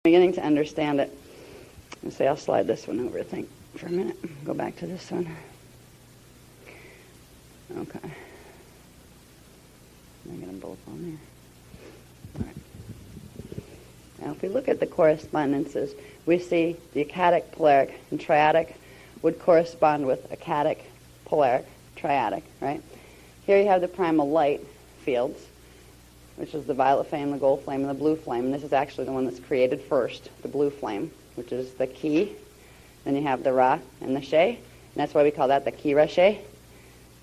beginning to understand it. And say, I'll slide this one over, I think, for a minute. Go back to this one. Okay. I get them both on there. All right. Now, if we look at the correspondences, we see the achatic, polaric, and triadic would correspond with achatic, polaric, triadic, right? Here you have the primal light fields, which is the violet flame, the gold flame, and the blue flame. And this is actually the one that's created first, the blue flame, which is the ki. Then you have the Ra and the She, and that's why we call that the Ki Ra She,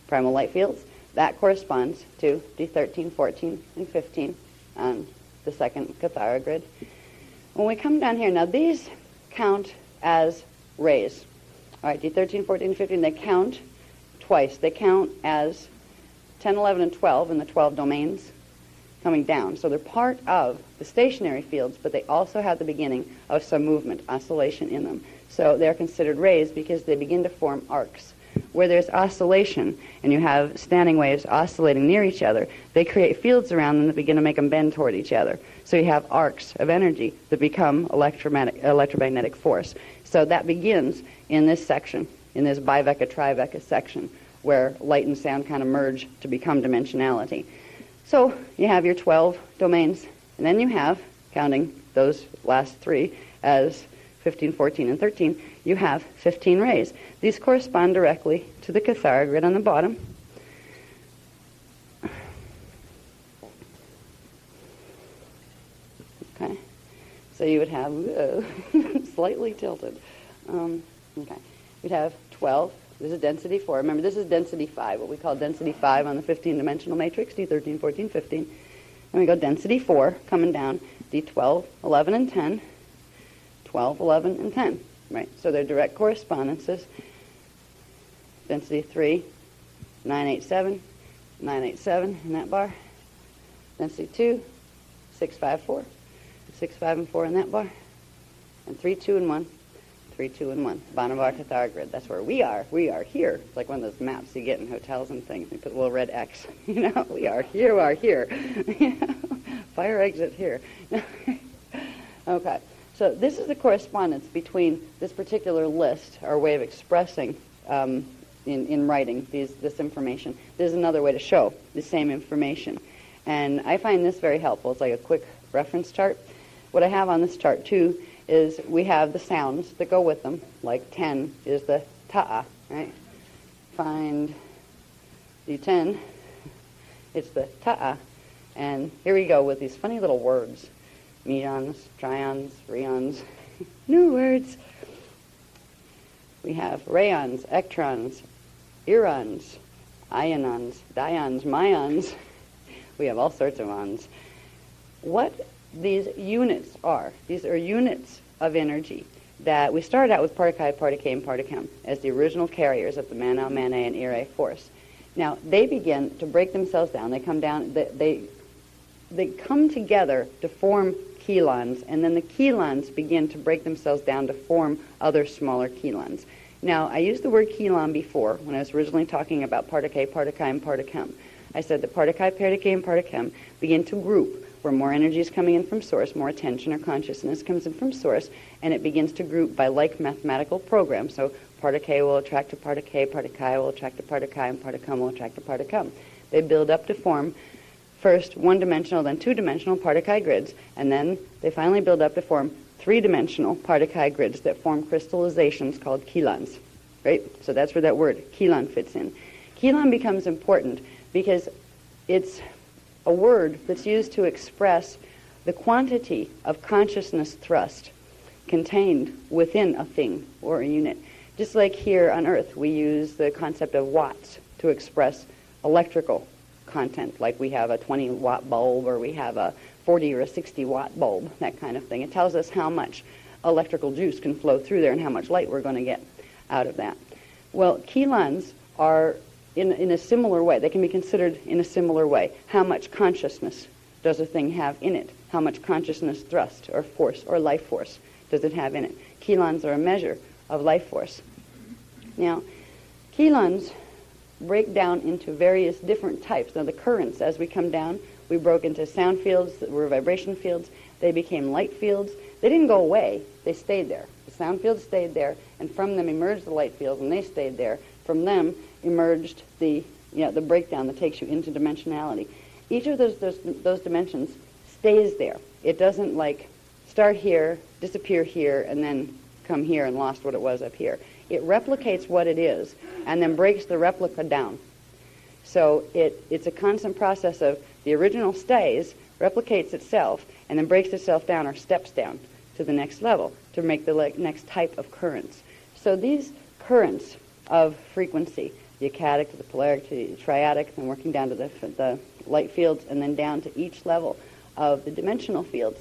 primal light fields. That corresponds to D13, 14, and 15 on the second Kathara grid. When we come down here, now these count as rays. All right, D13, 14, and 15, they count twice. They count as 10, 11, and 12 in the 12 domains coming down. So they're part of the stationary fields, but they also have the beginning of some movement, oscillation in them. So they're considered rays because they begin to form arcs. Where there's oscillation and you have standing waves oscillating near each other, they create fields around them that begin to make them bend toward each other. So you have arcs of energy that become electromagnetic force. So that begins in this section, in this biveka-triveka section, where light and sound kind of merge to become dimensionality. So you have your 12 domains, and then you have, counting those last three as 15, 14, and 13, you have 15 rays. These correspond directly to the Kathara grid on the bottom. Okay, so you would have, slightly tilted. Okay, you'd have 12. This is density 4. Remember, this is density 5, what we call density 5 on the 15-dimensional matrix, D13, 14, 15. And we go density 4, coming down, D12, 11, and 10, 12, 11, and 10. Right, so they're direct correspondences. Density 3, 987, 987 in that bar. Density 2, 6, 5, 4, 6, 5, and 4 in that bar. And 3, 2, and 1. 3, 2, and 1. Bottom of our Kathara grid. That's where we are. We are here. It's like one of those maps you get in hotels and things. You put a little red X. You know, we are here. We are here. Fire exit here. Okay. So this is the correspondence between this particular list, our way of expressing in writing this information. There's another way to show the same information. And I find this very helpful. It's like a quick reference chart. What I have on this chart, too, is we have the sounds that go with them, like 10 is the ta'a, right? Find D10, it's the ta'a. And here we go with these funny little words. Meons, trions, rheons, new words. We have rayons, ectrons, irons, ionons, dions, myons. We have all sorts of ons. What these units are, these are units of energy that we started out with Partakai, Partake, and Partakam as the original carriers of the Mana, Mane, and Ire force. Now, they begin to break themselves down. They come down, they come together to form chelons, and then the chelons begin to break themselves down to form other smaller chelons. Now, I used the word chelon before when I was originally talking about Partake, Partakai, and Partakam. I said that Partakai, Partake, and Partakam begin to group where more energy is coming in from source, more attention or consciousness comes in from source, and it begins to group by like mathematical programs. So Partake will attract to Partake, Partakai will attract to Partakai, and Partakam will attract to Partakam. They build up to form first one-dimensional, then two-dimensional Partakai grids, and then they finally build up to form three-dimensional Partakai grids that form crystallizations called chelons, right? So that's where that word chelon fits in. Chelon becomes important because it's a word that's used to express the quantity of consciousness thrust contained within a thing or a unit. Just like here on Earth, we use the concept of watts to express electrical content, like we have a 20-watt bulb or we have a 40 or a 60-watt bulb, that kind of thing. It tells us how much electrical juice can flow through there and how much light we're going to get out of that. Well, chelons are in a similar way. They can be considered in a similar way. How much consciousness does a thing have in it? How much consciousness thrust or force or life force does it have in it? Chelons are a measure of life force. Now, chelons break down into various different types. Now, the currents, as we come down, We broke into sound fields that were vibration fields. They became light fields. They didn't go away. They stayed there. The sound fields stayed there, and from them emerged the light fields, and they stayed there. From them emerged the breakdown that takes you into dimensionality. Each of those dimensions stays there. It doesn't like start here, disappear here, and then come here and lost what it was up here. It replicates what it is and then breaks the replica down. So it's a constant process of the original stays, replicates itself, and then breaks itself down or steps down to the next level to make the next type of currents. So these currents of frequency, the acadic to the polaric to the triadic, and working down to the light fields, and then down to each level of the dimensional fields,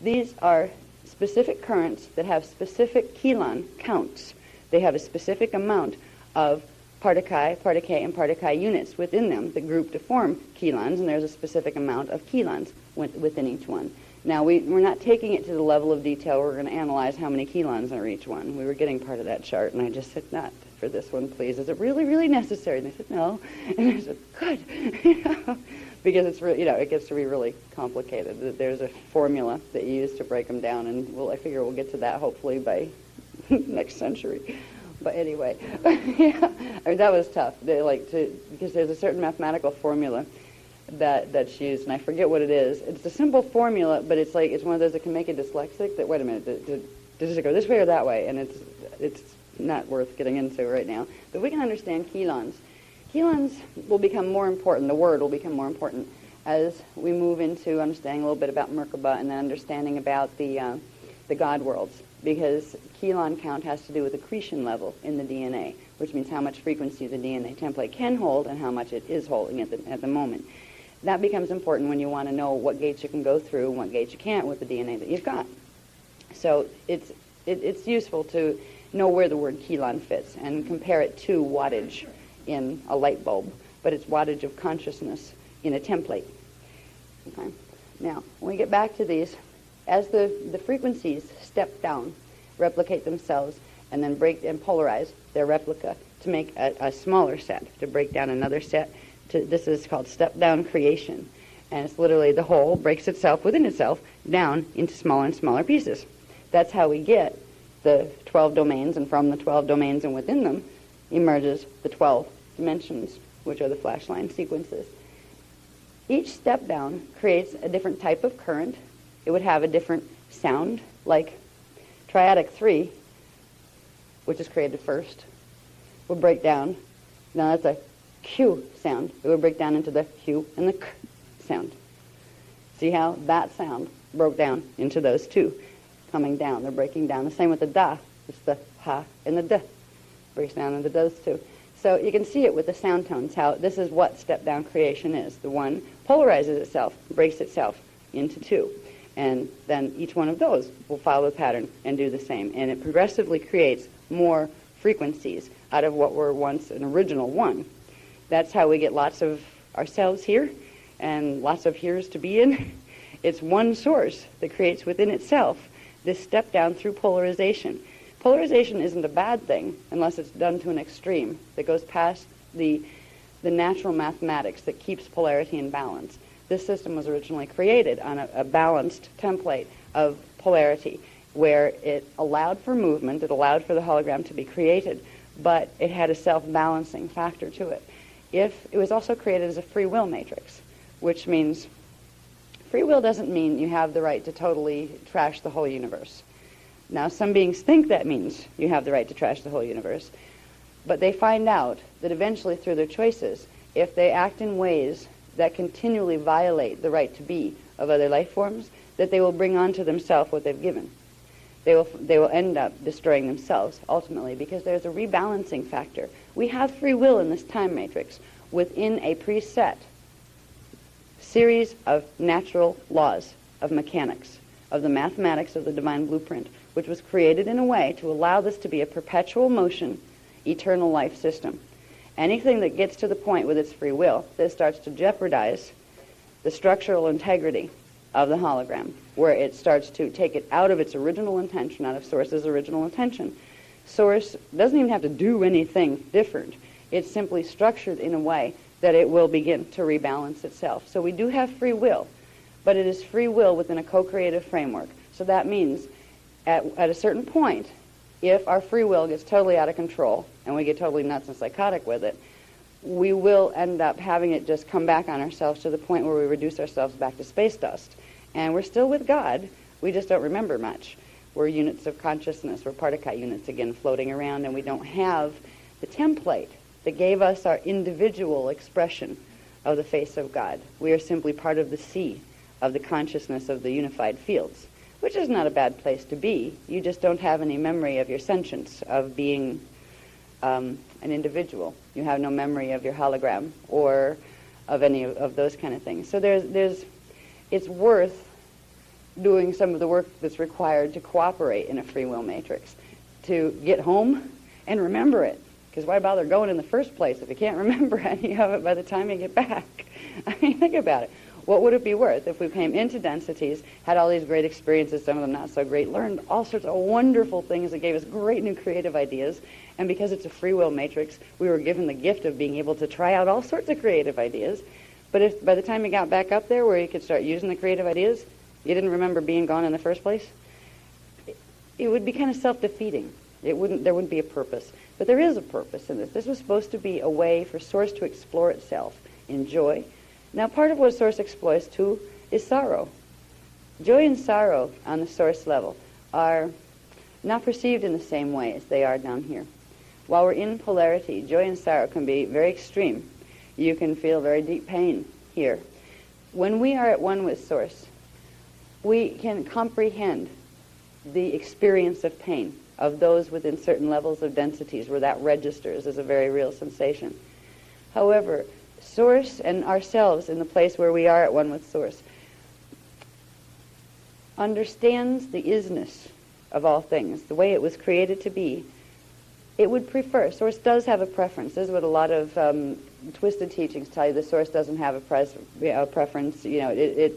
these are specific currents that have specific Kilon counts. They have a specific amount of particae, and particae units within them that group to form Kilons, and there's a specific amount of Kilons within each one. Now, we're not taking it to the level of detail. We're going to analyze how many Kilons are each one. We were getting part of that chart, and I just said, not for this one, please. Is it really, really necessary? And they said, no. And I said, good. Because it's it gets to be really complicated. There's a formula that you use to break them down, and I figure we'll get to that hopefully by next century. But anyway, yeah, I mean, that was tough. Because there's a certain mathematical formula that's used, and I forget what it is. It's a simple formula, but it's one of those that can make a dyslexic. That wait a minute, does it go this way or that way? And it's not worth getting into right now. But we can understand Kilons. Kilons will become more important. The word will become more important as we move into understanding a little bit about Merkaba and then understanding about the God worlds, because Kilon count has to do with accretion level in the DNA, which means how much frequency the DNA template can hold and how much it is holding at the moment. That becomes important when you want to know what gates you can go through and what gates you can't with the DNA that you've got. So it's useful to know where the word Kilon fits and compare it to wattage in a light bulb, but it's wattage of consciousness in a template. Okay. Now, when we get back to these, as the frequencies step down, replicate themselves, and then break and polarize their replica to make a smaller set, to break down another set, this is called step-down creation. And it's literally the whole breaks itself within itself down into smaller and smaller pieces. That's how we get the 12 domains, and from the 12 domains and within them emerges the 12 dimensions, which are the flash line sequences. Each step down creates a different type of current. It would have a different sound, like triadic 3, which is created first, would break down. Now that's a Q sound. It would break down into the Q and the K sound. See how that sound broke down into those two, coming down. They're breaking down. The same with the da. It's the ha and the da. Breaks down into those two. So you can see it with the sound tones, how this is what step-down creation is. The one polarizes itself, breaks itself into two. And then each one of those will follow the pattern and do the same. And it progressively creates more frequencies out of what were once an original one. That's how we get lots of ourselves here and lots of here's to be in. It's one source that creates within itself this step down through polarization. Polarization isn't a bad thing unless it's done to an extreme that goes past the natural mathematics that keeps polarity in balance. This system was originally created on a balanced template of polarity where it allowed for movement, it allowed for the hologram to be created, but it had a self-balancing factor to it. If it was also created as a free will matrix, which means free will doesn't mean you have the right to totally trash the whole universe. Now, some beings think that means you have the right to trash the whole universe, but they find out that eventually through their choices, if they act in ways that continually violate the right to be of other life forms, that they will bring onto themselves what they've given. They will end up destroying themselves ultimately because there's a rebalancing factor. We have free will in this time matrix within a preset series of natural laws of mechanics, of the mathematics of the divine blueprint, which was created in a way to allow this to be a perpetual motion, eternal life system. Anything that gets to the point with its free will that starts to jeopardize the structural integrity of the hologram, where it starts to take it out of its original intention, out of Source's original intention. Source doesn't even have to do anything different. It's simply structured in a way that it will begin to rebalance itself. So we do have free will, but it is free will within a co-creative framework. So that means at a certain point, if our free will gets totally out of control and we get totally nuts and psychotic with it, we will end up having it just come back on ourselves to the point where we reduce ourselves back to space dust. And we're still with God, we just don't remember much. We're units of consciousness, we're particle units again floating around, and we don't have the template that gave us our individual expression of the face of God. We are simply part of the sea of the consciousness of the unified fields, which is not a bad place to be. You just don't have any memory of your sentience, of being an individual. You have no memory of your hologram or of any of those kind of things. So it's worth doing some of the work that's required to cooperate in a free will matrix, to get home and remember it. Because why bother going in the first place if you can't remember any of it by the time you get back? I mean, think about it. What would it be worth if we came into densities, had all these great experiences, some of them not so great, learned all sorts of wonderful things that gave us great new creative ideas, and because it's a free will matrix, we were given the gift of being able to try out all sorts of creative ideas. But if by the time you got back up there where you could start using the creative ideas, you didn't remember being gone in the first place, it would be kind of self-defeating. There wouldn't be a purpose. But there is a purpose in this. This was supposed to be a way for Source to explore itself in joy. Now, part of what Source explores, too, is sorrow. Joy and sorrow on the Source level are not perceived in the same way as they are down here. While we're in polarity, joy and sorrow can be very extreme. You can feel very deep pain here. When we are at one with Source, we can comprehend the experience of pain of those within certain levels of densities where that registers as a very real sensation. However, Source and ourselves in the place where we are at one with Source understands the isness of all things, the way it was created to be. It would prefer, Source does have a preference. This is what a lot of twisted teachings tell you. The Source doesn't have a preference. You know,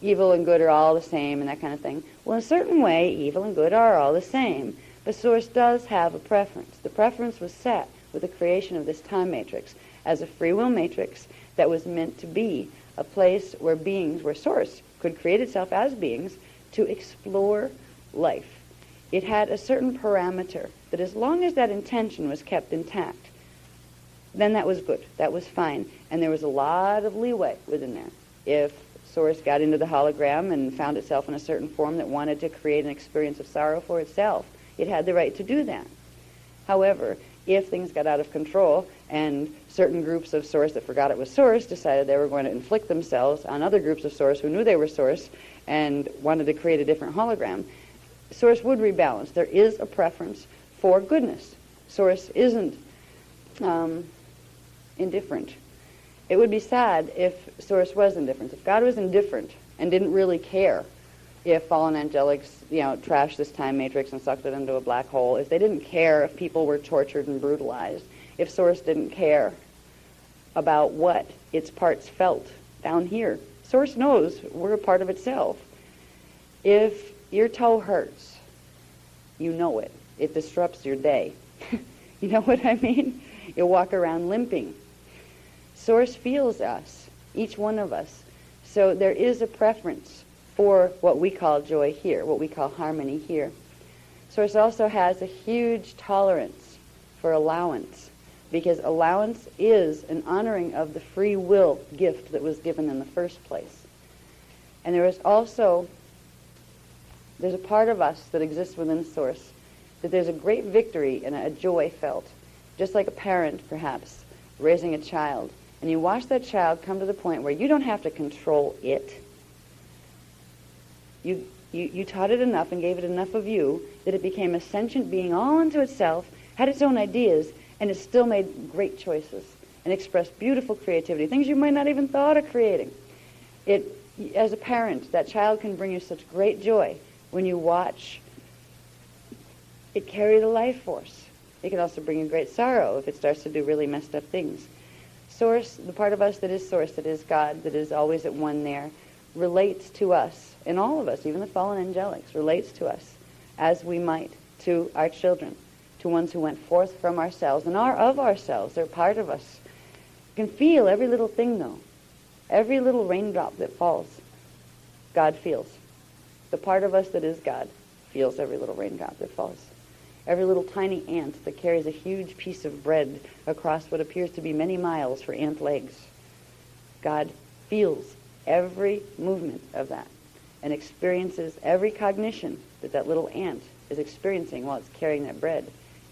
evil and good are all the same and that kind of thing. Well, in a certain way, evil and good are all the same. But Source does have a preference. The preference was set with the creation of this time matrix as a free will matrix that was meant to be a place where beings, where Source could create itself as beings to explore life. It had a certain parameter that as long as that intention was kept intact, then that was good, that was fine, and there was a lot of leeway within there. If Source got into the hologram and found itself in a certain form that wanted to create an experience of sorrow for itself, it had the right to do that. However, if things got out of control and certain groups of Source that forgot it was Source decided they were going to inflict themselves on other groups of Source who knew they were Source and wanted to create a different hologram, Source would rebalance. There is a preference for goodness. Source isn't indifferent. It would be sad if Source was indifferent. If God was indifferent and didn't really care if fallen angelics, trashed this time matrix and sucked it into a black hole, if they didn't care if people were tortured and brutalized, if Source didn't care about what its parts felt down here. Source knows we're a part of itself. If your toe hurts, you know it. It disrupts your day. You know what I mean? You'll walk around limping. Source feels us, each one of us. So there is a preference for what we call joy here, what we call harmony here. Source also has a huge tolerance for allowance, because allowance is an honoring of the free will gift that was given in the first place. And there's a part of us that exists within Source, that there's a great victory and a joy felt, just like a parent, perhaps, raising a child. And you watch that child come to the point where you don't have to control it. You taught it enough and gave it enough of you that it became a sentient being all unto itself, had its own ideas, and it still made great choices and expressed beautiful creativity, things you might not even thought of creating. As a parent, that child can bring you such great joy when you watch it carry the life force. It can also bring you great sorrow if it starts to do really messed up things. Source, the part of us that is Source, that is God, that is always at one there, relates to us, and all of us, even the fallen angelics, relates to us as we might to our children, to ones who went forth from ourselves and are of ourselves. They're part of us. You can feel every little thing, though. Every little raindrop that falls, God feels. The part of us that is God feels every little raindrop that falls. Every little tiny ant that carries a huge piece of bread across what appears to be many miles for ant legs. God feels every movement of that and experiences every cognition that that little ant is experiencing while it's carrying that bread.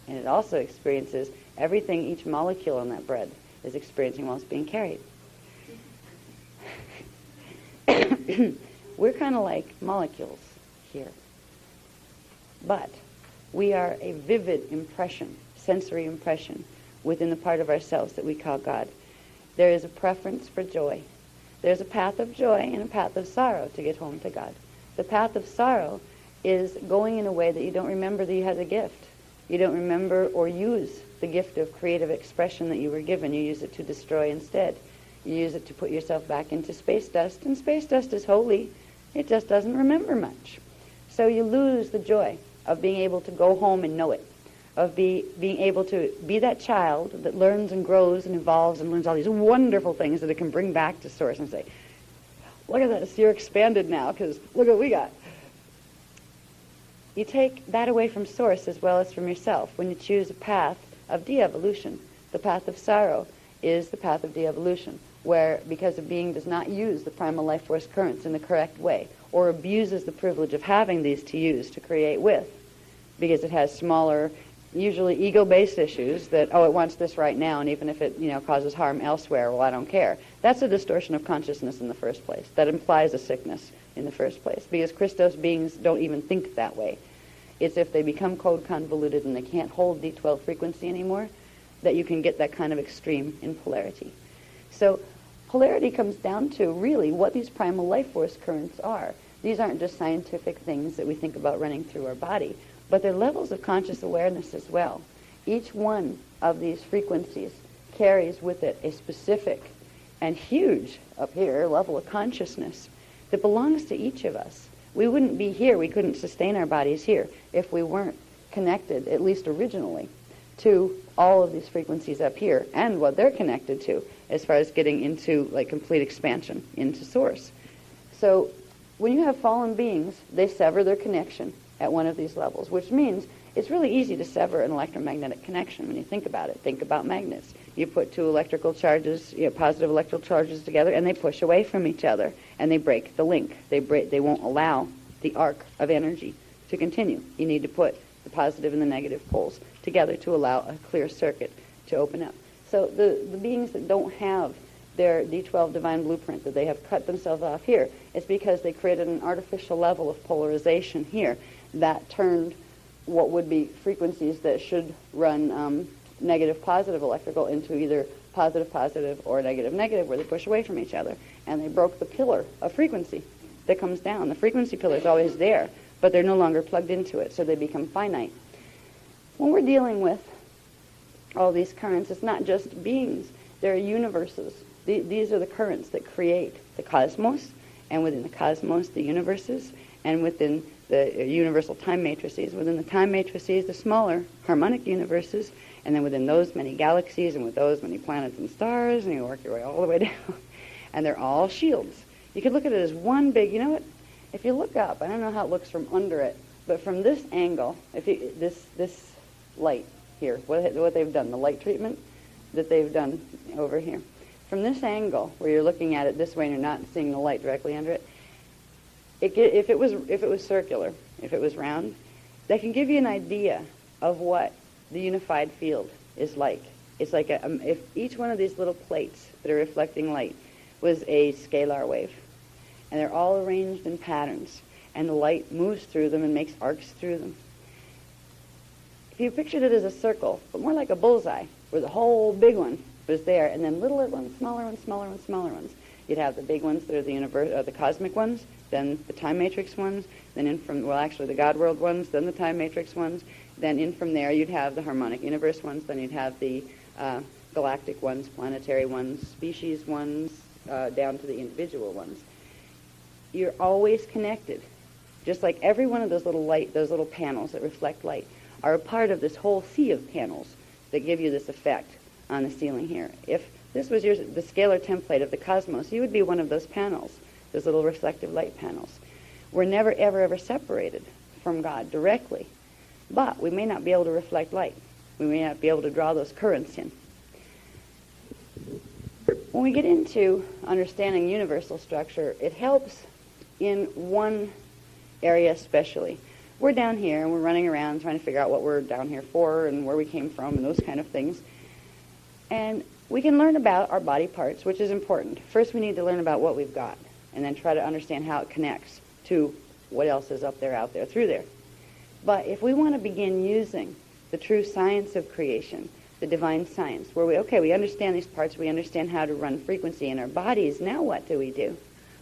And it also experiences everything each molecule on that bread is experiencing while it's being carried. We're kind of like molecules here. But we are a vivid impression, sensory impression, within the part of ourselves that we call God. There is a preference for joy. There's a path of joy and a path of sorrow to get home to God. The path of sorrow is going in a way that you don't remember that you had a gift. You don't remember or use the gift of creative expression that you were given. You use it to destroy instead. You use it to put yourself back into space dust, and space dust is holy. It just doesn't remember much. So you lose the joy of being able to go home and know it, of being able to be that child that learns and grows and evolves and learns all these wonderful things that it can bring back to Source and say, look at this, you're expanded now, because look what we got. You take that away from Source as well as from yourself when you choose a path of de-evolution. The path of sorrow is the path of de-evolution, where because a being does not use the primal life force currents in the correct way, or abuses the privilege of having these to use to create with, because it has smaller, usually ego-based issues that, oh, it wants this right now, and even if it, causes harm elsewhere, well, I don't care. That's a distortion of consciousness in the first place. That implies a sickness in the first place, because Christos beings don't even think that way. It's if they become code convoluted and they can't hold D12 frequency anymore, that you can get that kind of extreme in polarity. So polarity comes down to really what these primal life force currents are. These aren't just scientific things that we think about running through our body, but they're levels of conscious awareness as well. Each one of these frequencies carries with it a specific and huge, up here, level of consciousness that belongs to each of us. We wouldn't be here, we couldn't sustain our bodies here if we weren't connected, at least originally, to all of these frequencies up here and what they're connected to as far as getting into like complete expansion into Source. So when you have fallen beings, they sever their connection at one of these levels, which means it's really easy to sever an electromagnetic connection when you think about it. Think about magnets. You put two electrical charges, positive electrical charges together, and they push away from each other, and they break the link. They won't allow the arc of energy to continue. You need to put the positive and the negative poles together to allow a clear circuit to open up. So the beings that don't have their D12 divine blueprint, that they have cut themselves off here, it's because they created an artificial level of polarization here that turned what would be frequencies that should run negative positive electrical into either positive positive or negative negative, where they push away from each other, and they broke the pillar of frequency that comes down. The frequency pillar is always there, but they're no longer plugged into it, so they become finite. When we're dealing with all these currents, it's not just beings, there are universes. These are the currents that create the cosmos, and within the cosmos the universes, and within the universal time matrices. Within the time matrices, the smaller harmonic universes, and then within those many galaxies, and with those many planets and stars, and you work your way all the way down. And they're all shields. You could look at it as one big, if you look up, I don't know how it looks from under it, but from this angle, this light here, what they've done, the light treatment that they've done over here. From this angle, where you're looking at it this way and you're not seeing the light directly under it, if it was circular, if it was round, that can give you an idea of what the unified field is like. It's like if each one of these little plates that are reflecting light was a scalar wave, and they're all arranged in patterns, and the light moves through them and makes arcs through them. If you pictured it as a circle, but more like a bullseye, where the whole big one was there, and then littler ones, smaller ones, smaller ones, smaller ones. You'd have the big ones that are the cosmic ones, then the time matrix ones, then the God world ones, then the time matrix ones, then in from there you'd have the harmonic universe ones, then you'd have the galactic ones, planetary ones, species ones, down to the individual ones. You're always connected. Just like every one of those little panels that reflect light are a part of this whole sea of panels that give you this effect on the ceiling here. If this was the scalar template of the cosmos, you would be one of those panels, those little reflective light panels. We're never, ever, ever separated from God directly, but we may not be able to reflect light. We may not be able to draw those currents in. When we get into understanding universal structure, it helps in one area especially. We're down here and we're running around trying to figure out what we're down here for and where we came from and those kind of things. And we can learn about our body parts, which is important. First we need to learn about what we've got and then try to understand how it connects to what else is up there, out there, through there. But if we want to begin using the true science of creation, the divine science, where we understand these parts, we understand how to run frequency in our bodies, now what do?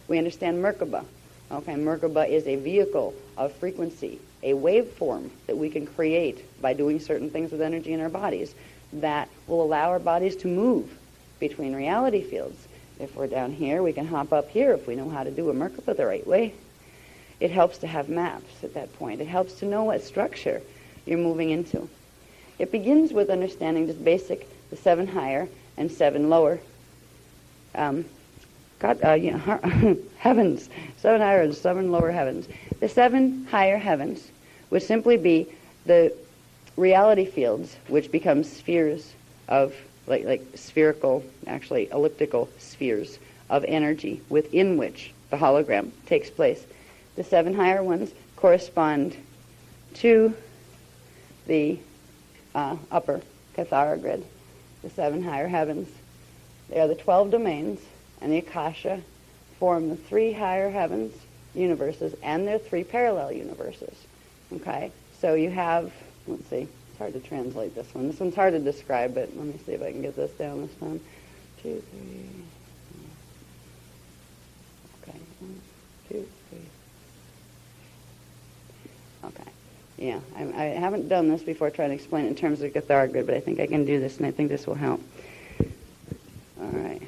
We understand Merkaba. Okay, Merkaba is a vehicle of frequency, a waveform that we can create by doing certain things with energy in our bodies that will allow our bodies to move between reality fields. If we're down here, we can hop up here if we know how to do a Merkaba the right way. It helps to have maps at that point. It helps to know what structure you're moving into. It begins with understanding just basic, the 7 higher and 7 lower heavens, 7 higher and 7 lower heavens. The 7 higher heavens would simply be the reality fields, which become spheres of, like spherical, actually elliptical spheres of energy within which the hologram takes place. The 7 higher ones correspond to the upper Kathara grid, the 7 higher heavens. They are the 12 domains, and the Akasha form the 3 higher heavens universes and their 3 parallel universes. Okay, so you have, let's see, it's hard to translate this one. This one's hard to describe, but let me see if I can get this down this time. 2, 3. Okay, 1, 2, 3. Okay. Yeah, I haven't done this before trying to explain it in terms of Kathara grid, but I think I can do this, and I think this will help. All right.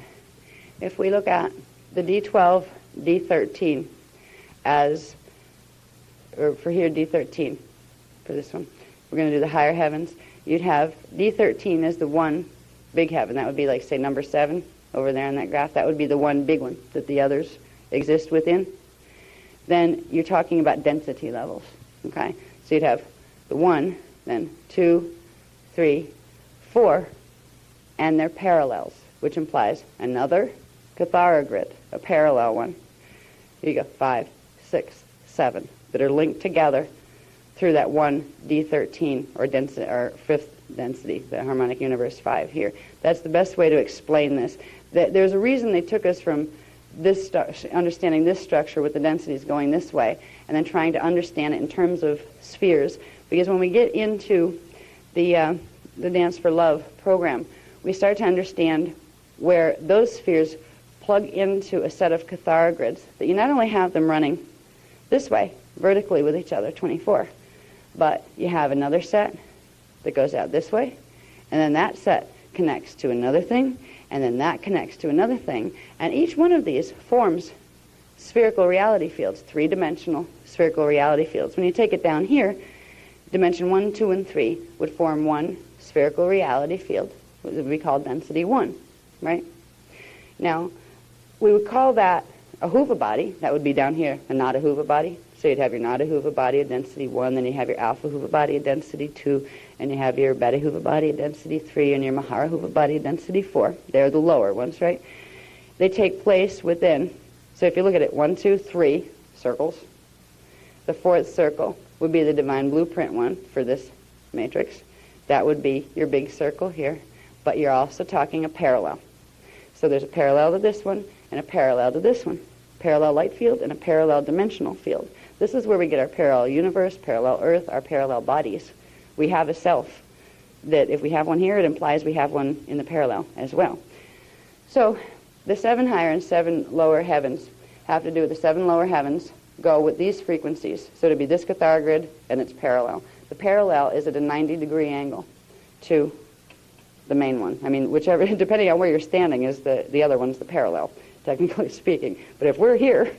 If we look at the D12, D13 as, or for here, D13, for this one, we're going to do the higher heavens. You'd have D13 as the one big heaven. That would be like, say, number 7 over there on that graph. That would be the one big one that the others exist within. Then you're talking about density levels, okay? So you'd have the 1, then 2, 3, 4, and their parallels, which implies another Kathara grid, a parallel one. Here you go, 5, 6, 7, that are linked together through that one D13 or density, or 5th density, the harmonic universe 5 here. That's the best way to explain this. There's a reason they took us from this understanding this structure with the densities going this way, and then trying to understand it in terms of spheres. Because when we get into the Dance for Love program, we start to understand where those spheres plug into a set of Kathara grids, that you not only have them running this way, vertically with each other, 24, but you have another set that goes out this way, and then that set connects to another thing, and then that connects to another thing, and each one of these forms spherical reality fields, 3-dimensional spherical reality fields. When you take it down here, dimension 1, 2, and 3 would form one spherical reality field, which would be called density 1, right? Now, we would call that a Huva body. That would be down here, a Nada Huva body. So you'd have your Nada Huva body at density 1, then you have your Alpha Huva body at density 2, and you have your Beta Huva body at density 3, and your Mahara Huva body at density 4. They're the lower ones, right? They take place within, so if you look at it, 1, 2, 3 circles. The 4th circle would be the divine blueprint one for this matrix. That would be your big circle here, but you're also talking a parallel. So there's a parallel to this one and a parallel to this one. Parallel light field and a parallel dimensional field. This is where we get our parallel universe, parallel earth, our parallel bodies. We have a self that if we have one here, it implies we have one in the parallel as well. So the 7 higher and 7 lower heavens have to do with the 7 lower heavens go with these frequencies. So to be this Kathara grid and its parallel. The parallel is at a 90-degree angle to the main one. I mean, whichever, depending on where you're standing, is the other one's the parallel, technically speaking. But if we're here,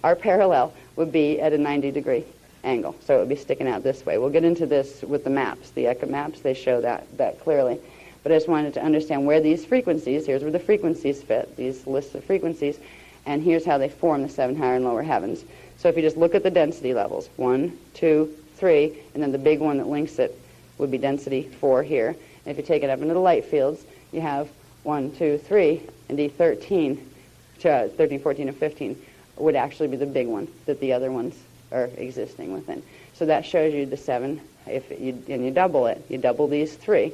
our parallel would be at a 90-degree angle. So it would be sticking out this way. We'll get into this with the maps, the Eka maps. They show that clearly. But I just wanted to understand where these frequencies, here's where the frequencies fit, these lists of frequencies, and here's how they form the 7 higher and lower heavens. So if you just look at the density levels, 1, 2, 3, and then the big one that links it would be density 4 here. And if you take it up into the light fields, you have 1, 2, 3, and D13, 13, 14, and 15 would actually be the big one that the other ones are existing within. So that shows you the 7, and you double it. You double these 3.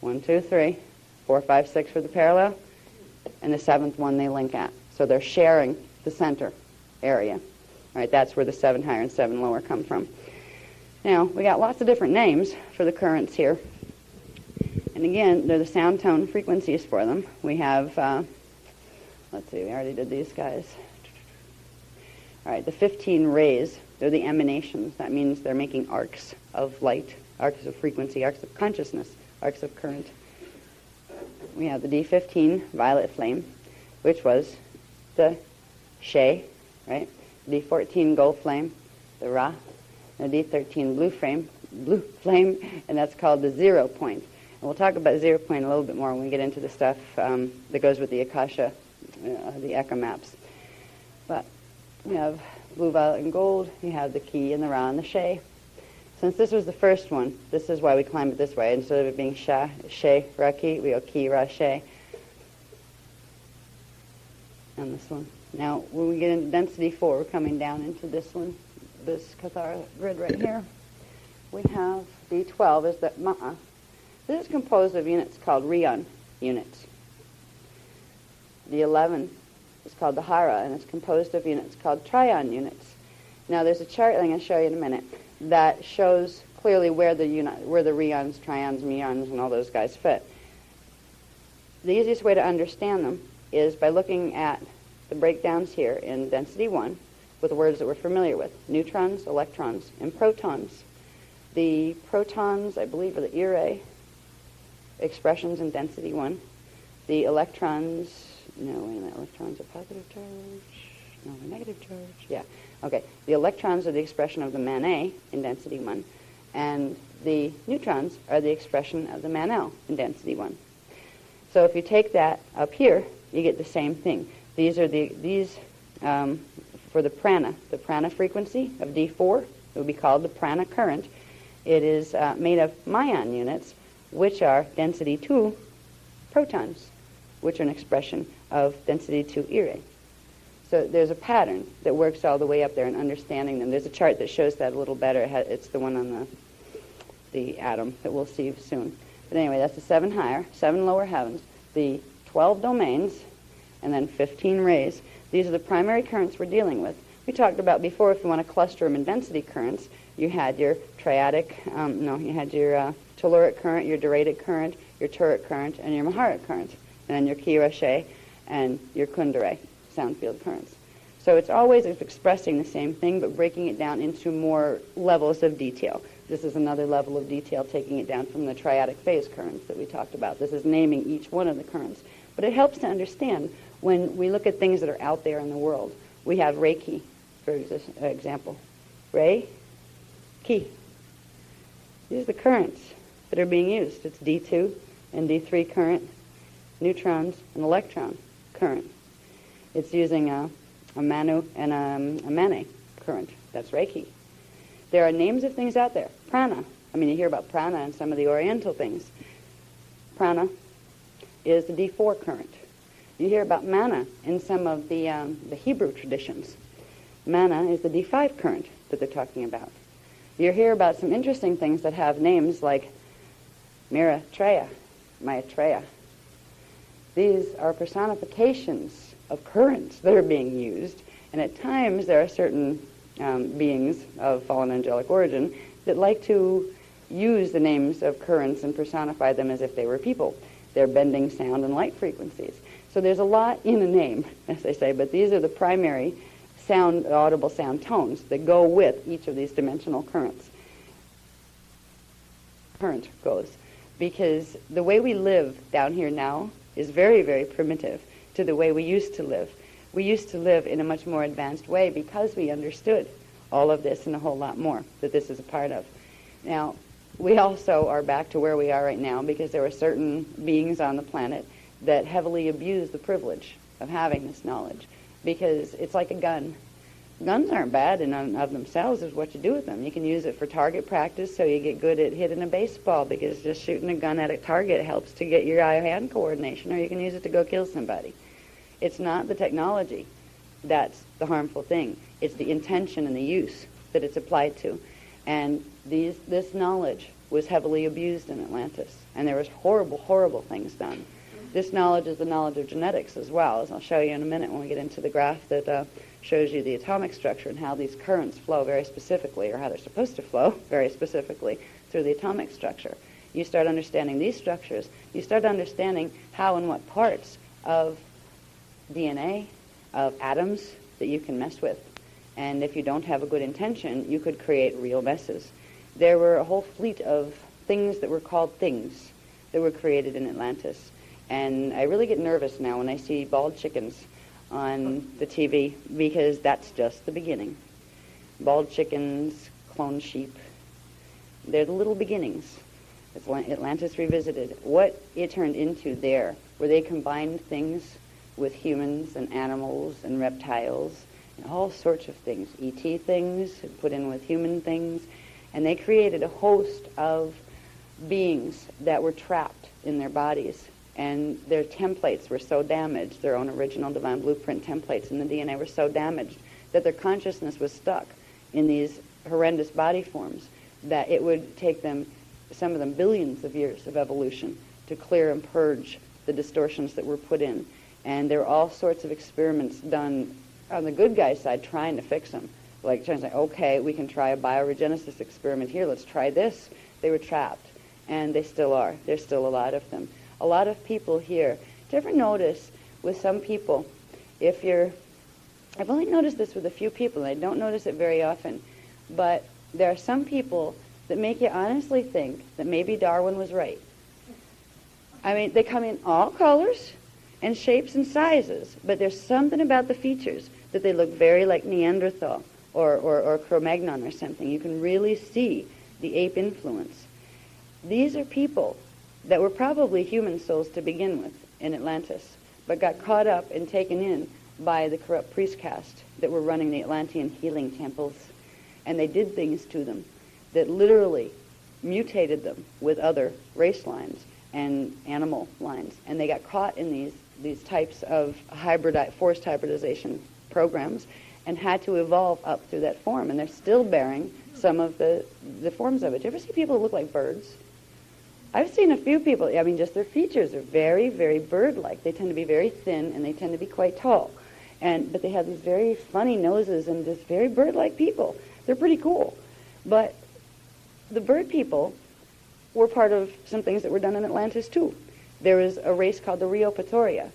1, 2, 3, 4, 5, 6 for the parallel, and the 7th one they link at. So they're sharing the center area. All right, that's where the 7 higher and 7 lower come from. Now, we got lots of different names for the currents here. And again, they're the sound tone frequencies for them. We have, let's see, we already did these guys. All right, the 15 rays, they're the emanations. That means they're making arcs of light, arcs of frequency, arcs of consciousness, arcs of current. We have the D15 violet flame, which was the She, right? D14 gold flame, the Ra, and the D13 blue flame, and that's called the 0 point. And we'll talk about 0 point a little bit more when we get into the stuff that goes with the Akasha, the Eka maps. But we have blue, violet, and gold. You have the Ki and the Ra and the She. Since this was the first one, this is why we climb it this way. Instead of it being Sha, She, Ra, Ki, we go Ki, Ra, She. And this one. Now, when we get into density 4, we're coming down into this one, this Kathara grid right here. We have D12 is the Ma'a. This is composed of units called Rion units. The 11 is called the Hara, and it's composed of units called Trion units. Now, there's a chart I'm going to show you in a minute that shows clearly where the Rions, Trions, Meons, and all those guys fit. The easiest way to understand them is by looking at the breakdowns here in density 1 with the words that we're familiar with: neutrons, electrons, and protons. The protons, I believe, are the Irae expressions in density 1. The electrons, no, wait a minute, electrons are positive charge, no, they're negative charge, yeah. Okay, the electrons are the expression of the Manae in density 1, and the neutrons are the expression of the Manel in density 1. So if you take that up here, you get the same thing. These are for the prana frequency of D4, it would be called the prana current. It is made of Mayan units, which are density 2 protons, which are an expression of density 2 Irae. So there's a pattern that works all the way up there in understanding them. There's a chart that shows that a little better. It's the one on the atom that we'll see soon. But anyway, that's the 7 higher, 7 lower heavens, the 12 domains, and then 15 rays. These are the primary currents we're dealing with. We talked about before, if you want to cluster them in density currents, you had your triadic, you had your telluric current, your duratic current, your turic current, and your maharic current, and then your Ki, Ra, She, and your Kundalini sound field currents. So it's always expressing the same thing, but breaking it down into more levels of detail. This is another level of detail, taking it down from the triadic phase currents that we talked about. This is naming each one of the currents. But it helps to understand when we look at things that are out there in the world. We have Reiki, for example. Rei, Ki. These are the currents that are being used. It's D2 and D3 current, neutrons, and electron current. It's using a Manu and a Mane current. That's Reiki. There are names of things out there. Prana. I mean, you hear about prana and some of the Oriental things. Prana is the D4 current. You hear about mana in some of the Hebrew traditions. Mana is the D5 current that they're talking about. You hear about some interesting things that have names like Maitreya. These are personifications of currents that are being used, and at times there are certain beings of fallen angelic origin that like to use the names of currents and personify them as if they were people. They're bending sound and light frequencies. So there's a lot in a name, as they say, but these are the primary sound, audible sound tones that go with each of these dimensional currents. Current goes. Because the way we live down here now is very, very primitive to the way we used to live. We used to live in a much more advanced way because we understood all of this and a whole lot more that this is a part of. Now, we also are back to where we are right now because there were certain beings on the planet that heavily abused the privilege of having this knowledge, because it's like a gun. Guns aren't bad in and of themselves. It's what you do with them. You can use it for target practice, so you get good at hitting a baseball, because just shooting a gun at a target helps to get your eye-hand coordination, or you can use it to go kill somebody. It's not the technology that's the harmful thing. It's the intention and the use that it's applied to. And this knowledge was heavily abused in Atlantis, and there was horrible, horrible things done. This knowledge is the knowledge of genetics as well, as I'll show you in a minute when we get into the graph that shows you the atomic structure and how these currents flow very specifically, or how they're supposed to flow very specifically through the atomic structure. You start understanding these structures, you start understanding how and what parts of DNA, of atoms, that you can mess with. And if you don't have a good intention, you could create real messes. There were a whole fleet of things that were called things that were created in Atlantis. And I really get nervous now when I see bald chickens on the TV, because that's just the beginning. Bald chickens, clone sheep, they're the little beginnings. It's Atlantis Revisited. What it turned into there, where they combined things with humans and animals and reptiles and all sorts of things, ET things, put in with human things, and they created a host of beings that were trapped in their bodies. And their templates were so damaged, their own original divine blueprint templates in the DNA were so damaged that their consciousness was stuck in these horrendous body forms that it would take them, some of them, billions of years of evolution to clear and purge the distortions that were put in. And there were all sorts of experiments done on the good guy's side trying to fix them. Like trying to say, okay, we can try a bioregenesis experiment here, let's try this. They were trapped, and they still are. There's still a lot of them. A lot of people here. Do you ever notice with some people, I've only noticed this with a few people, and I don't notice it very often, but there are some people that make you honestly think that maybe Darwin was right. I mean, they come in all colors and shapes and sizes, but there's something about the features that they look very like Neanderthal or Cro-Magnon or something. You can really see the ape influence. These are people that were probably human souls to begin with in Atlantis, but got caught up and taken in by the corrupt priest caste that were running the Atlantean healing temples. And they did things to them that literally mutated them with other race lines and animal lines. And they got caught in these types of forced hybridization programs and had to evolve up through that form. And they're still bearing some of the forms of it. Do you ever see people that look like birds? I've seen a few people, I mean, just their features are very, very bird-like. They tend to be very thin, and they tend to be quite tall. But they have these very funny noses and just very bird-like people. They're pretty cool. But the bird people were part of some things that were done in Atlantis, too. There was a race called the Rio Patoria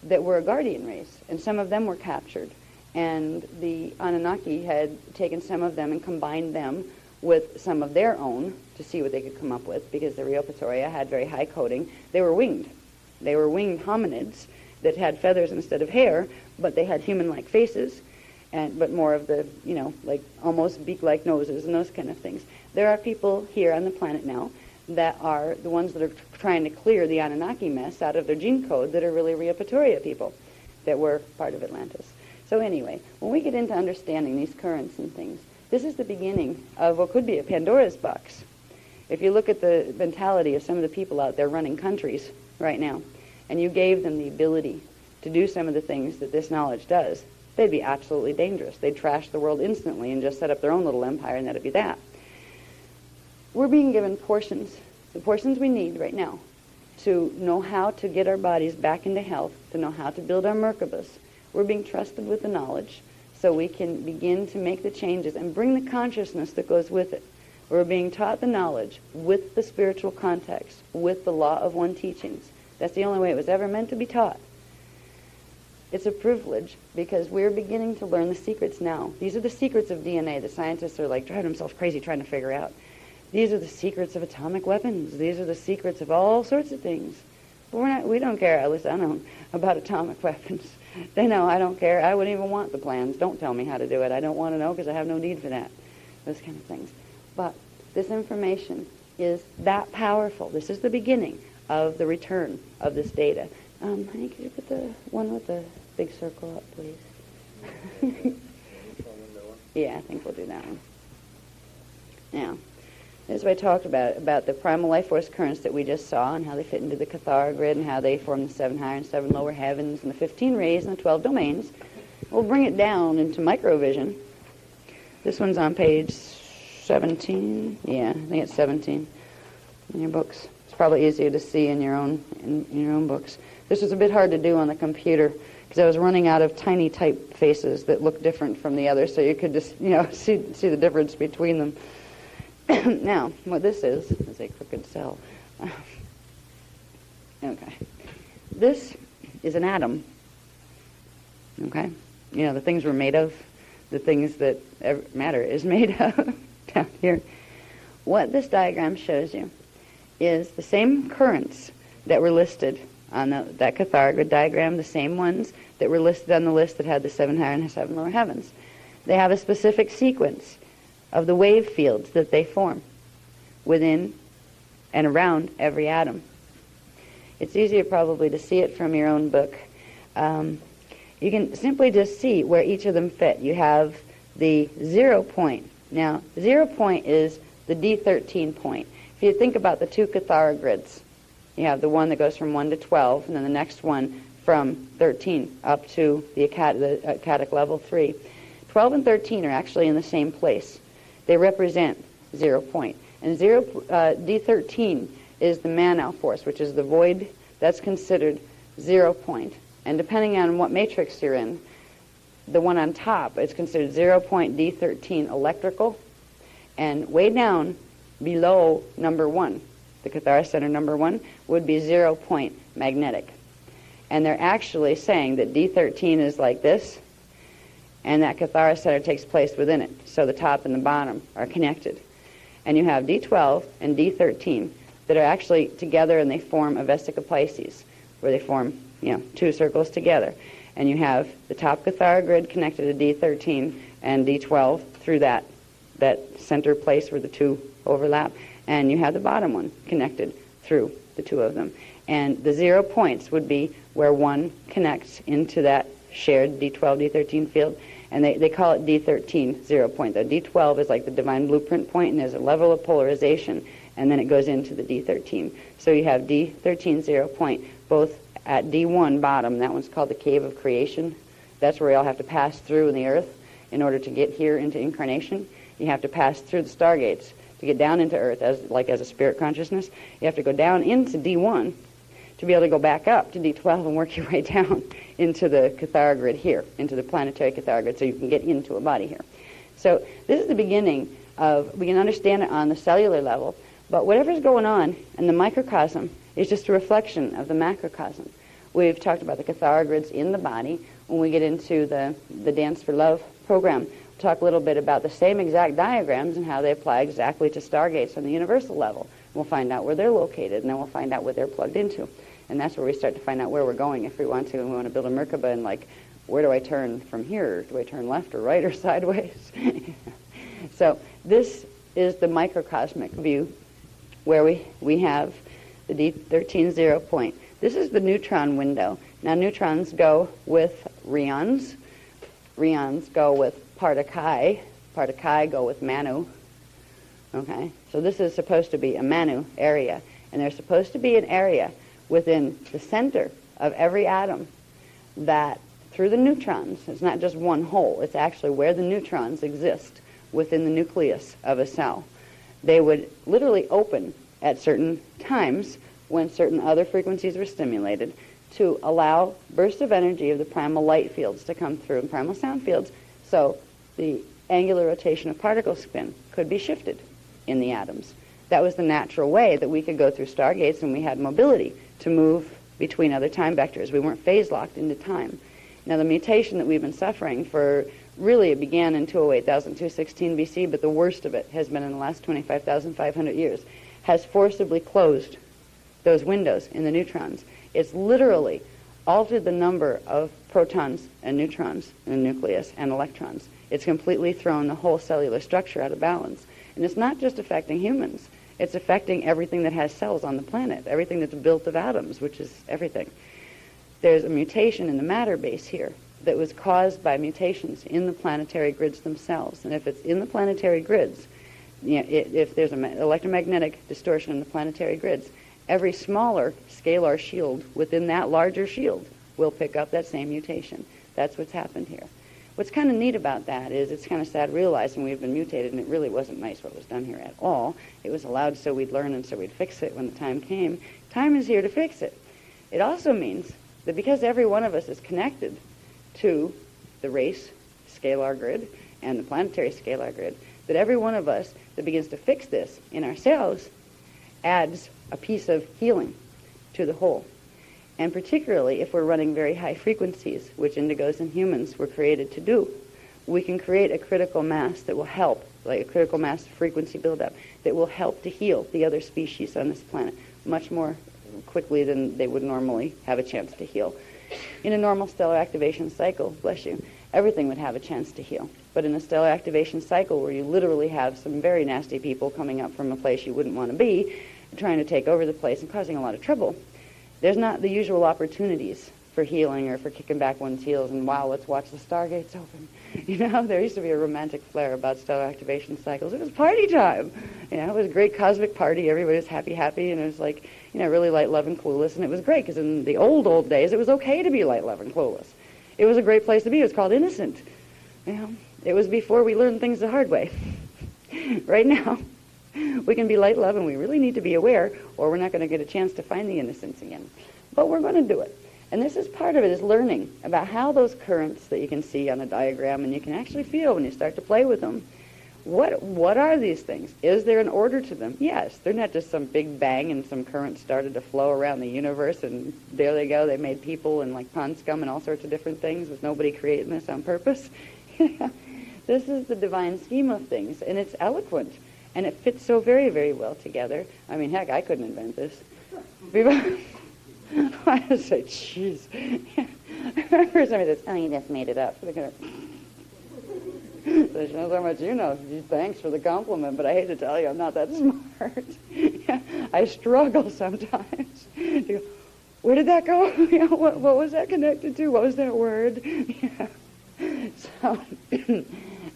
that were a guardian race, and some of them were captured. And the Anunnaki had taken some of them and combined them with some of their own to see what they could come up with, because the Rio Patoria had very high coding. They were winged. They were winged hominids that had feathers instead of hair, but they had human-like faces, but more of the, like almost beak-like noses and those kind of things. There are people here on the planet now that are the ones that are trying to clear the Anunnaki mess out of their gene code that are really Rio Patoria people that were part of Atlantis. So anyway, when we get into understanding these currents and things, this is the beginning of what could be a Pandora's box. If you look at the mentality of some of the people out there running countries right now, and you gave them the ability to do some of the things that this knowledge does, they'd be absolutely dangerous. They'd trash the world instantly and just set up their own little empire, and that'd be that. We're being given portions, the portions we need right now, to know how to get our bodies back into health, to know how to build our Merkabahs. We're being trusted with the knowledge so we can begin to make the changes and bring the consciousness that goes with it. We're being taught the knowledge with the spiritual context, with the law of one teachings. That's the only way it was ever meant to be taught. It's a privilege because we're beginning to learn the secrets now. These are the secrets of DNA. The scientists are like driving themselves crazy trying to figure out. These are the secrets of atomic weapons. These are the secrets of all sorts of things. But we don't care, at least I don't, about atomic weapons. They know I don't care. I wouldn't even want the plans. Don't tell me how to do it. I don't want to know because I have no need for that. Those kind of things. But this information is that powerful. This is the beginning of the return of this data. Honey, could you put the one with the big circle up, please? Yeah, I think we'll do that one. Now, this is what I talked about the primal life force currents that we just saw and how they fit into the Cathara grid and how they form the 7 higher and 7 lower heavens and the 15 rays and the 12 domains. We'll bring it down into microvision. This one's on page 17. Yeah, I think it's 17 in your books. It's probably easier to see in your own books. This was a bit hard to do on the computer because I was running out of tiny typefaces that looked different from the others, so you could just see the difference between them. Now, what this is a crooked cell. Okay. This is an atom. Okay? The things we're made of, the things that matter is made of down here. What this diagram shows you is the same currents that were listed on that Cathara grid diagram, the same ones that were listed on the list that had the 7 higher and 7 lower heavens. They have a specific sequence of the wave fields that they form within and around every atom. It's easier probably to see it from your own book. You can simply just see where each of them fit. You have the 0 point. Now, 0 point is the D13 point. If you think about the 2 Cathara grids, you have the one that goes from 1 to 12, and then the next one from 13 up to the Akkatic level 3. 12 and 13 are actually in the same place. They represent 0 point. And D13 is the Manaw force, which is the void that's considered 0 point. And depending on what matrix you're in, the one on top is considered 0 point D13 electrical. And way down below number 1, the Cathara center number 1, would be 0 point magnetic. And they're actually saying that D13 is like this, and that Cathara center takes place within it. So the top and the bottom are connected. And you have D12 and D13 that are actually together, and they form a Vestica Pisces, where they form 2 circles together. And you have the top Cathara grid connected to D13 and D12 through that center place where the 2 overlap. And you have the bottom one connected through the 2 of them. And the 0 points would be where 1 connects into that shared D12, D13 field. And they call it D13 0 point. The D12 is like the divine blueprint point, and there's a level of polarization, and then it goes into the D13. So you have D13 0 point, both at D1 bottom. That one's called the cave of creation. That's where you all have to pass through in the earth in order to get here into incarnation. You have to pass through the stargates to get down into earth as a spirit consciousness. You have to go down into D1 to be able to go back up to D12 and work your way down into the Cathara grid here, into the planetary Cathara grid, so you can get into a body here. So this is the beginning of, we can understand it on the cellular level, but whatever's going on in the microcosm is just a reflection of the macrocosm. We've talked about the Cathara grids in the body. When we get into the Dance for Love program, we'll talk a little bit about the same exact diagrams and how they apply exactly to stargates on the universal level. We'll find out where they're located, and then we'll find out what they're plugged into. And that's where we start to find out where we're going if we want to. And we want to build a Merkaba, and where do I turn from here? Do I turn left or right or sideways? So this is the microcosmic view where we have the D13 0 point. This is the neutron window. Now neutrons go with rheons. Rheons go with Partakai. Partakai go with Manu. Okay, so this is supposed to be a Manu area. And there's supposed to be an area within the center of every atom that through the neutrons, it's not just one hole, it's actually where the neutrons exist within the nucleus of a cell. They would literally open at certain times when certain other frequencies were stimulated to allow bursts of energy of the primal light fields to come through and primal sound fields, so the angular rotation of particle spin could be shifted in the atoms. That was the natural way that we could go through stargates, and we had mobility to move between other time vectors. We weren't phase locked into time. Now the mutation that we've been suffering for, really it began in 208,216 BC, but the worst of it has been in the last 25,500 years, has forcibly closed those windows in the neutrons. It's literally altered the number of protons and neutrons in the nucleus and electrons. It's completely thrown the whole cellular structure out of balance. And it's not just affecting humans. It's affecting everything that has cells on the planet, everything that's built of atoms, which is everything. There's a mutation in the matter base here that was caused by mutations in the planetary grids themselves. And if it's in the planetary grids, if there's an electromagnetic distortion in the planetary grids, every smaller scalar shield within that larger shield will pick up that same mutation. That's what's happened here. What's kind of neat about that is it's kind of sad realizing we've been mutated, and it really wasn't nice what was done here at all. It was allowed so we'd learn and so we'd fix it when the time came. Time is here to fix it. It also means that because every one of us is connected to the race scalar grid and the planetary scalar grid, that every one of us that begins to fix this in ourselves adds a piece of healing to the whole. And particularly if we're running very high frequencies, which indigos and humans were created to do, we can create a critical mass that will help, like a critical mass frequency buildup, that will help to heal the other species on this planet much more quickly than they would normally have a chance to heal. In a normal stellar activation cycle, bless you, everything would have a chance to heal. But in a stellar activation cycle where you literally have some very nasty people coming up from a place you wouldn't want to be, trying to take over the place and causing a lot of trouble, there's not the usual opportunities for healing or for kicking back one's heels and, wow, let's watch the stargates open. There used to be a romantic flair about stellar activation cycles. It was party time. It was a great cosmic party. Everybody was happy, and it was like, really light, love, and clueless. And it was great because in the old days, it was okay to be light, love, and clueless. It was a great place to be. It was called innocent. It was before we learned things the hard way. Right now, we can be light, love, and we really need to be aware, or we're not going to get a chance to find the innocence again. But we're going to do it. And this is part of it, is learning about how those currents that you can see on a diagram and you can actually feel when you start to play with them, what are these things? Is there an order to them? Yes. They're not just some big bang and some current started to flow around the universe and there they go. They made people and like pond scum and all sorts of different things with nobody creating this on purpose. This is the divine scheme of things, and it's eloquent. And it fits so very, very well together. I mean, heck, I couldn't invent this. I would say, jeez. I remember somebody says, oh, you just made it up. So she knows how much you know. Gee, thanks for the compliment, but I hate to tell you, I'm not that smart. I struggle sometimes. To go, where did that go? What was that connected to? What was that word? So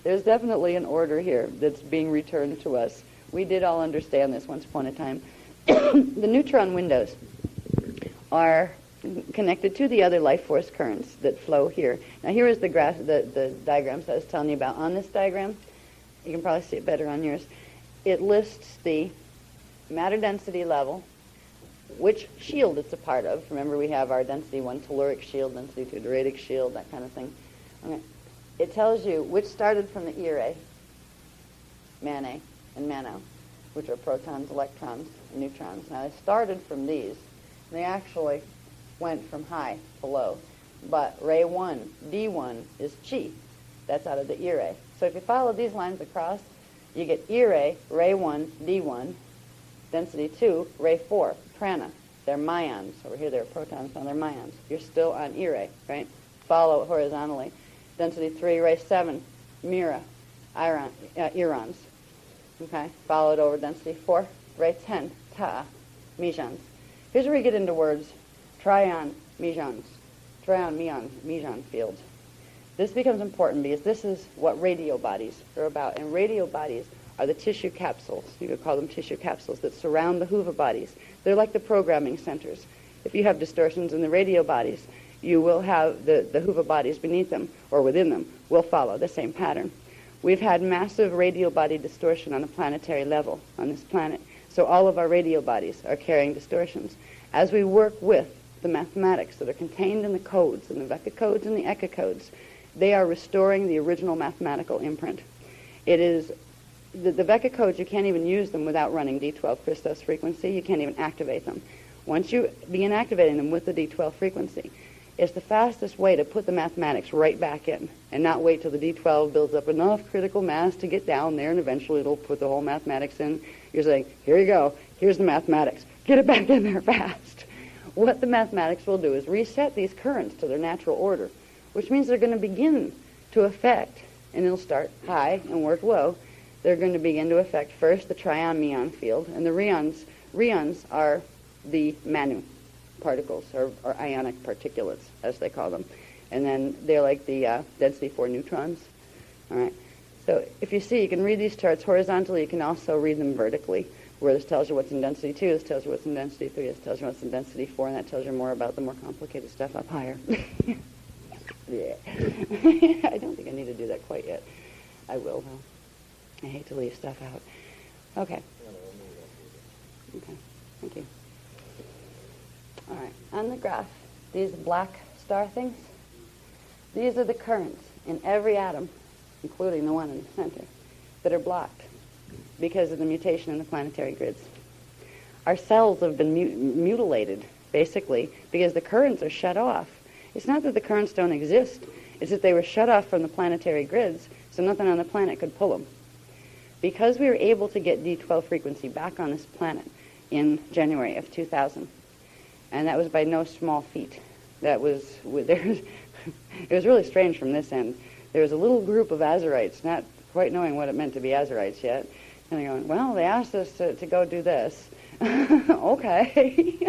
there's definitely an order here that's being returned to us. We did all understand this once upon a time. The neutron windows are connected to the other life force currents that flow here. Now here is the graph, the diagrams I was telling you about. On this diagram, you can probably see it better on yours, it lists the matter density level, which shield it's a part of. Remember, we have our density 1 telluric shield, density 2 doritic shield, that kind of thing. Okay. It tells you which started from the Irae, Manae, and Mano, which are protons, electrons, and neutrons. Now, they started from these. And they actually went from high to low. But Ray 1, D1 is Chi. That's out of the Irae. So if you follow these lines across, you get Irae, Ray 1, D1, density 2, Ray 4, Prana. They're myons. Over here they're protons, now they're myons. You're still on Irae, right? Follow it horizontally. Density 3, Ray 7, Mira, Irons. Okay, followed over density 4, Ray 10, Ta, Mejans. Here's where we get into words. Trion, Mejans. Trion, Mejan fields. This becomes important because this is what radio bodies are about. And radio bodies are the tissue capsules. You could call them tissue capsules that surround the Hoover bodies. They're like the programming centers. If you have distortions in the radio bodies, you will have the Hoover bodies beneath them or within them will follow the same pattern. We've had massive radio body distortion on a planetary level on this planet. So all of our radio bodies are carrying distortions. As we work with the mathematics that are contained in the codes, and the Vecca codes and the Eka codes, they are restoring the original mathematical imprint. It is the Vecca codes, you can't even use them without running D12 Christos frequency. You can't even activate them. Once you begin activating them with the D12 frequency, it's the fastest way to put the mathematics right back in and not wait till the D12 builds up enough critical mass to get down there and eventually it'll put the whole mathematics in. You're saying, here you go, here's the mathematics. Get it back in there fast. What the mathematics will do is reset these currents to their natural order, which means they're going to begin to affect, and it'll start high and work low, they're going to begin to affect first the trion-muon field, and the rheons are the Manu particles, or ionic particulates, as they call them. And then they're like the density 4 neutrons. All right. So if you see, you can read these charts horizontally. You can also read them vertically, where this tells you what's in density 2, this tells you what's in density 3, this tells you what's in density 4, and that tells you more about the more complicated stuff up higher. Yeah. I don't think I need to do that quite yet. I will, though. I hate to leave stuff out. Okay. Okay. Thank you. All right. On the graph, these black star things, these are the currents in every atom, including the one in the center, that are blocked because of the mutation in the planetary grids. Our cells have been mutilated, basically, because the currents are shut off. It's not that the currents don't exist. It's that they were shut off from the planetary grids, so nothing on the planet could pull them. Because we were able to get D12 frequency back on this planet in January of 2000, and that was by no small feat. It was really strange from this end. There was a little group of Azurites, not quite knowing what it meant to be Azurites yet, and they're going, well, they asked us to go do this. Okay,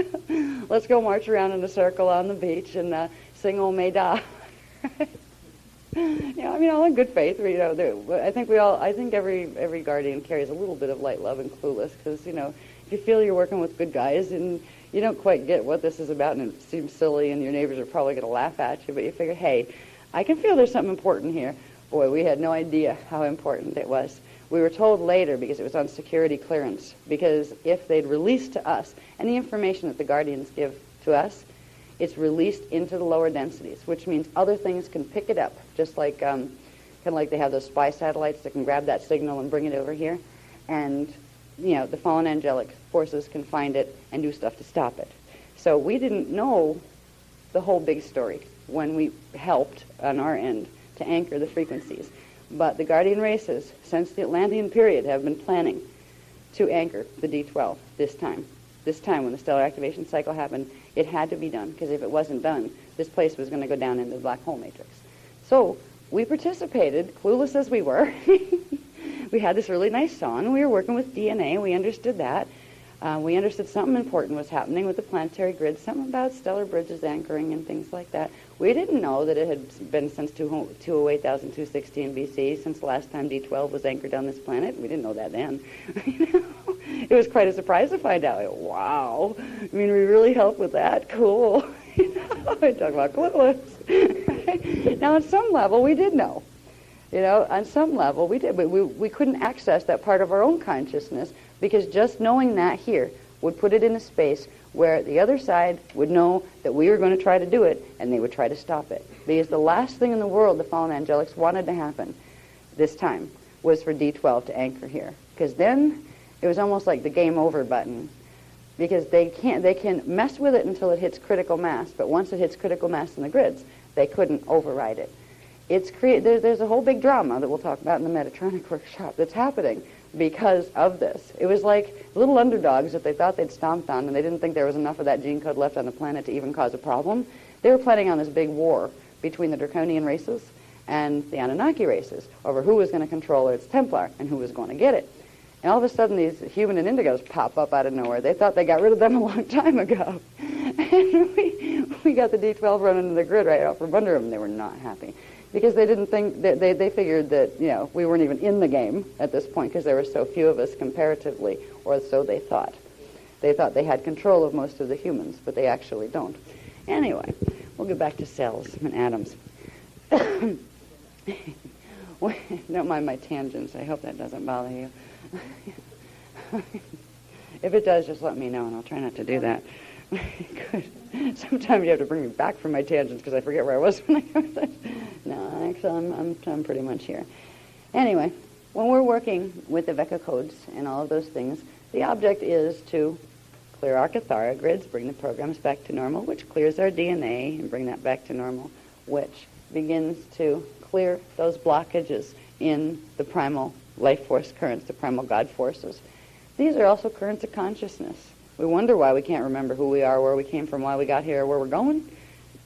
let's go march around in a circle on the beach and sing "O May Da." I mean, all in good faith. I think every guardian carries a little bit of light, love, and clueless, because if you feel you're working with good guys and you don't quite get what this is about, and it seems silly, and your neighbors are probably going to laugh at you, but you figure, hey, I can feel there's something important here. Boy, we had no idea how important it was. We were told later because it was on security clearance, because if they'd released to us any information that the guardians give to us, it's released into the lower densities, which means other things can pick it up, just like kind of like they have those spy satellites that can grab that signal and bring it over here, and the fallen angelic forces can find it and do stuff to stop it. So we didn't know the whole big story when we helped on our end to anchor the frequencies. But the guardian races, since the Atlantean period, have been planning to anchor the D12 this time. This time, when the stellar activation cycle happened, it had to be done, because if it wasn't done, this place was going to go down into the black hole matrix. So we participated, clueless as we were. We had this really nice song. We were working with DNA. We understood that. We understood something important was happening with the planetary grid, something about stellar bridges anchoring and things like that. We didn't know that it had been since 208,216 BC, since the last time D12 was anchored on this planet. We didn't know that then. It was quite a surprise to find out. Wow. I mean, we really helped with that. Cool. I talk about clueless. Now, on some level, we did know. On some level, we did, but we couldn't access that part of our own consciousness, because just knowing that here would put it in a space where the other side would know that we were going to try to do it, and they would try to stop it. Because the last thing in the world the fallen angelics wanted to happen this time was for D12 to anchor here. Because then it was almost like the game over button. Because they can mess with it until it hits critical mass, but once it hits critical mass in the grids, they couldn't override it. There's a whole big drama that we'll talk about in the Metatronic workshop that's happening because of this. It was like little underdogs that they thought they'd stomped on, and they didn't think there was enough of that gene code left on the planet to even cause a problem. They were planning on this big war between the Draconian races and the Anunnaki races over who was going to control Earth's Templar and who was going to get it. And all of a sudden, these human and indigos pop up out of nowhere. They thought they got rid of them a long time ago. And we got the D12 running in the grid right out from under them, and they were not happy. Because they didn't think, they figured that, we weren't even in the game at this point, because there were so few of us comparatively, or so they thought. They thought they had control of most of the humans, but they actually don't. Anyway, we'll get back to cells and atoms. Don't mind my tangents. I hope that doesn't bother you. If it does, just let me know, and I'll try not to do that. Good. Sometimes you have to bring me back from my tangents because I forget where I was when I got there. No, actually, I'm pretty much here. Anyway, when we're working with the Vecca codes and all of those things, the object is to clear our Cathara grids, bring the programs back to normal, which clears our DNA and bring that back to normal, which begins to clear those blockages in the primal life force currents, the primal God forces. These are also currents of consciousness. We wonder why we can't remember who we are, where we came from, why we got here, where we're going.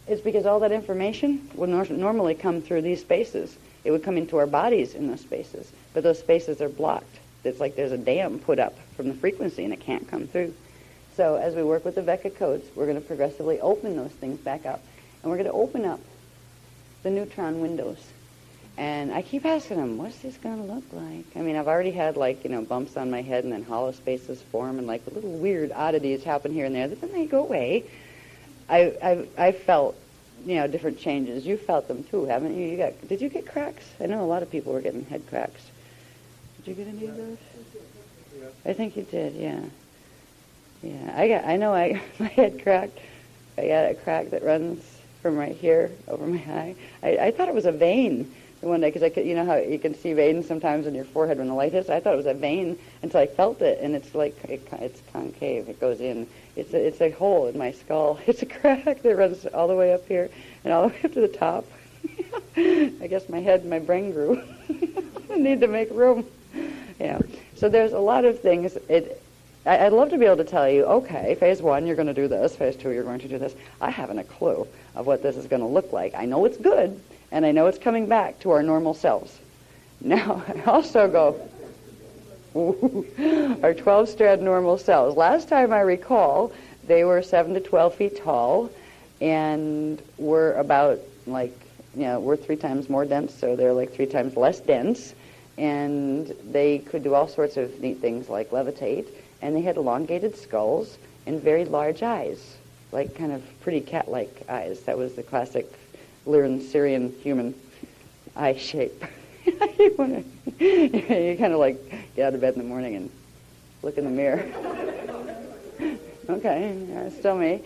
It's because all that information would normally come through these spaces. it would come into our bodies in those spaces. But those spaces are blocked. It's like there's a dam put up from the frequency and it can't come through. So as we work with the Vecca codes, we're going to progressively open those things back up. And we're going to open up the neutron windows. And I keep asking them, what's this going to look like? I mean, I've already had, like, bumps on my head and then hollow spaces form and, like, little weird oddities happen here and there. But then they go away. I felt, different changes. You felt them, too, haven't you? Did you get cracks? I know a lot of people were getting head cracks. Did you get any of those? I think you did, yeah. Yeah, my head cracked. I got a crack that runs from right here over my eye. I thought it was a vein one day, because you know how you can see veins sometimes in your forehead when the light hits? I thought it was a vein until I felt it, and it's like, it's concave. It goes in. It's a hole in my skull. It's a crack that runs all the way up here and all the way up to the top. I guess my head and my brain grew. I need to make room. Yeah. So there's a lot of things. I'd love to be able to tell you, okay, phase 1, you're going to do this. Phase 2, you're going to do this. I haven't a clue of what this is going to look like. I know it's good, and I know it's coming back to our normal selves. Now, I also go, our 12-strand normal cells. Last time I recall, they were 7 to 12 feet tall, and were about, we're 3 times more dense, so they're like 3 times less dense. And they could do all sorts of neat things like levitate. And they had elongated skulls and very large eyes, like kind of pretty cat-like eyes. That was the classic Lyran Syrian human eye shape. You kind of like get out of bed in the morning and look in the mirror. Okay, yeah, still me.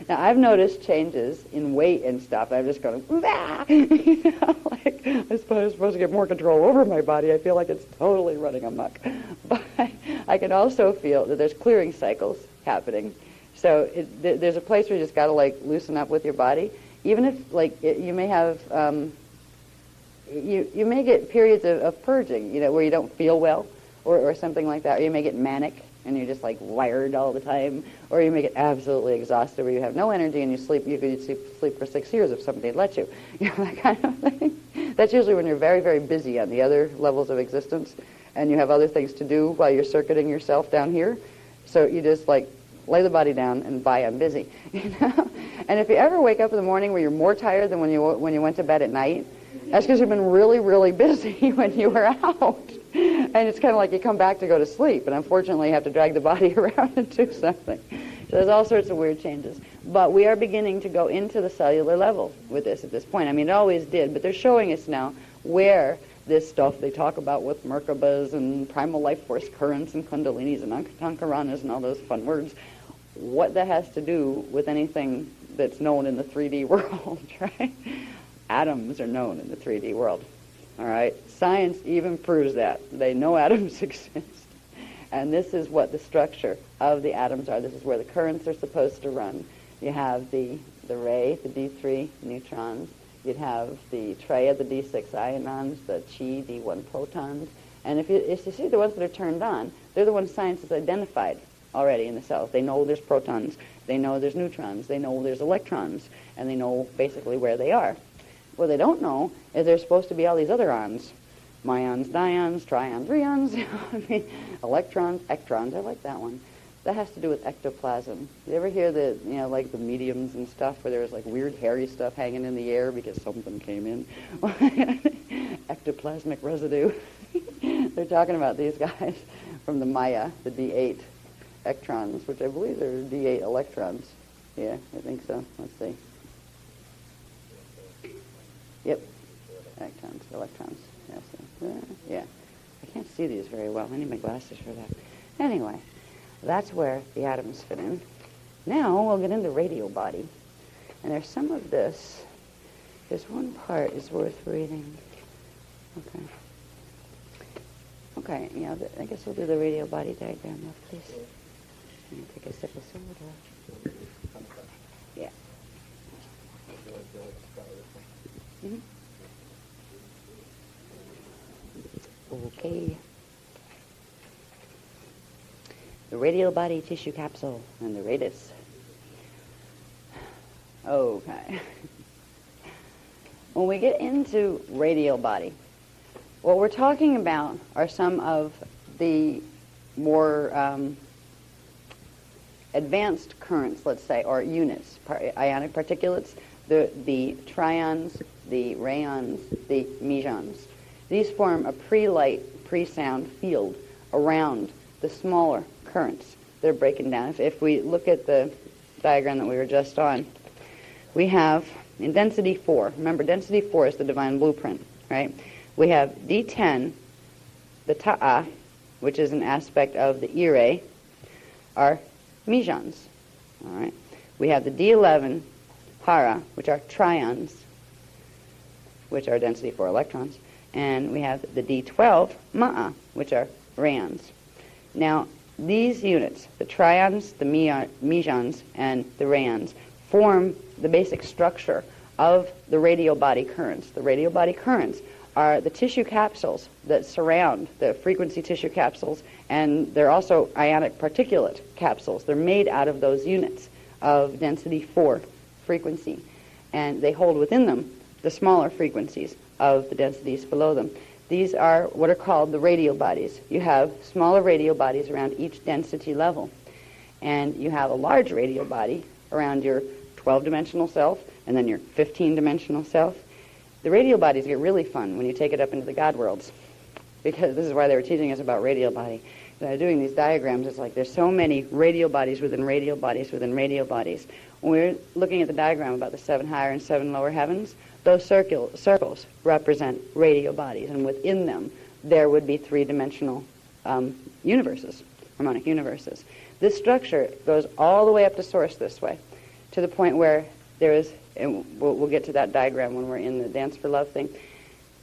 Now, I've noticed changes in weight and stuff. I'm just going, like I'm supposed to get more control over my body. I feel like it's totally running amok. But I can also feel that there's clearing cycles happening. So there's a place where you just got to, loosen up with your body. Even if, you may have, you may get periods of purging, where you don't feel well or something like that. Or you may get manic and you're just wired all the time, or you may get absolutely exhausted where you have no energy and you could sleep for 6 years if somebody let you, that kind of thing. That's usually when you're very, very busy on the other levels of existence and you have other things to do while you're circuiting yourself down here. So you just lay the body down and bye, I'm busy. And if you ever wake up in the morning where you're more tired than when you went to bed at night, that's because you've been really, really busy when you were out. And it's kind of like you come back to go to sleep, and unfortunately you have to drag the body around and do something. So there's all sorts of weird changes. But we are beginning to go into the cellular level with this at this point. I mean, it always did, but they're showing us now where this stuff they talk about with Merkabas and primal life force currents and kundalinis and ankaranas and all those fun words, what that has to do with anything that's known in the 3D world, right? Atoms are known in the 3D world. All right, science even proves that. They know atoms exist. And this is what the structure of the atoms are. This is where the currents are supposed to run. You have the ray, the D3 neutrons. You'd have the tray of the D6 ions, the chi, D1 protons. And if you see the ones that are turned on, they're the ones science has identified already in the cells. They know there's protons. They know there's neutrons. They know there's electrons. And they know basically where they are. What they don't know is there's supposed to be all these other ons. Myons, dions, trions, rheons, electrons, ectrons. I like that one. That has to do with ectoplasm. You ever hear the, the mediums and stuff where there's weird hairy stuff hanging in the air because something came in? Ectoplasmic residue. They're talking about these guys from the Maya, the D8 ectrons, which I believe are D8 electrons. Yeah, I think so. Let's see. Yep. Electrons. Yes. Yeah. I can't see these very well. I need my glasses for that. Anyway, that's where the atoms fit in. Now we'll get into radio body. And there's some of this. There's one part is worth reading. Okay. Okay, yeah, I guess we'll do the radio body diagram now, please. Let me take a sip of soda. Yeah. Mm-hmm. Okay. The radial body tissue capsule and the radius. Okay. when we get into radial body, what we're talking about are some of the more advanced currents, let's say, or units, ionic particulates, the trions, the rayons, the mesons. These form a pre-light, pre-sound field around the smaller currents. They're breaking down. If we look at the diagram that we were just on, we have in density 4, remember density 4 is the divine blueprint, right? We have D10, the ta'a, which is an aspect of the ire, are mesons, all right? We have the D11, hara, which are trions, which are density 4 electrons, and we have the D12, ma'a, which are rayons. Now, these units, the trions, the mesons, and the rayons, form the basic structure of the radial body currents. The radial body currents are the tissue capsules that surround the frequency tissue capsules, and they're also ionic particulate capsules. They're made out of those units of density 4 frequency, and they hold within them the smaller frequencies of the densities below them. These are what are called the radial bodies. You have smaller radial bodies around each density level, and you have a large radial body around your 12-dimensional self and then your 15-dimensional self. The radial bodies get really fun when you take it up into the God worlds, because this is why they were teaching us about radial body. Doing these diagrams, it's like there's so many radial bodies within radial bodies within radial bodies. When we're looking at the diagram about the 7 higher and 7 lower heavens, those circles represent radial bodies, and within them there would be 3-dimensional universes, harmonic universes. This structure goes all the way up to source this way, to the point where there is, and we'll get to that diagram when we're in the Dance for Love thing,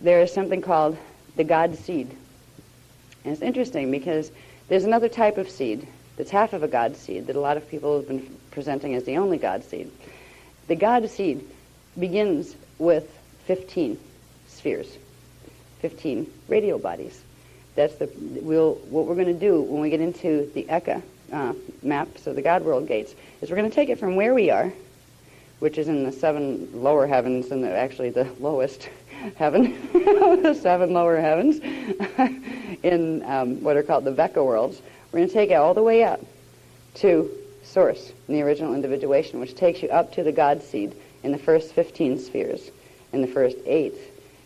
there is something called the God seed. And it's interesting because there's another type of seed that's half of a God seed that a lot of people have been presenting as the only God seed. The God seed begins with 15 spheres, 15 radial bodies. That's what we're going to do when we get into the Eka maps of the God world gates is we're going to take it from where we are, which is in the 7 lower heavens, and actually the lowest heaven, the 7 lower heavens, in what are called the Veka worlds. We're going to take it all the way up to source in the original individuation, which takes you up to the God seed in the first 15 spheres, in the first 8,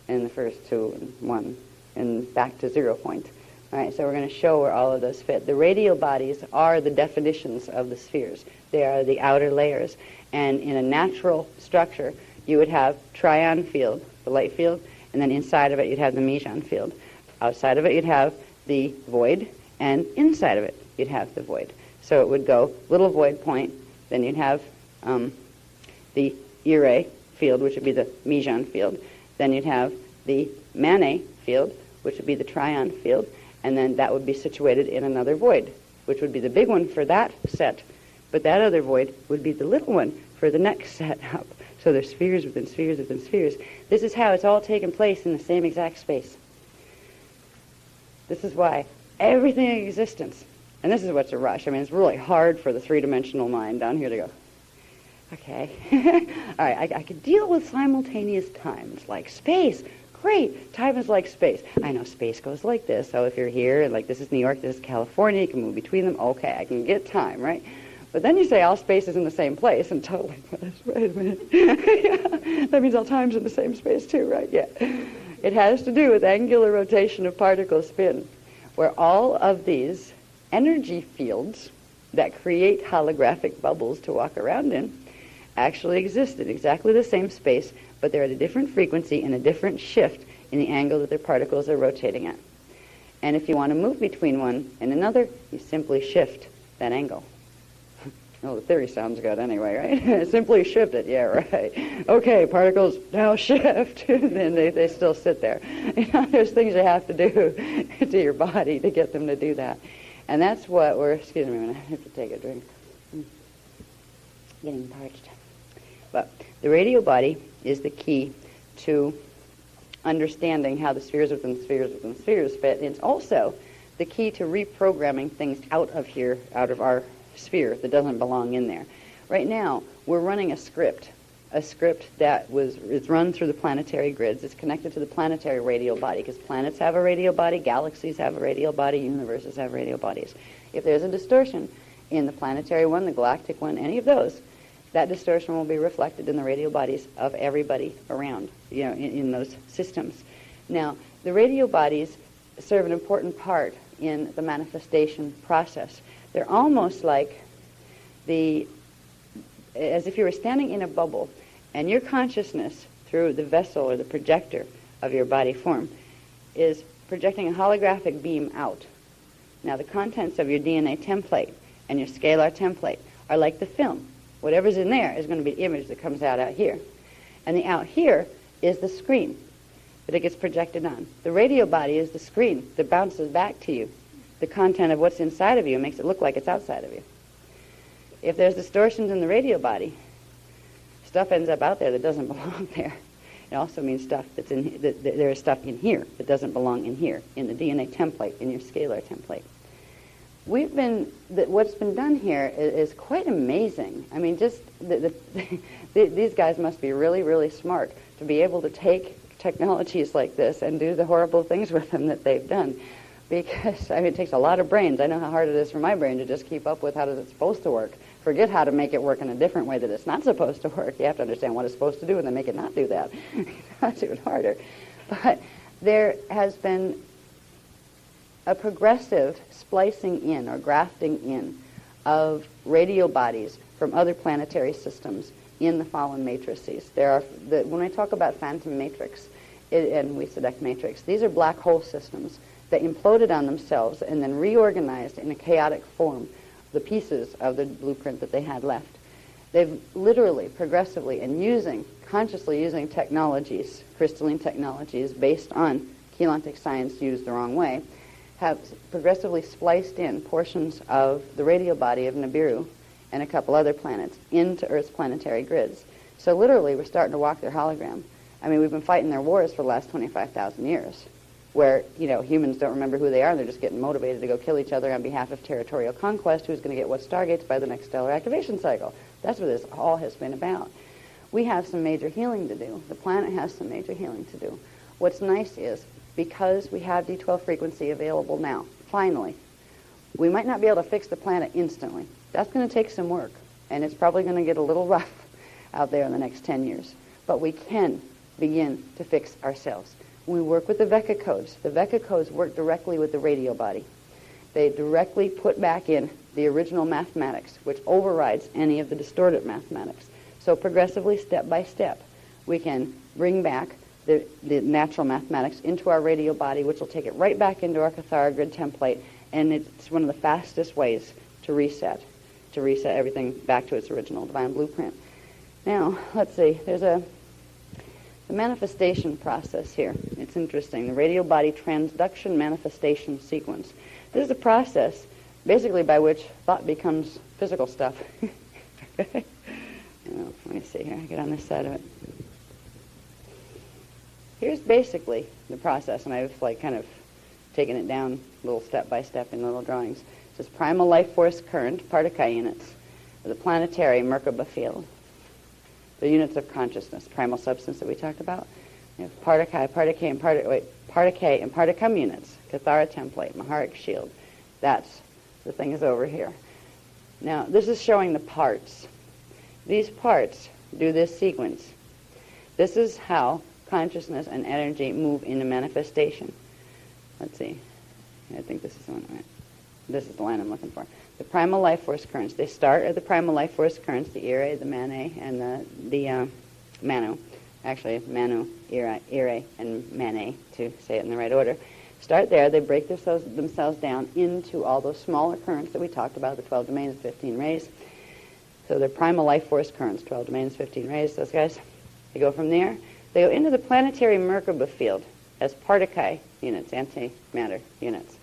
and the first 2 and 1, and back to 0 point. All right, so we're going to show where all of those fit. The radial bodies are the definitions of the spheres. They are the outer layers. And in a natural structure, you would have trion field, the light field, and then inside of it you'd have the meson field. Outside of it you'd have the void, and inside of it you'd have the void. So it would go little void point, then you'd have the ire field, which would be the meson field. Then you'd have the mane field, which would be the trion field, and then that would be situated in another void, which would be the big one for that set. But that other void would be the little one for the next set up. So there's spheres within spheres within spheres. This is how it's all taken place in the same exact space. This is why everything in existence, and this is what's a rush. I mean, it's really hard for the 3-dimensional mind down here to go, okay, all right, I could deal with simultaneous times, like space. Great, time is like space. I know space goes like this, so if you're here, and like this is New York, this is California, you can move between them. Okay, I can get time, right? But then you say all space is in the same place, and totally, wait a minute. Yeah, that means all time's in the same space too, right? Yeah. It has to do with angular rotation of particle spin, where all of these energy fields that create holographic bubbles to walk around in actually exist in exactly the same space, but they're at a different frequency and a different shift in the angle that their particles are rotating at. And if you want to move between one and another, you simply shift that angle. Oh, the theory sounds good anyway, right? Simply shift it. Yeah, right. Okay, particles now shift. And they still sit there. You know, there's things you have to do to your body to get them to do that. And that's what excuse me a minute, I have to take a drink. Getting parched. But the radial body is the key to understanding how the spheres within spheres within spheres fit. And it's also the key to reprogramming things out of here, out of our sphere that doesn't belong in there. Right now, we're running a script a script that is run through the planetary grids. It's connected to the planetary radial body, because planets have a radial body, galaxies have a radial body, universes have radial bodies. If there's a distortion in the planetary one, the galactic one, any of those, that distortion will be reflected in the radial bodies of everybody around, in those systems. Now, the radial bodies serve an important part in the manifestation process. They're almost like as if you were standing in a bubble, and your consciousness through the vessel or the projector of your body form is projecting a holographic beam out. Now, the contents of your DNA template and your scalar template are like the film. Whatever's in there is going to be the image that comes out here. And the out here is the screen that it gets projected on. The radio body is the screen that bounces back to you. The content of what's inside of you makes it look like it's outside of you. If there's distortions in the radio body, stuff ends up out there that doesn't belong there. It also means stuff that's there is stuff in here that doesn't belong in here, in the DNA template, in your scalar template. What's been done here is quite amazing. I mean, just these guys must be really, really smart to be able to take technologies like this and do the horrible things with them that they've done. Because, it takes a lot of brains. I know how hard it is for my brain to just keep up with how it's supposed to work. Forget how to make it work in a different way that it's not supposed to work. You have to understand what it's supposed to do and then make it not do that. That's even harder. But there has been a progressive splicing in or grafting in of radio bodies from other planetary systems in the fallen matrices. When I talk about phantom matrix and Wysadek matrix, these are black hole systems that imploded on themselves and then reorganized in a chaotic form the pieces of the blueprint that they had left. They've literally, progressively, and consciously using technologies, crystalline technologies based on chelantic science used the wrong way, have progressively spliced in portions of the radial body of Nibiru and a couple other planets into Earth's planetary grids. So literally, we're starting to walk their hologram. We've been fighting their wars for the last 25,000 years, where, humans don't remember who they are, and they're just getting motivated to go kill each other on behalf of territorial conquest, who's going to get what stargates by the next stellar activation cycle. That's what this all has been about. We have some major healing to do. The planet has some major healing to do. What's nice is, because we have D12 frequency available now, finally, we might not be able to fix the planet instantly. That's going to take some work, and it's probably going to get a little rough out there in the next 10 years. But we can begin to fix ourselves. We work with the Vecca codes. The Vecca codes work directly with the radio body. They directly put back in the original mathematics, which overrides any of the distorted mathematics. So progressively, step by step, we can bring back the natural mathematics into our radio body, which will take it right back into our Cathara grid template, and it's one of the fastest ways to reset everything back to its original divine blueprint. Now, let's see, there's the manifestation process here. It's interesting. The radial body transduction manifestation sequence. This is a process basically by which thought becomes physical stuff. Let me see here. I get on this side of it. Here's basically the process, and I've kind of taken it down little step by step in little drawings. This is primal life force current, Partakai units, of the planetary Merkaba field. The units of consciousness, primal substance that we talked about. You have Partakai, and Partakam units, Cathara template, Maharic shield. That's the thing is over here. Now, this is showing the parts. These parts do this sequence. This is how consciousness and energy move into manifestation. Let's see. I think this is the one. Right. This is the line I'm looking for. The primal life force currents. They start at the primal life force currents, the Ire, the Mane, and the Manu. Actually, Manu, Ire, and Mane, to say it in the right order. Start there. They break themselves down into all those smaller currents that we talked about, the 12 domains, 15 rays. So they're primal life force currents, 12 domains, 15 rays, those guys. They go from there. They go into the planetary Merkaba field as Partakai units, antimatter units.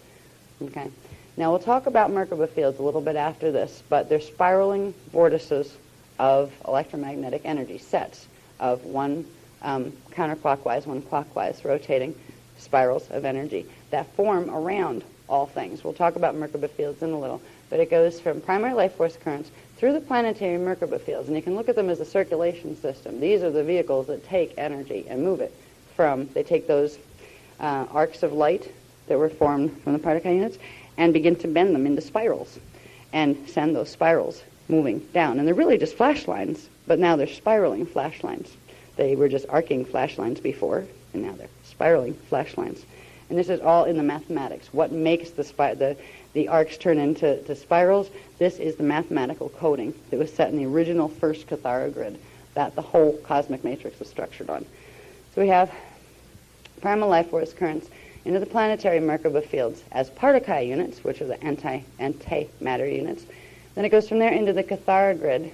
Okay. Now we'll talk about Merkaba fields a little bit after this, but they're spiraling vortices of electromagnetic energy, sets of one counterclockwise, one clockwise, rotating spirals of energy that form around all things. We'll talk about Merkaba fields in a little, but it goes from primary life force currents through the planetary Merkaba fields, and you can look at them as a circulation system. These are the vehicles that take energy and move it they take those arcs of light that were formed from the Partakai units and begin to bend them into spirals and send those spirals moving down. And they're really just flash lines, but now they're spiraling flash lines. They were just arcing flash lines before, and now they're spiraling flash lines. And this is all in the mathematics. What makes the arcs turn into spirals? This is the mathematical coding that was set in the original first Kathara grid that the whole cosmic matrix was structured on. So we have primal life force currents into the planetary Merkaba fields as Partakai units, which are the antimatter units. Then it goes from there into the Kathara grid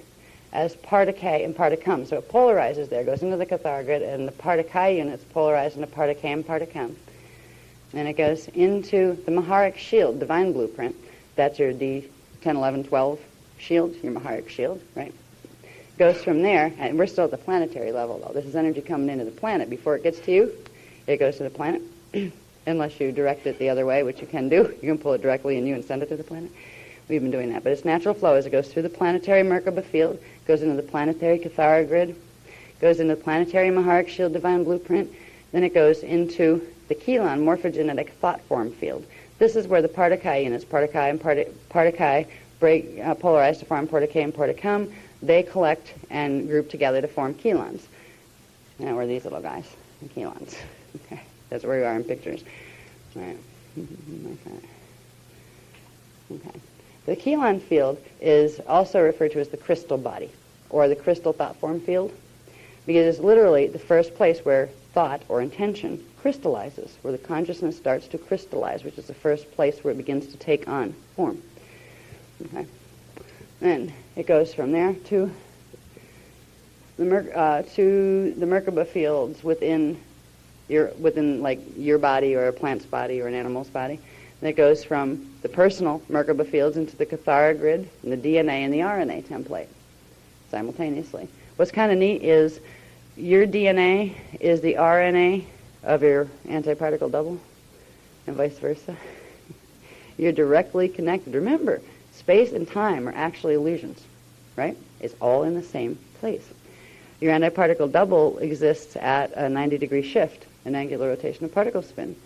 as Partakai and Partakam. So it polarizes there, goes into the Kathara grid, and the Partakai units polarize into Partakai and Partakam. Then it goes into the Maharic shield, divine blueprint. That's your D10, 11, 12 shield, your Maharic shield, right? Goes from there, and we're still at the planetary level, though. This is energy coming into the planet. Before it gets to you, it goes to the planet, unless you direct it the other way, which you can do. You can pull it directly in you and send it to the planet. We've been doing that. But its natural flow is it goes through the planetary Merkaba field, goes into the planetary Kathara grid, goes into the planetary Maharic shield, divine blueprint, then it goes into the Kelon morphogenetic thought form field. This is where the Partakai units, Partakai and Partakai, break, polarize to form Partakai and Partakam. They collect and group together to form Kelons. Now we're these little guys, the Kelons. Okay, that's where we are in pictures. All right. Okay. The Kelon field is also referred to as the crystal body, or the crystal thought form field, because it's literally the first place where thought or intention crystallizes, where the consciousness starts to crystallize, which is the first place where it begins to take on form. Okay. Then it goes from there to the Merkaba fields within like your body or a plant's body or an animal's body. And it goes from the personal Merkaba fields into the Kathara grid and the DNA and the RNA template simultaneously. What's kind of neat is your DNA is the RNA of your antiparticle double and vice versa. You're directly connected. Remember, space and time are actually illusions, right? It's all in the same place. Your antiparticle double exists at a 90-degree shift, an angular rotation of particle spin,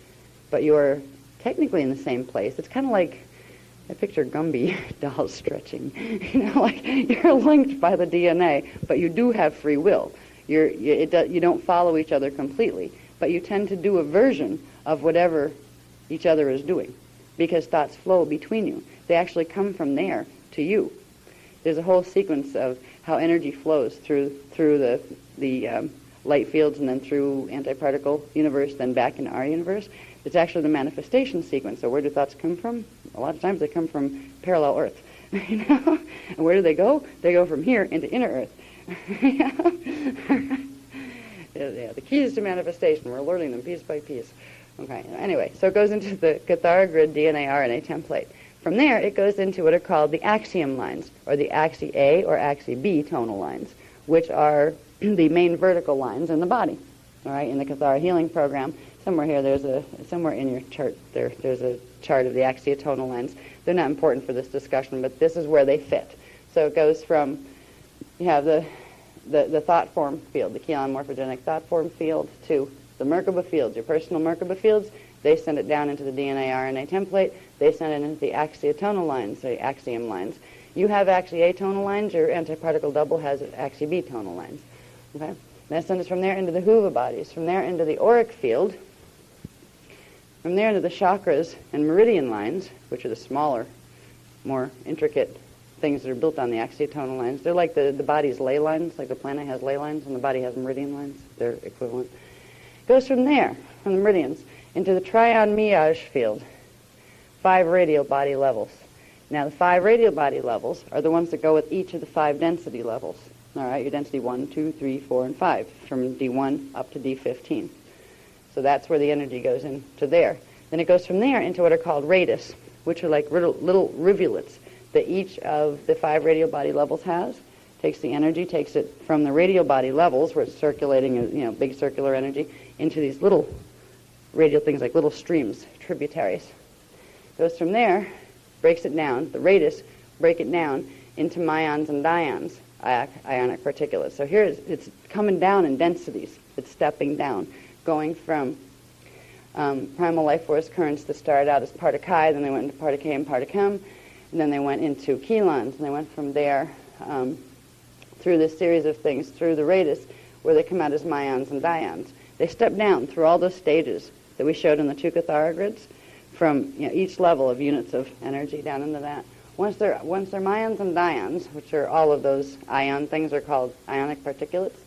but you're technically in the same place. It's kind of like, I picture Gumby dolls stretching. Like you're linked by the DNA, but you do have free will. You don't follow each other completely, but you tend to do a version of whatever each other is doing, because thoughts flow between you. They actually come from there to you. There's a whole sequence of how energy flows through the light fields and then through antiparticle universe, then back into our universe. It's actually the manifestation sequence. So where do thoughts come from? A lot of times they come from parallel Earth. And where do they go? They go from here into inner Earth. Yeah, the keys to manifestation. We're learning them piece by piece. Okay. Anyway, so it goes into the Kathara grid DNA RNA template. From there, it goes into what are called the axiom lines, or the axis A or axis B tonal lines, which are the main vertical lines in the body. All right, in the Kathara healing program, somewhere here, somewhere in your chart, there's a chart of the axiotonal lines. They're not important for this discussion, but this is where they fit. So it goes from, you have the thought form field, the Kelon morphogenic thought form field, to the Merkaba fields, your personal Merkaba fields. They send it down into the DNA RNA template. They send it into the axiotonal lines, the axiom lines. You have axis A tonal lines. Your antiparticle double has axis B tonal lines. Okay? That sends us from there into the Huva bodies, from there into the auric field, from there into the chakras and meridian lines, which are the smaller, more intricate things that are built on the axiotonal lines. They're like the body's ley lines, like the planet has ley lines and the body has meridian lines. They're equivalent. Goes from there, from the meridians, into the trion miage field, 5 radial body levels. Now the 5 radial body levels are the ones that go with each of the 5 density levels. All right, your density 1, 2, 3, 4, and 5, from D1 up to D15. So that's where the energy goes into there. Then it goes from there into what are called radius, which are like little rivulets that each of the 5 radial body levels has. Takes the energy, takes it from the radial body levels, where it's circulating, big circular energy, into these little radial things like little streams, tributaries. Goes from there, breaks it down, the radius, break it down into myons and dions, ionic particulates. So here it's coming down in densities. It's stepping down, going from primal life force currents that started out as partakai, then they went into partaK and partachem, and then they went into chelons, and they went from there through this series of things, through the radius, where they come out as myons and dions. They step down through all those stages that we showed in the two Cathara grids, from each level of units of energy down into that. Once they're myons and dions, which are all of those ion things are called ionic particulates,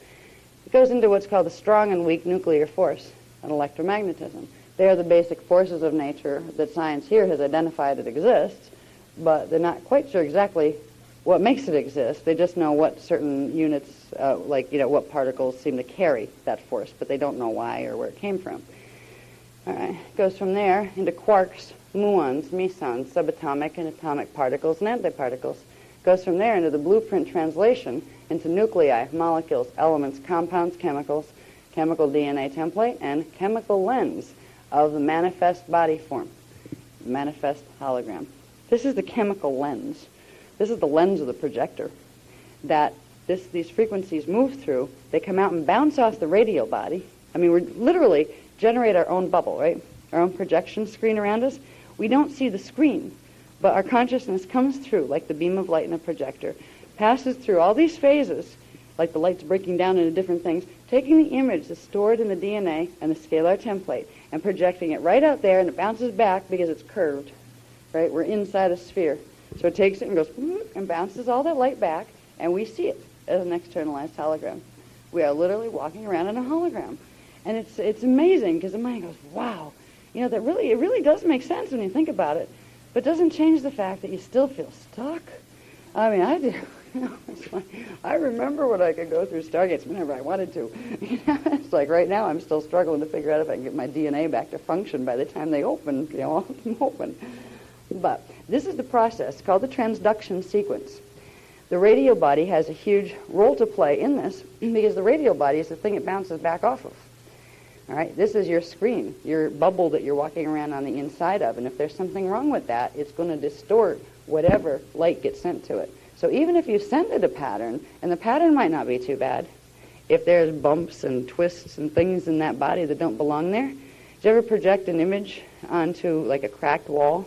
it goes into what's called the strong and weak nuclear force and electromagnetism. They are the basic forces of nature that science here has identified it exists, but they're not quite sure exactly what makes it exist. They just know what certain units, what particles seem to carry that force, but they don't know why or where it came from. All right, it goes from there into quarks, muons, mesons, subatomic and atomic particles and antiparticles. It goes from there into the blueprint translation into nuclei, molecules, elements, compounds, chemicals, chemical DNA template, and chemical lens of the manifest body form, manifest hologram. This is the chemical lens. This is the lens of the projector that these frequencies move through. They come out and bounce off the radial body. I mean, we're literally generate our own bubble, right? Our own projection screen around us. We don't see the screen, but our consciousness comes through like the beam of light in a projector, passes through all these phases, like the light's breaking down into different things, taking the image that's stored in the DNA and the scalar template and projecting it right out there, and it bounces back because it's curved, right? We're inside a sphere. So it takes it and goes and bounces all that light back, and we see it as an externalized hologram. We are literally walking around in a hologram. And it's amazing because the mind goes, wow, it really does make sense when you think about it, but it doesn't change the fact that you still feel stuck. I mean, I do. I remember when I could go through Stargates whenever I wanted to. It's like right now I'm still struggling to figure out if I can get my DNA back to function by the time they open, open. But this is the process called the transduction sequence. The radio body has a huge role to play in this because the radio body is the thing it bounces back off of. All right, this is your screen, your bubble that you're walking around on the inside of, and if there's something wrong with that, it's going to distort whatever light gets sent to it. So even if you send it a pattern, and the pattern might not be too bad, if there's bumps and twists and things in that body that don't belong there, did you ever project an image onto like a cracked wall?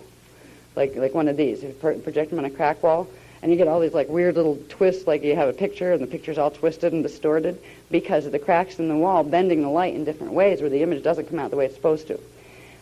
Like one of these, you project them on a cracked wall, and you get all these like weird little twists, like you have a picture and the picture's all twisted and distorted because of the cracks in the wall bending the light in different ways where the image doesn't come out the way it's supposed to.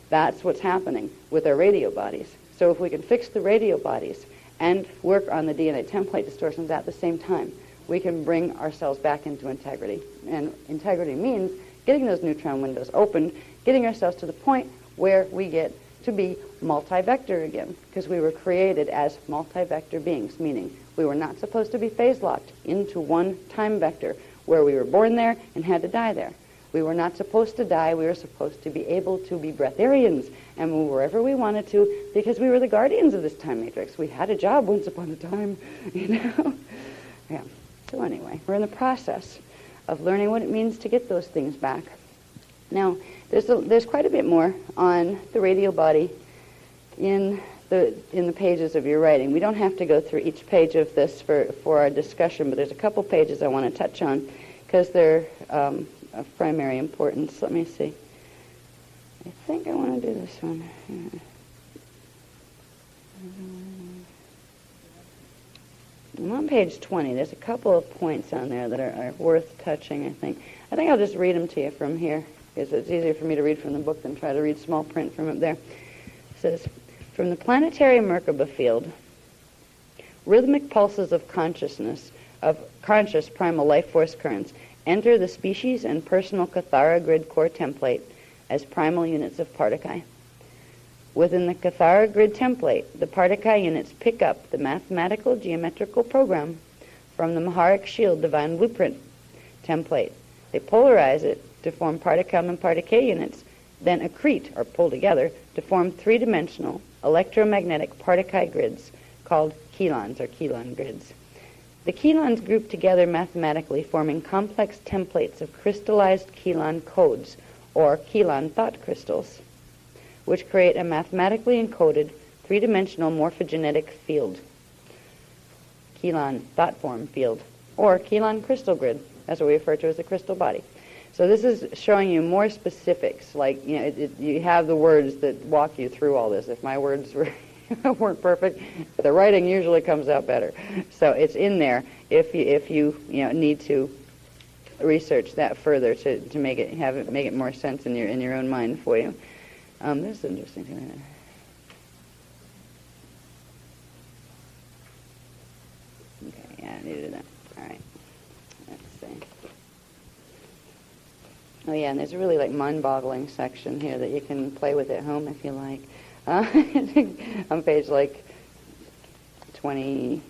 That's what's happening with our radio bodies. So if we can fix the radio bodies and work on the DNA template distortions at the same time, we can bring ourselves back into integrity. And integrity means getting those neutron windows opened, getting ourselves to the point where we get to be multi-vector again, because we were created as multi-vector beings, meaning we were not supposed to be phase-locked into one time vector where we were born there and had to die there. We were not supposed to die. We were supposed to be able to be breatharians and move wherever we wanted to because we were the guardians of this time matrix. We had a job once upon a time, Yeah. So anyway, we're in the process of learning what it means to get those things back. Now, there's quite a bit more on the radio body in the pages of your writing. We don't have to go through each page of this for our discussion, but there's a couple pages I want to touch on because they're of primary importance. Let me see. I think I want to do this one. I'm on page 20. There's a couple of points on there that are worth touching, I think. I think I'll just read them to you from here, because it's easier for me to read from the book than try to read small print from up there. It says, from the planetary Merkaba field, rhythmic pulses of consciousness, of conscious primal life force currents, enter the species and personal Cathara grid core template as primal units of partakai. Within the Cathara grid template, the partakai units pick up the mathematical geometrical program from the Maharic Shield Divine Blueprint template. They polarize it to form partakam and partaK units, then accrete, or pull together, to form three-dimensional electromagnetic partakai grids called chelons, or chelon grids. The chelons group together mathematically, forming complex templates of crystallized chelon codes, or chelon thought crystals, which create a mathematically encoded three-dimensional morphogenetic field. Keelan thought form field, or Keelan crystal grid. That's what we refer to as the crystal body. So this is showing you more specifics, like, you have the words that walk you through all this. If my words weren't perfect, the writing usually comes out better. So it's in there if you need to research that further to make it more sense in your own mind for you. This is interesting thing. Okay, yeah, I needed that. All right, let's see. Oh yeah, and there's a really mind-boggling section here that you can play with at home if you like. On page 22,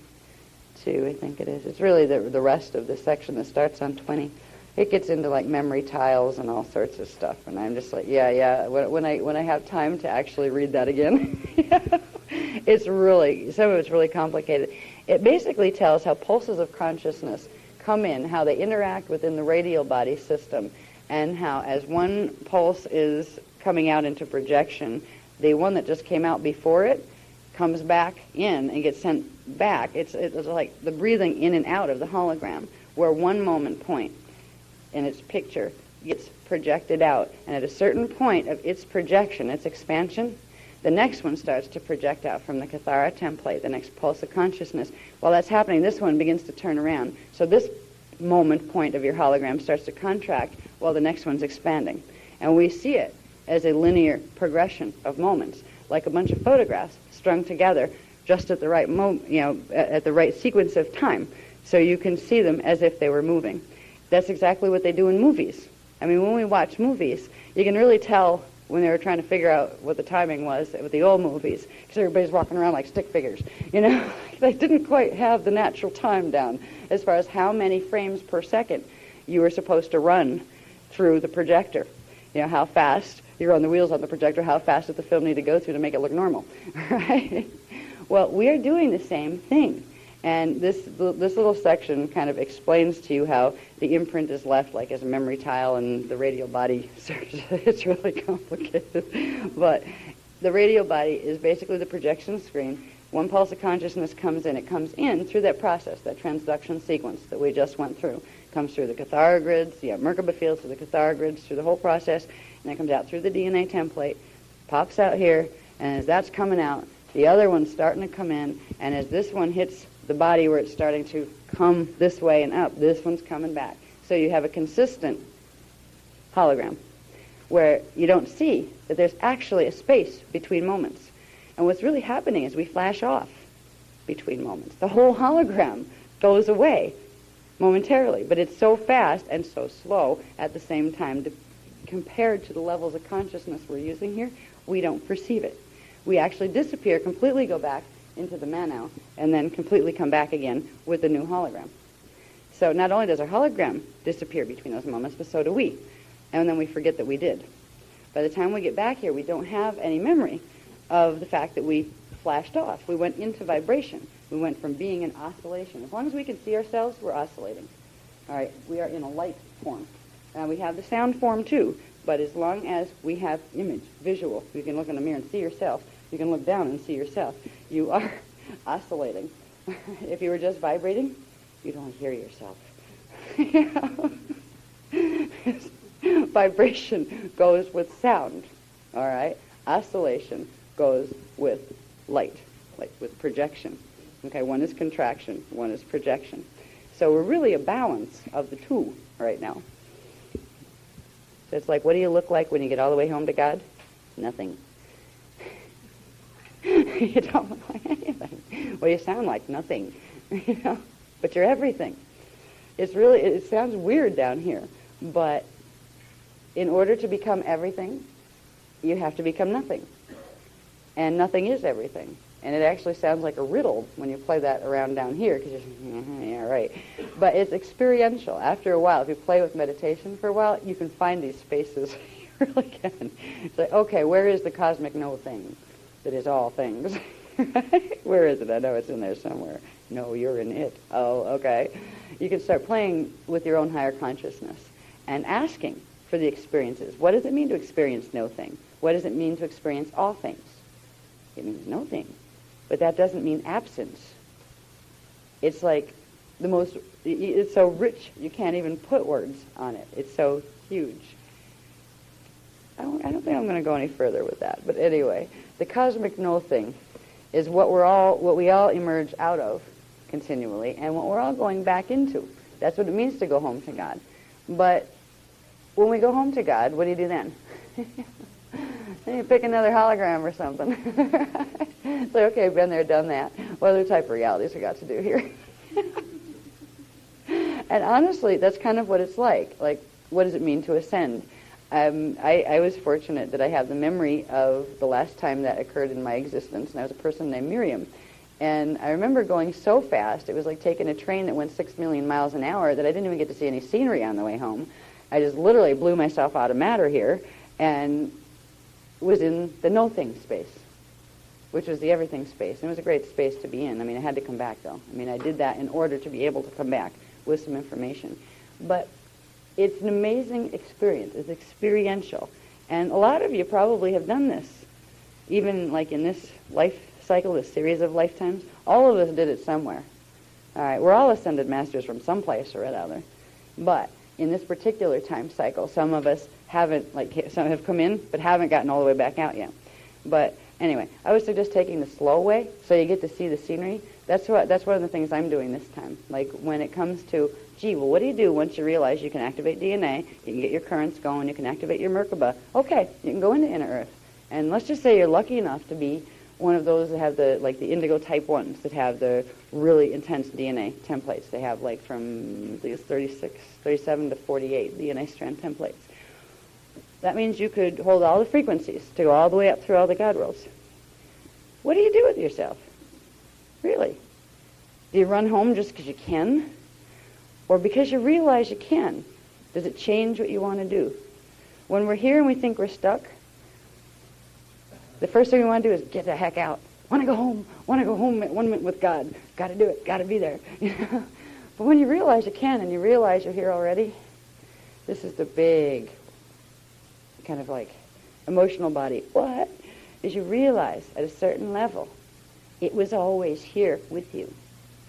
I think it is. It's really the rest of the section that starts on 20. It gets into memory tiles and all sorts of stuff, and I'm just yeah. When I have time to actually read that again, it's really, some of it's really complicated. It basically tells how pulses of consciousness come in, how they interact within the radial body system, and how as one pulse is coming out into projection, the one that just came out before it comes back in and gets sent back. It's like the breathing in and out of the hologram, where one moment point in its picture gets projected out, and at a certain point of its projection, its expansion, the next one starts to project out from the Kathara template, the next pulse of consciousness. While that's happening, this one begins to turn around. So this moment point of your hologram starts to contract while the next one's expanding. And we see it as a linear progression of moments, like a bunch of photographs strung together just at the right at the right sequence of time. So you can see them as if they were moving. That's exactly what they do in movies. I mean, when we watch movies, you can really tell when they were trying to figure out what the timing was with the old movies, because everybody's walking around like stick figures. They didn't quite have the natural time down as far as how many frames per second you were supposed to run through the projector. How fast you run the wheels on the projector, how fast does the film need to go through to make it look normal, right? Well, we are doing the same thing. And this little section kind of explains to you how the imprint is left as a memory tile and the radial body. It's really complicated. But the radial body is basically the projection screen. One pulse of consciousness comes in. It comes in through that process, that transduction sequence that we just went through. It comes through the Kathara grids, the Merkaba fields, through the Kathara grids, through the whole process, and then comes out through the DNA template, pops out here, and as that's coming out, the other one's starting to come in, and as this one hits the body where it's starting to come this way and up, this one's coming back. So you have a consistent hologram where you don't see that there's actually a space between moments. And what's really happening is we flash off between moments. The whole hologram goes away momentarily, but it's so fast and so slow at the same time. Compared to the levels of consciousness we're using here, we don't perceive it. We actually disappear, completely go back into the Manau, and then completely come back again with the new hologram. So not only does our hologram disappear between those moments, but so do we. And then we forget that we did. By the time we get back here, we don't have any memory of the fact that we flashed off. We went into vibration. We went from being in oscillation. As long as we can see ourselves, we're oscillating. All right, we are in a light form. We have the sound form too, but as long as we have image, visual, you can look in the mirror and see yourself. You can look down and see yourself. You are oscillating. If you were just vibrating, you'd only hear yourself. Vibration goes with sound, all right? Oscillation goes with light, like with projection. Okay, one is contraction, one is projection. So we're really a balance of the two right now. So it's like, what do you look like when you get all the way home to God? Nothing. You don't look like anything. What do you sound like? Nothing. But you're everything. It sounds weird down here, but in order to become everything, you have to become nothing. And nothing is everything. And it actually sounds like a riddle when you play that around down here, because you're, yeah, right. But it's experiential. After a while, if you play with meditation for a while, you can find these spaces. You really can. It's like, okay, where is the cosmic no thing that is all things? Where is it? I know it's in there somewhere. No, you're in it. Oh, okay. You can start playing with your own higher consciousness and asking for the experiences. What does it mean to experience no thing? What does it mean to experience all things? It means no thing. But that doesn't mean absence. It's like the most, it's so rich you can't even put words on it. It's so huge. I don't think I'm going to go any further with that. But anyway, the cosmic no thing is what we all emerge out of continually, and what we're all going back into. That's what it means to go home to God. But when we go home to God, what do you do then? Then you pick another hologram or something. It's like, okay, been there, done that. What other type of realities we got to do here? And honestly, that's kind of what it's like. Like, what does it mean to ascend? I was fortunate that I have the memory of the last time that occurred in my existence, and I was a person named Miriam. And I remember going so fast, it was like taking a train that went 6 million miles an hour, that I didn't even get to see any scenery on the way home. I just literally blew myself out of matter here, and was in the no-thing space, which was the everything space. And it was a great space to be in. I mean, I had to come back, though. I mean, I did that in order to be able to come back with some information. But it's an amazing experience. It's experiential. And a lot of you probably have done this, even like in this life cycle, this series of lifetimes. All of us did it somewhere. All right, we're all ascended masters from someplace or other. But in this particular time cycle, some of us haven't, like some have come in, but haven't gotten all the way back out yet. But anyway, I would suggest taking the slow way so you get to see the scenery. That's one of the things I'm doing this time. Like when it comes to, gee, well, what do you do once you realize you can activate DNA, you can get your currents going, you can activate your Merkaba? Okay, you can go into Inner Earth. And let's just say you're lucky enough to be one of those that have the indigo type 1s that have the really intense DNA templates. They have like from 37 to 48 DNA strand templates. That means you could hold all the frequencies to go all the way up through all the God worlds. What do you do with yourself? Really? Do you run home just because you can? Or because you realize you can? Does it change what you want to do? When we're here and we think we're stuck, the first thing we want to do is get the heck out. Want to go home at 1 minute with God. Got to do it. Got to be there. But when you realize you can and you realize you're here already, this is the big kind of like emotional body. What? Is you realize at a certain level, it was always here with you.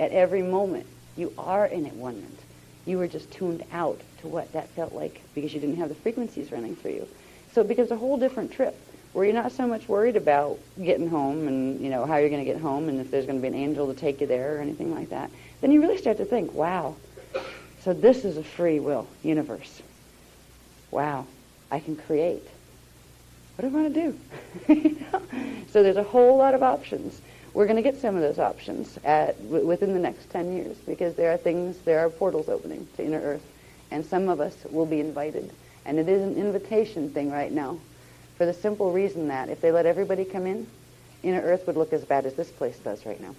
At every moment, you are in it one moment. You were just tuned out to what that felt like because you didn't have the frequencies running through you. So it becomes a whole different trip where you're not so much worried about getting home and, you know, how you're going to get home and if there's going to be an angel to take you there or anything like that. Then you really start to think, wow, so this is a free will universe. Wow, I can create. What do I want to do? So there's a whole lot of options. We're going to get some of those options within the next 10 years because there are portals opening to Inner Earth, and some of us will be invited. And it is an invitation thing right now for the simple reason that if they let everybody come in, Inner Earth would look as bad as this place does right now.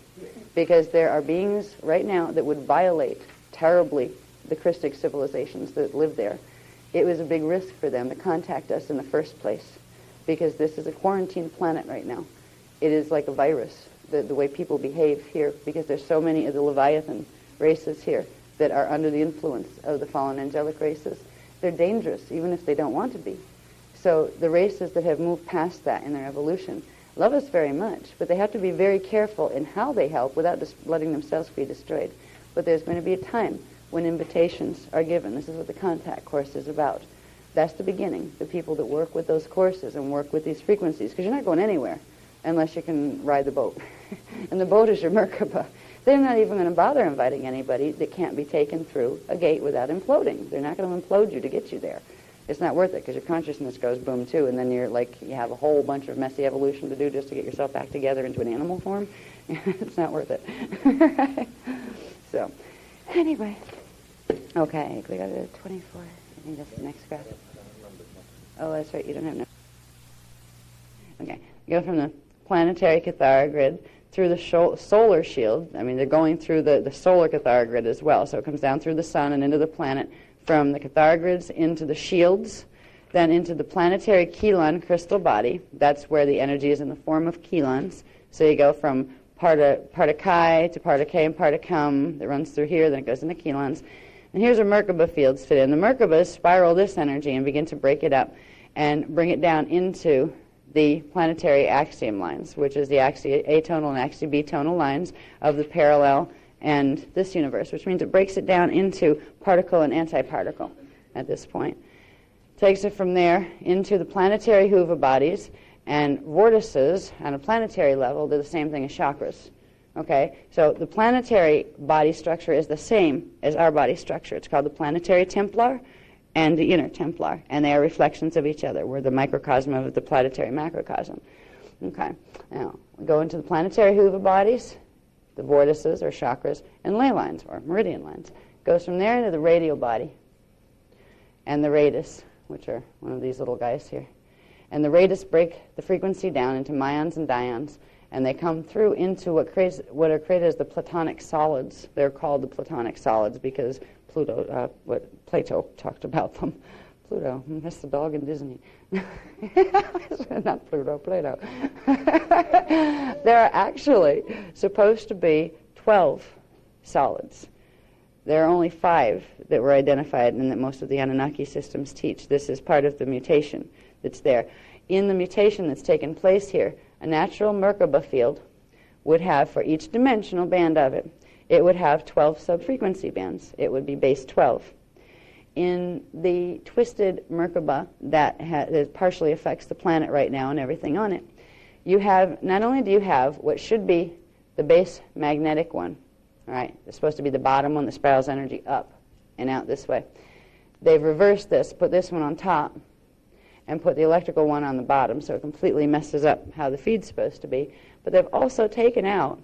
Because there are beings right now that would violate terribly the Christic civilizations that live there. It was a big risk for them to contact us in the first place because this is a quarantine planet right now. It is like a virus, the way people behave here, because there's so many of the Leviathan races here that are under the influence of the fallen angelic races. They're dangerous, even if they don't want to be. So the races that have moved past that in their evolution love us very much, but they have to be very careful in how they help without just letting themselves be destroyed. But there's going to be a time when invitations are given. This is what the contact course is about. That's the beginning, the people that work with those courses and work with these frequencies, because you're not going anywhere unless you can ride the boat. And the boat is your Merkaba. They're not even going to bother inviting anybody that can't be taken through a gate without imploding. They're not going to implode you to get you there. It's not worth it because your consciousness goes boom too, and then you have a whole bunch of messy evolution to do just to get yourself back together into an animal form. It's not worth it. So, anyway. Okay, we got to 24. I think that's the next graph. Oh, that's right, you don't have no. Okay, you go from the planetary Cathara grid through the solar shield. I mean, they're going through the solar Cathara grid as well, so it comes down through the sun and into the planet, from the Cathara grids into the shields, then into the planetary Kelon crystal body. That's where the energy is in the form of Kelons. So you go from part of Kai to part of K and part of Kum that runs through here, then it goes into Kelons. And here's where Merkaba fields fit in. The Merkabas spiral this energy and begin to break it up and bring it down into the planetary axiom lines, which is the atonal and axi-B-tonal lines of the parallel and this universe, which means it breaks it down into particle and antiparticle at this point. Takes it from there into the planetary Hoover bodies, and vortices on a planetary level do the same thing as chakras. Okay, so the planetary body structure is the same as our body structure. It's called the planetary Templar and the inner Templar, and they are reflections of each other. We're the microcosm of the planetary macrocosm. Okay, now we go into the planetary Hoover bodies, the vortices or chakras, and ley lines or meridian lines. Goes from there into the radial body and the radius, which are one of these little guys here. And the radius break the frequency down into myons and dions, and they come through into what are created as the Platonic solids. They're called the Platonic solids because what Plato talked about them. Pluto, that's the dog in Disney. Not Pluto, Plato. There are actually supposed to be 12 solids. There are only 5 that were identified and that most of the Anunnaki systems teach. This is part of the mutation that's there. In the mutation that's taken place here, a natural Merkaba field would have, for each dimensional band of it, it would have 12 subfrequency bands. It would be base 12. In the twisted Merkaba that partially affects the planet right now and everything on it, you have, not only do you have what should be the base magnetic one, all right, it's supposed to be the bottom one that spirals energy up and out this way. They've reversed this, put this one on top, and put the electrical one on the bottom, so it completely messes up how the feed's supposed to be. But they've also taken out,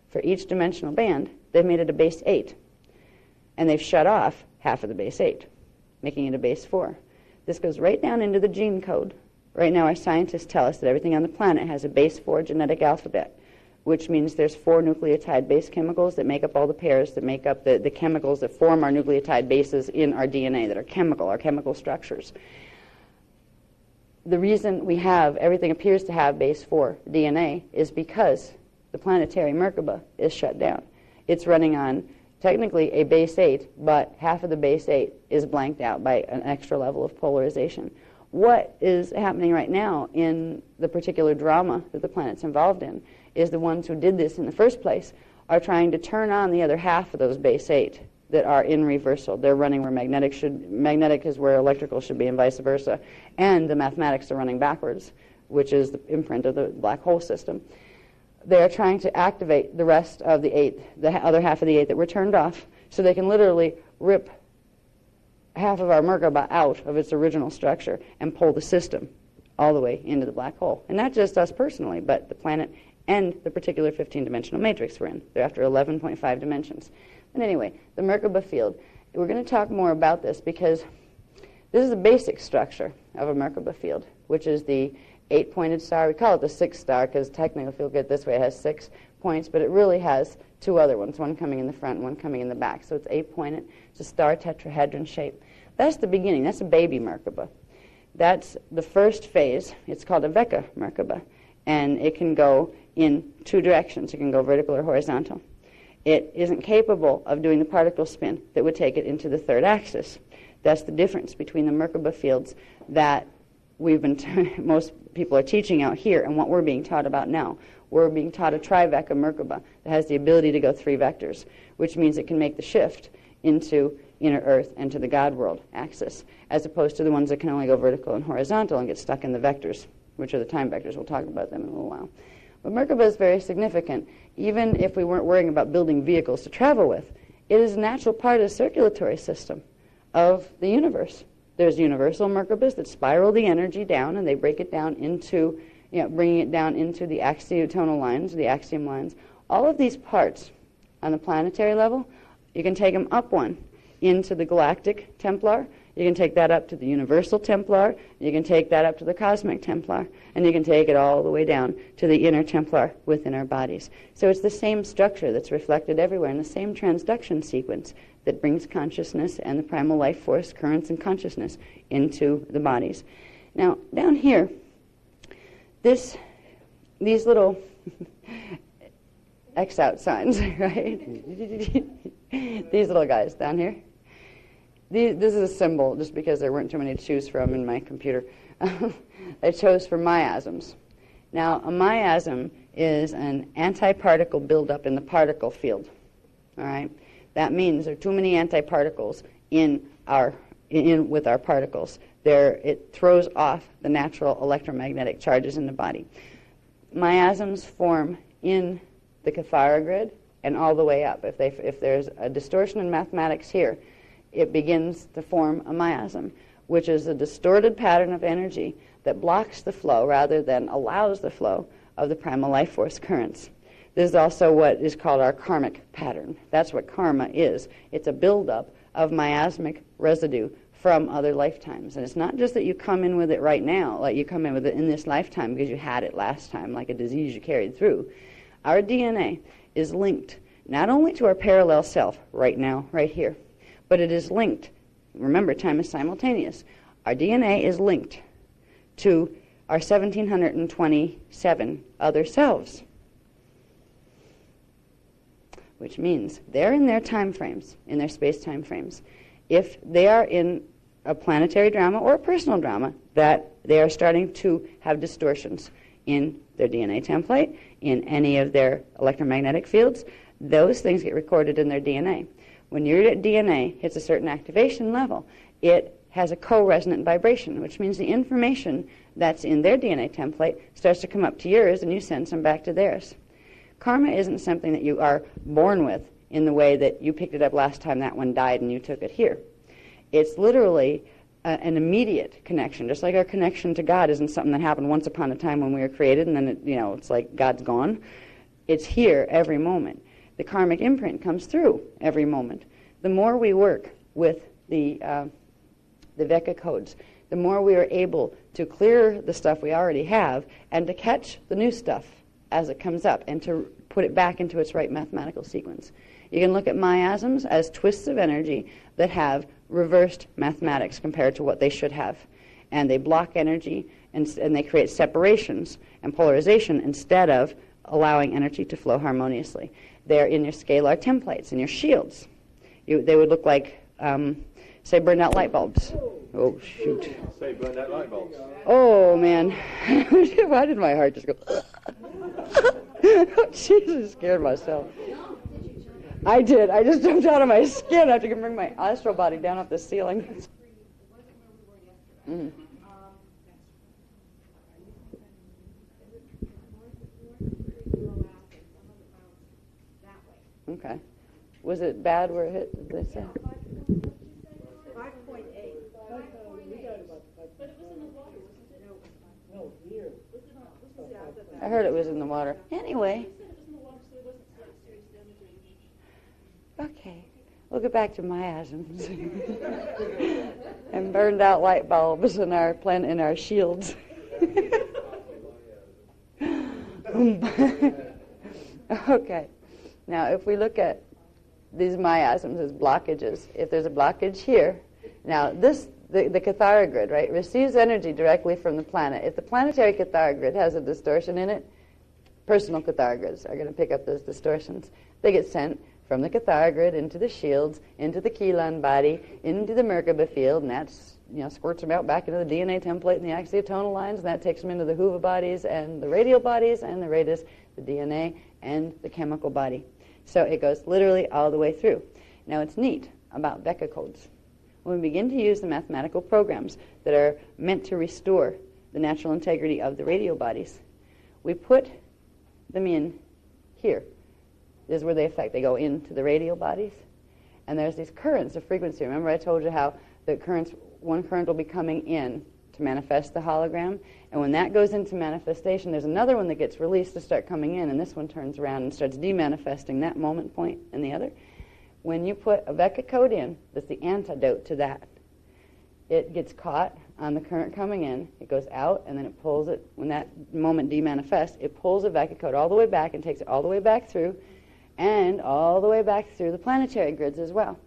for each dimensional band, they've made it a base 8. And they've shut off half of the base 8, making it a base 4. This goes right down into the gene code. Right now our scientists tell us that everything on the planet has a base 4 genetic alphabet, which means there's 4 nucleotide base chemicals that make up all the pairs that make up the chemicals that form our nucleotide bases in our DNA that are our chemical structures. The reason we have, everything appears to have base 4 DNA is because the planetary Merkaba is shut down. It's running on technically a base 8, but half of the base 8 is blanked out by an extra level of polarization. What is happening right now in the particular drama that the planet's involved in is the ones who did this in the first place are trying to turn on the other half of those base 8 that are in reversal. They're running where magnetic is where electrical should be and vice versa. And the mathematics are running backwards, which is the imprint of the black hole system. They're trying to activate the rest of the 8, the other half of the 8 that were turned off, so they can literally rip half of our Merkaba out of its original structure and pull the system all the way into the black hole. And not just us personally, but the planet and the particular 15-dimensional matrix we're in. They're after 11.5 dimensions. And anyway, the Merkaba field, we're going to talk more about this because this is the basic structure of a Merkaba field, which is the 8-pointed star. We call it the 6th star because technically, if you look at it this way, it has 6 points, but it really has 2 other ones, one coming in the front and one coming in the back. So it's 8-pointed. It's a star tetrahedron shape. That's the beginning. That's a baby Merkaba. That's the first phase. It's called a Veka Merkaba, and it can go in 2 directions. It can go vertical or horizontal. It isn't capable of doing the particle spin that would take it into the 3rd axis. That's the difference between the Merkaba fields that we've been most people are teaching out here and what we're being taught about now. We're being taught a Triveka Merkaba that has the ability to go 3 vectors, which means it can make the shift into inner Earth and to the God world axis, as opposed to the ones that can only go vertical and horizontal and get stuck in the vectors, which are the time vectors. We'll talk about them in a little while. But Merkaba is very significant. Even if we weren't worrying about building vehicles to travel with, it is a natural part of the circulatory system of the universe. There's universal Merkabas that spiral the energy down, and they break it down into, bringing it down into the axiotonal lines, the axiom lines. All of these parts on the planetary level, you can take them up one into the galactic Templar. You can take that up to the universal Templar. You can take that up to the cosmic Templar. And you can take it all the way down to the inner Templar within our bodies. So it's the same structure that's reflected everywhere in the same transduction sequence that brings consciousness and the primal life force, currents and consciousness into the bodies. Now, down here, these little X out signs, right? These little guys down here. This is a symbol just because there weren't too many to choose from in my computer. I chose for miasms. Now, a miasm is an antiparticle buildup in the particle field. All right? That means there are too many antiparticles with our particles. It throws off the natural electromagnetic charges in the body. Miasms form in the Cathara grid and all the way up. If there's a distortion in mathematics here, it begins to form a miasm, which is a distorted pattern of energy that blocks the flow rather than allows the flow of the primal life force currents. This is also what is called our karmic pattern. That's what karma is. It's a buildup of miasmic residue from other lifetimes. And it's not just that you come in with it right now, like you come in with it in this lifetime because you had it last time, like a disease you carried through. Our DNA is linked not only to our parallel self right now, right here, but it is linked. Remember, time is simultaneous. Our DNA is linked to our 1,727 other selves, which means they're in their time frames, in their space-time frames. If they are in a planetary drama or a personal drama, that they are starting to have distortions in their DNA template, in any of their electromagnetic fields, those things get recorded in their DNA. When your DNA hits a certain activation level, it has a co-resonant vibration, which means the information that's in their DNA template starts to come up to yours and you send some back to theirs. Karma isn't something that you are born with in the way that you picked it up last time that one died and you took it here. It's literally an immediate connection, just like our connection to God isn't something that happened once upon a time when we were created and then it's like God's gone. It's here every moment. The karmic imprint comes through every moment. The more we work with the Veka codes, the more we are able to clear the stuff we already have and to catch the new stuff as it comes up and to put it back into its right mathematical sequence. You can look at miasms as twists of energy that have reversed mathematics compared to what they should have. And they block energy and they create separations and polarization instead of allowing energy to flow harmoniously. They're in your scalar templates, in your shields. They would look like, say, burned out light bulbs. Oh, shoot. Say burned out light bulbs. Oh, man. Why did my heart just go... Jesus, scared myself. I did. I just jumped out of my skin. I have to bring my astral body down off the ceiling. Mm-hmm. Okay. Was it bad where it hit, did they say? 5.8. I heard it was in the water. Anyway. Okay. We'll get back to miasms and burned out light bulbs in our shields. Okay. Now, if we look at these miasms as blockages, if there's a blockage here, now the Cathara grid, right, receives energy directly from the planet. If the planetary Cathara grid has a distortion in it, personal Cathara grids are going to pick up those distortions. They get sent from the Cathara grid into the shields, into the Keelan body, into the Merkaba field, and that's, squirts them out back into the DNA template and the axiotonal lines, and that takes them into the Huva bodies and the radial bodies and the radius, the DNA, and the chemical body. So it goes literally all the way through. Now, it's neat about Veka codes. When we begin to use the mathematical programs that are meant to restore the natural integrity of the radial bodies, we put them in here. This is where they affect. They go into the radial bodies, and there's these currents of frequency. Remember I told you how the currents, one current will be coming in to manifest the hologram, and when that goes into manifestation, there's another one that gets released to start coming in, and this one turns around and starts demanifesting that moment point and the other. When you put a Veka code in, that's the antidote to that. It gets caught on the current coming in, it goes out, and then it pulls it, when that moment demanifests, it pulls a Veka code all the way back and takes it all the way back through, and all the way back through the planetary grids as well.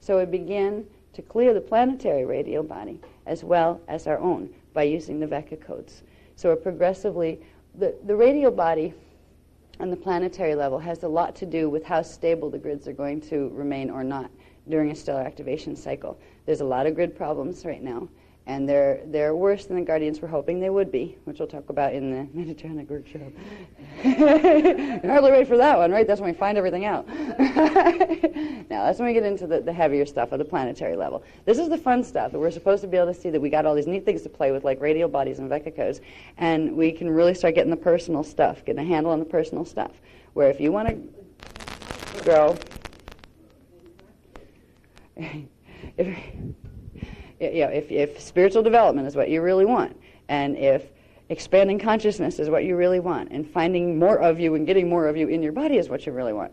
So we begin to clear the planetary radial body as well as our own by using the Veka codes. So we're progressively, the radial body on the planetary level has a lot to do with how stable the grids are going to remain or not during a stellar activation cycle. There's a lot of grid problems right now, And they're worse than the guardians were hoping they would be, which we'll talk about in the Metatronic workshop. You're hardly ready for that one, right? That's when we find everything out. Now, that's when we get into the heavier stuff at the planetary level. This is the fun stuff that we're supposed to be able to see, that we got all these neat things to play with, like radial bodies and Vecca codes, and we can really start getting the personal stuff, getting a handle on the personal stuff, where if you want to grow... If spiritual development is what you really want, and if expanding consciousness is what you really want, and finding more of you and getting more of you in your body is what you really want,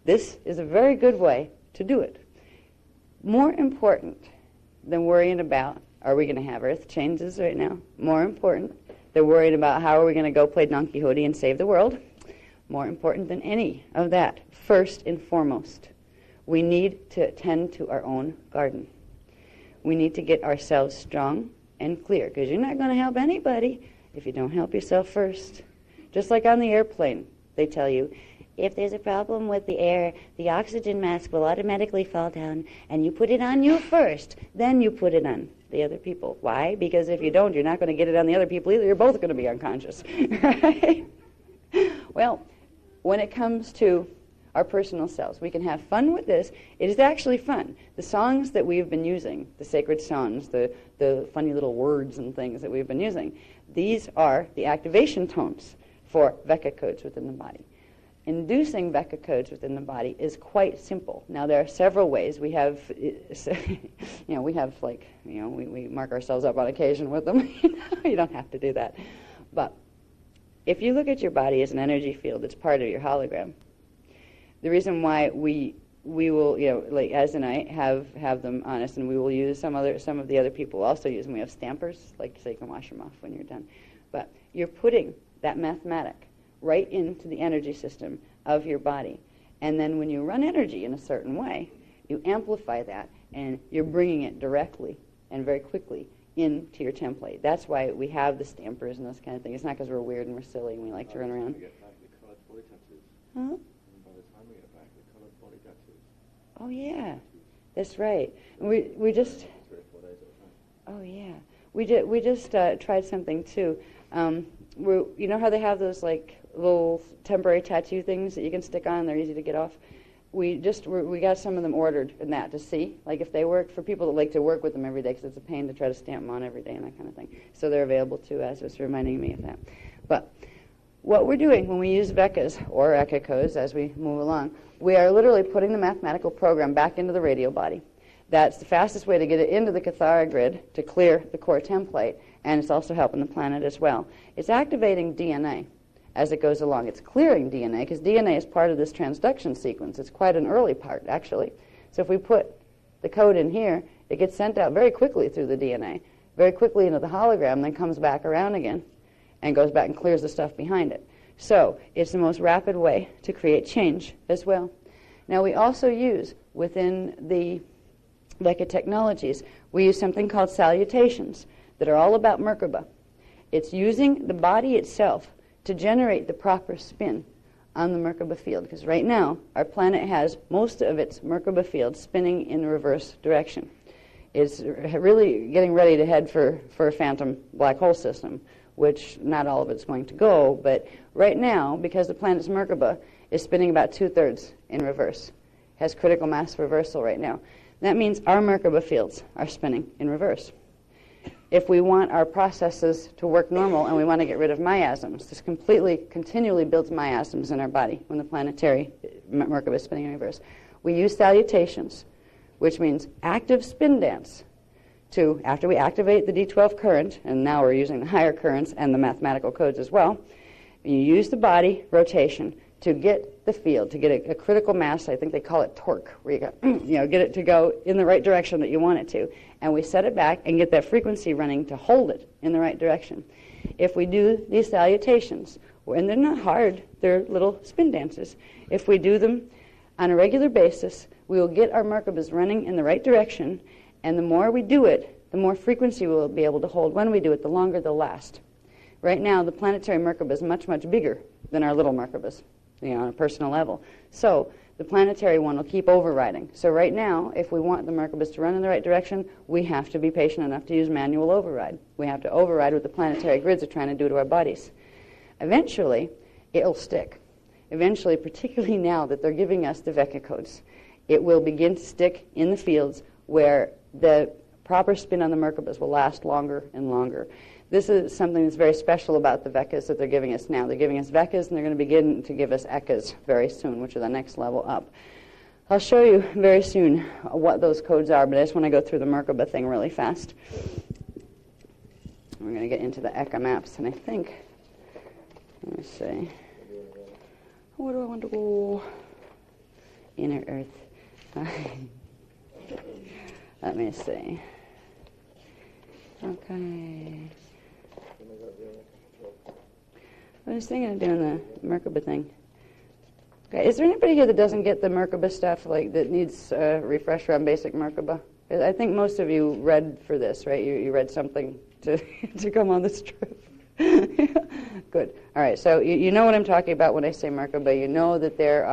this is a very good way to do it. More important than worrying about, are we going to have earth changes right now? More important than worrying about how are we going to go play Don Quixote and save the world? More important than any of that, first and foremost, we need to tend to our own garden. We need to get ourselves strong and clear, because you're not going to help anybody if you don't help yourself first. Just like on the airplane, they tell you, if there's a problem with the air, the oxygen mask will automatically fall down, and you put it on you first, then you put it on the other people. Why? Because if you don't, you're not going to get it on the other people either. You're both going to be unconscious. Right? Well, when it comes to our personal selves, we can have fun with this. It is actually fun. The songs that we've been using, the sacred songs, the funny little words and things that we've been using, these are the activation tones for Vecca codes within the body. Inducing Vecca codes within the body is quite simple. Now, there are several ways. We have, we mark ourselves up on occasion with them. You don't have to do that. But if you look at your body as an energy field, it's part of your hologram. The reason why we will, like Az and I have them on us, and we will use some of the other people will also use them. We have stampers, so you can wash them off when you're done. But you're putting that mathematic right into the energy system of your body. And then when you run energy in a certain way, you amplify that, and you're bringing it directly and very quickly into your template. That's why we have the stampers and those kind of things. It's not because we're weird and we're silly and we like to run around. Huh? Oh yeah, that's right. We just. Oh yeah, we just tried something too. You know how they have those like little temporary tattoo things that you can stick on? They're easy to get off. We got some of them ordered in that to see, like if they work for people that like to work with them every day, because it's a pain to try to stamp them on every day and that kind of thing. So they're available too, as was reminding me of that. But what we're doing when we use Veccas or Eka codes as we move along, we are literally putting the mathematical program back into the radial body. That's the fastest way to get it into the Kathara grid to clear the core template, and it's also helping the planet as well. It's activating DNA as it goes along. It's clearing DNA, because DNA is part of this transduction sequence. It's quite an early part, actually. So if we put the code in here, it gets sent out very quickly through the DNA, very quickly into the hologram, then comes back around again and goes back and clears the stuff behind it. So it's the most rapid way to create change as well. Now, we also use, within the Vecca technologies, we use something called salutations that are all about Merkaba. It's using the body itself to generate the proper spin on the Merkaba field, because right now our planet has most of its Merkaba field spinning in the reverse direction. It's really getting ready to head for a phantom black hole system, which not all of it's going to go, but right now, because the planet's Merkaba is spinning about 2/3 in reverse, has critical mass reversal right now. That means our Merkaba fields are spinning in reverse. If we want our processes to work normal and we want to get rid of miasms, this continually builds miasms in our body when the planetary Merkaba is spinning in reverse. We use salutations, which means active spin dance, to, after we activate the D12 current, and now we're using the higher currents and the mathematical codes as well, you use the body rotation to get the field, to get a critical mass. I think they call it torque, where you go, get it to go in the right direction that you want it to. And we set it back and get that frequency running to hold it in the right direction. If we do these salutations, and they're not hard, they're little spin dances. If we do them on a regular basis, we will get our Merkabas running in the right direction, and the more we do it, the more frequency we'll be able to hold. When we do it, the longer they'll last. Right now, the planetary Merkaba is much, much bigger than our little Merkabas, on a personal level. So the planetary one will keep overriding. So right now, if we want the Merkabas to run in the right direction, we have to be patient enough to use manual override. We have to override what the planetary grids are trying to do to our bodies. Eventually, it'll stick. Eventually, particularly now that they're giving us the VECA codes, it will begin to stick in the fields where the proper spin on the Merkabas will last longer and longer. This is something that's very special about the VECAs that they're giving us now. They're giving us VECAs, and they're going to begin to give us ECAs very soon, which are the next level up. I'll show you very soon what those codes are, but I just want to go through the Merkaba thing really fast. We're going to get into the ECA maps, and I think, let me see, where do I want to go? Inner Earth. Let me see. Okay. I was thinking of doing the Merkaba thing. Okay, is there anybody here that doesn't get the Merkaba stuff, like that needs a refresher on basic Merkaba? I think most of you read for this, right? You read something to to come on this trip. Good. All right. So you know what I'm talking about when I say Merkaba. You know that there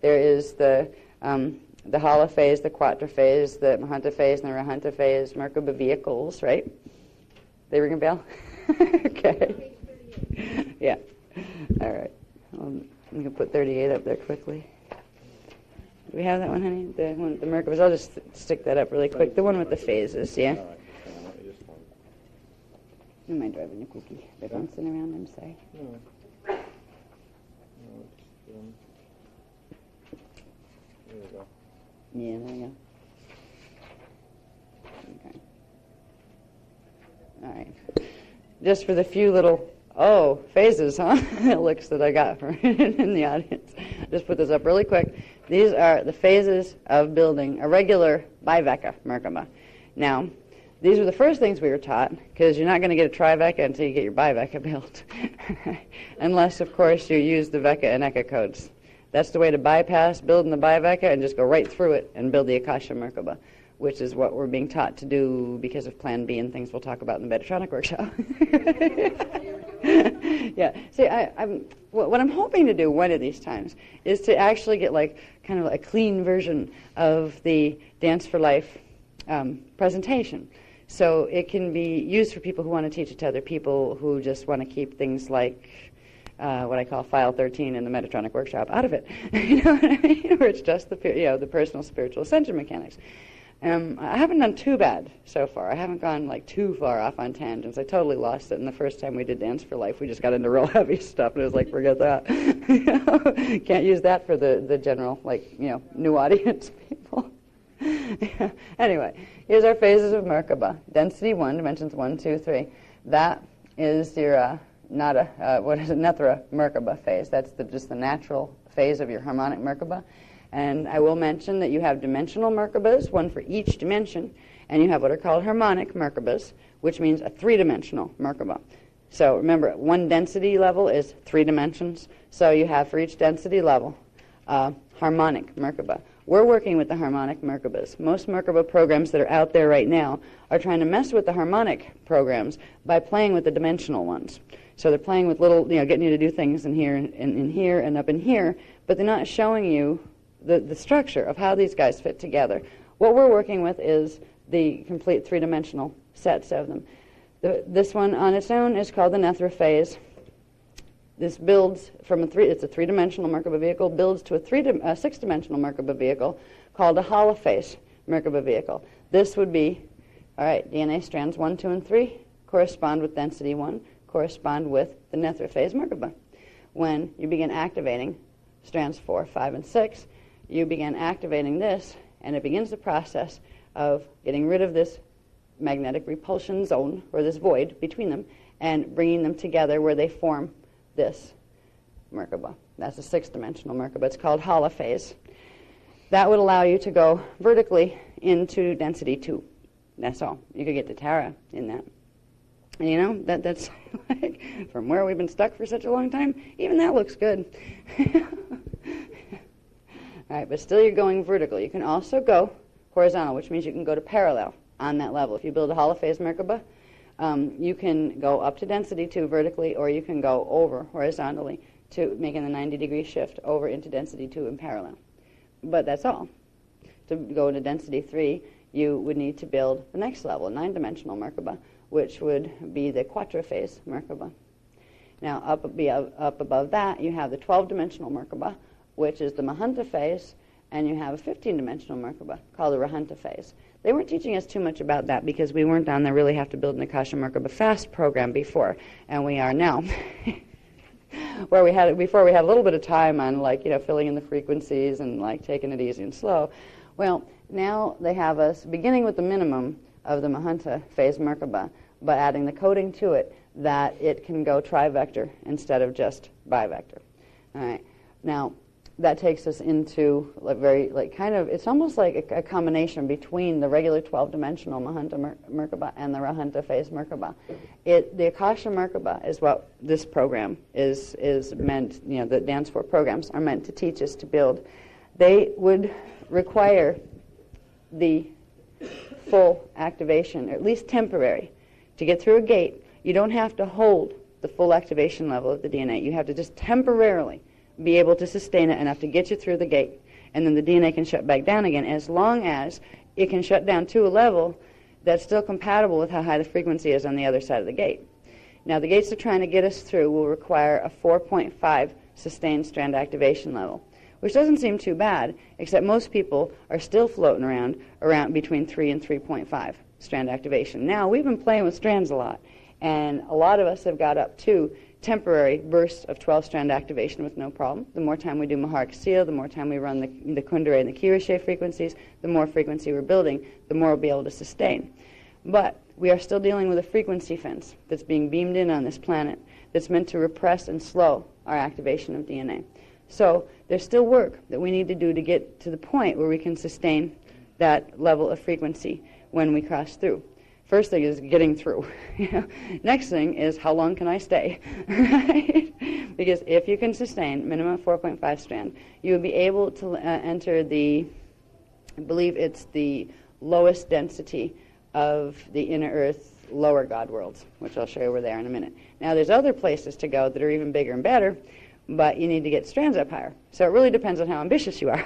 is the Hala phase, the Quatra phase, the Mahanta phase, and the Rahanta phase, Merkaba vehicles, right? They ring a bell? Okay. Yeah. All right. I'm going to put 38 up there quickly. Do we have that one, honey? The one with the Merkabas? I'll just stick that up really quick. The one with the phases, yeah? Am I driving a cookie? They're bouncing around, I'm sorry. No. There we go. Yeah, there you go. Okay. All right. Just for the few little, phases, huh? looks that I got from in the audience. Just put this up really quick. These are the phases of building a regular biveca Merkaba. Now, these were the first things we were taught, because you're not going to get a triveca until you get your biveca built. Unless, of course, you use the VECA and ECA codes. That's the way to bypass building the biveca and just go right through it and build the Akasha Merkaba, which is what we're being taught to do because of Plan B and things we'll talk about in the Metatronic workshop. Yeah. See, what I'm hoping to do one of these times is to actually get kind of a clean version of the Dance for Life presentation. So it can be used for people who want to teach it to other people who just want to keep things like what I call File 13 in the Metatronic workshop out of it. You know what I mean? Where it's just the personal spiritual ascension mechanics. I haven't done too bad so far. I haven't gone too far off on tangents. I totally lost it. And the first time we did Dance for Life, we just got into real heavy stuff, and it was like, forget that. Can't use that for the general, new audience people. Yeah. Anyway, here's our phases of Merkaba. Density 1, dimensions 1, 2, 3. That is your Nethra Merkaba phase. That's just the natural phase of your harmonic Merkaba. And I will mention that you have dimensional Merkabas, one for each dimension, and you have what are called harmonic Merkabas, which means a three-dimensional Merkaba. So remember, one density level is 3 dimensions. So you have for each density level harmonic Merkaba. We're working with the harmonic Merkabas. Most Merkaba programs that are out there right now are trying to mess with the harmonic programs by playing with the dimensional ones. So they're playing with little, getting you to do things in here and in here and up in here, but they're not showing you the structure of how these guys fit together. What we're working with is the complete 3-dimensional sets of them. This one on its own is called the Nethra phase. This builds from it's a 3-dimensional Merkaba vehicle, builds to a 6-dimensional Merkaba vehicle called a holophase Merkaba vehicle. This would be, all right, DNA strands 1, 2, and 3 correspond with density 1, correspond with the Nethra phase Merkaba. When you begin activating strands 4, 5, and 6, you begin activating this, and it begins the process of getting rid of this magnetic repulsion zone, or this void between them, and bringing them together where they form this Merkaba. That's a 6-dimensional Merkaba. It's called holophase. That would allow you to go vertically into density 2. That's all. You could get to Tara in that. And that's from where we've been stuck for such a long time, even that looks good. All right, but still you're going vertical. You can also go horizontal, which means you can go to parallel on that level. If you build a holophase Merkaba, you can go up to density 2 vertically, or you can go over horizontally to making the 90-degree shift over into density 2 in parallel. But that's all. To go to density 3, you would need to build the next level, 9-dimensional Merkaba, which would be the quadrophase Merkaba. Now, up above that, you have the 12-dimensional Merkaba, which is the Mahanta phase, and you have a 15-dimensional Merkaba called the Rahanta phase. They weren't teaching us too much about that because we weren't on the Really Have to Build an Akasha Merkaba Fast program before, and we are now. Where we had before, we had a little bit of time on filling in the frequencies and taking it easy and slow. Well, now they have us beginning with the minimum of the Mahanta phase Merkaba, but adding the coding to it that it can go trivector instead of just bivector. All right. Now, that takes us into it's almost like a combination between the regular 12-dimensional Mahanta Merkaba and the Rahanta phase Merkaba. The Akasha Merkaba is what this program is meant, the Dance for programs are meant to teach us to build. They would require the full activation, or at least temporary. To get through a gate, you don't have to hold the full activation level of the DNA. You have to just temporarily be able to sustain it enough to get you through the gate. And then the DNA can shut back down again, as long as it can shut down to a level that's still compatible with how high the frequency is on the other side of the gate. Now, the gates they're trying to get us through will require a 4.5 sustained strand activation level, which doesn't seem too bad, except most people are still floating around between 3 and 3.5 strand activation. Now, we've been playing with strands a lot, and a lot of us have got up to temporary bursts of 12-strand activation with no problem. The more time we do Mahara Seal, the more time we run the Kundalini and the Kirashe frequencies, the more frequency we're building, the more we'll be able to sustain. But we are still dealing with a frequency fence that's being beamed in on this planet that's meant to repress and slow our activation of DNA. So there's still work that we need to do to get to the point where we can sustain that level of frequency when we cross through. First thing is getting through. Next thing is how long can I stay? Right? Because if you can sustain minimum 4.5 strand, you will be able to enter I believe it's the lowest density of the inner earth lower God worlds, which I'll show you over there in a minute. Now there's other places to go that are even bigger and better, but you need to get strands up higher. So it really depends on how ambitious you are.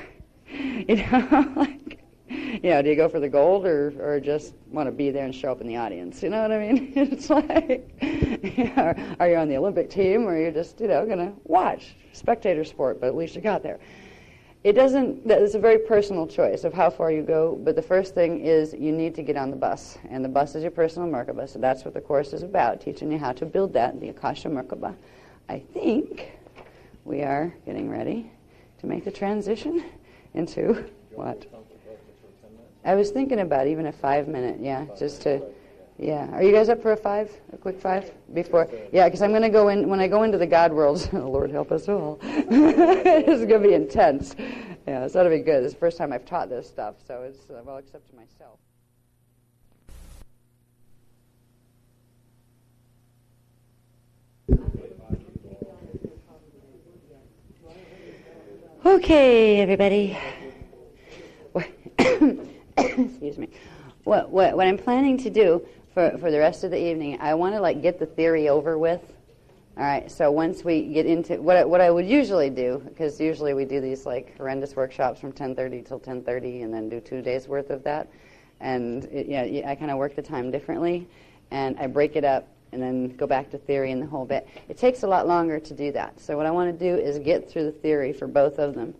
Do you go for the gold or just want to be there and show up in the audience? You know what I mean? It's like, are you on the Olympic team or you're just, going to watch spectator sport, but at least you got there. It's a very personal choice of how far you go, but the first thing is you need to get on the bus, and the bus is your personal Merkaba, so that's what the course is about, teaching you how to build that, the Akasha Merkaba. I think we are getting ready to make the transition into what? I was thinking about even a 5-minute, Are you guys up for a quick 5? Before? Yeah, because I'm going to go in, when I go into the God worlds, oh, Lord help us all, this is going to be intense. Yeah, it's going to be good. It's the first time I've taught this stuff, so it's, well, except to myself. Okay, everybody. Excuse me. What I'm planning to do for the rest of the evening, I want to get the theory over with. All right. So once we get into what I would usually do, because usually we do these horrendous workshops from 10:30 till 10:30, and then do 2 days worth of that, and I kind of work the time differently, and I break it up and then go back to theory and the whole bit. It takes a lot longer to do that. So what I want to do is get through the theory for both of them,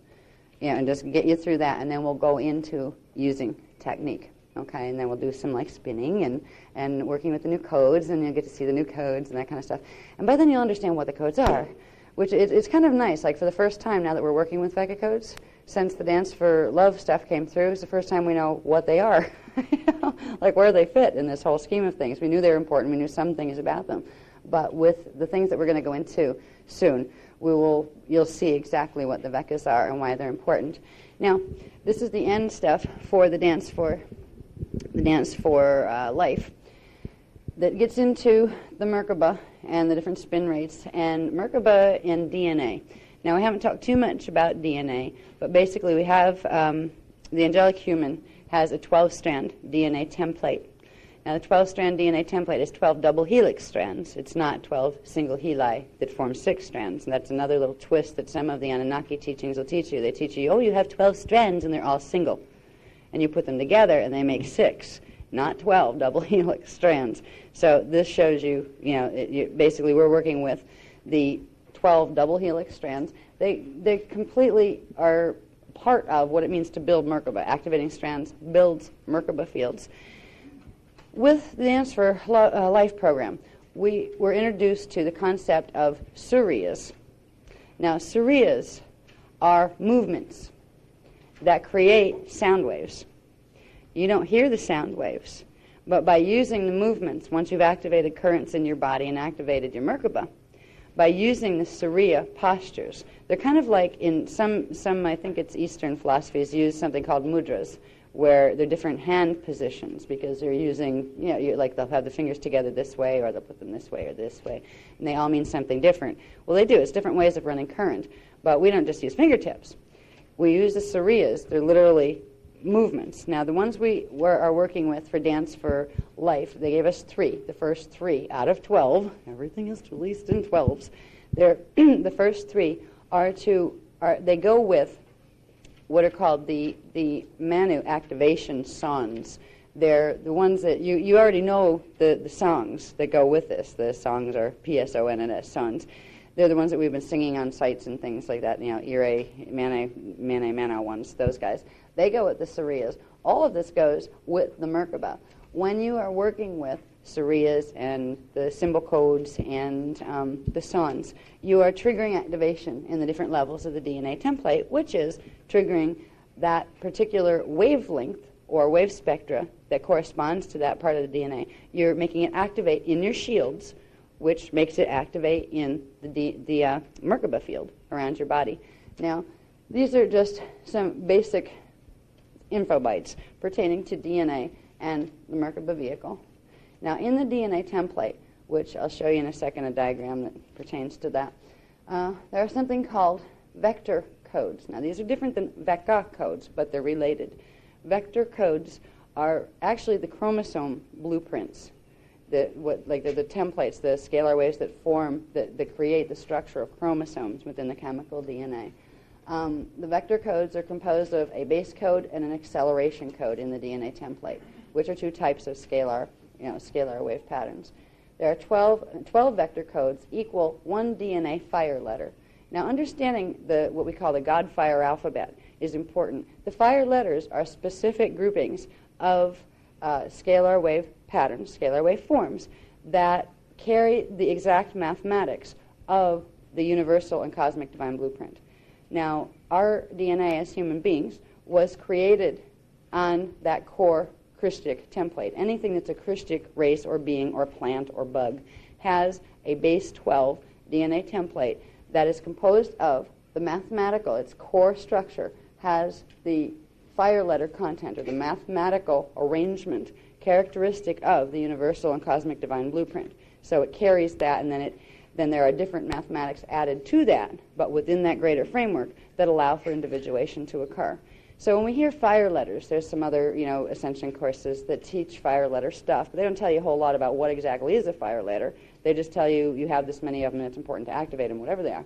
and just get you through that, and then we'll go into using technique, okay? And then we'll do some spinning and working with the new codes, and you'll get to see the new codes and that kind of stuff. And by then you'll understand what the codes are, which it's kind of nice. For the first time now that we're working with Vega codes, since the Dance for Love stuff came through, it's the first time we know what they are, where they fit in this whole scheme of things. We knew they were important. We knew some things about them. But with the things that we're going to go into soon, you'll see exactly what the Vekas are and why they're important. Now, this is the end stuff for the Dance for Life that gets into the Merkaba and the different spin rates and Merkaba and DNA. Now, we haven't talked too much about DNA, but basically we have the angelic human has a 12-strand DNA template. Now, the 12-strand DNA template is 12 double helix strands. It's not 12 single heli that form 6 strands. And that's another little twist that some of the Anunnaki teachings will teach you. They teach you, oh, you have 12 strands and they're all single. And you put them together and they make 6, not 12 double helix strands. So this shows you, basically we're working with the 12 double helix strands. They completely are part of what it means to build Merkaba. Activating strands builds Merkaba fields. With the Dance for Life program, we were introduced to the concept of suriyas. Now, suriyas are movements that create sound waves. You don't hear the sound waves, but by using the movements, once you've activated currents in your body and activated your Merkaba, by using the Suriya postures, they're kind of like in some I think it's Eastern philosophies, use something called mudras, where they're different hand positions because they're using, like they'll have the fingers together this way or they'll put them this way or this way, and they all mean something different. Well, they do. It's different ways of running current, but we don't just use fingertips. We use the suriyas. They're literally movements. Now, the ones we are working with for Dance for Life, they gave us 3, the first 3 out of 12. Everything is released in 12s. The first 3 they go with what are called the Manu activation songs. They're the ones that you already know the songs that go with this. The songs are PSONNS songs. They're the ones that we've been singing on sites and things like that, Ire, Mane ones, those guys. They go with the suriyas. All of this goes with the Merkaba. When you are working with suriyas and the symbol codes and the songs, you are triggering activation in the different levels of the DNA template, which is triggering that particular wavelength or wave spectra that corresponds to that part of the DNA. You're making it activate in your shields, which makes it activate in the Merkaba field around your body. Now, these are just some basic info bytes pertaining to DNA and the Merkaba vehicle. Now, in the DNA template, which I'll show you in a second, a diagram that pertains to that, there are something called vector codes. Now, these are different than VECA codes, but they're related. Vector codes are actually the chromosome blueprints, the templates, the scalar waves that form, that create the structure of chromosomes within the chemical DNA. The vector codes are composed of a base code and an acceleration code in the DNA template, which are 2 types of scalar wave patterns. There are 12 vector codes equal 1 DNA fire letter. Now, understanding what we call the God-Fire alphabet is important. The fire letters are specific groupings of scalar wave patterns, scalar wave forms, that carry the exact mathematics of the universal and cosmic divine blueprint. Now, our DNA as human beings was created on that core Christic template. Anything that's a Christic race or being or plant or bug has a base 12 DNA template that is composed of the mathematical, its core structure has the fire letter content or the mathematical arrangement characteristic of the universal and cosmic divine blueprint. So it carries that, and then there are different mathematics added to that, but within that greater framework that allow for individuation to occur. So when we hear fire letters, there's some other, Ascension courses that teach fire letter stuff, but they don't tell you a whole lot about what exactly is a fire letter. They just tell you you have this many of them and it's important to activate them, whatever they are.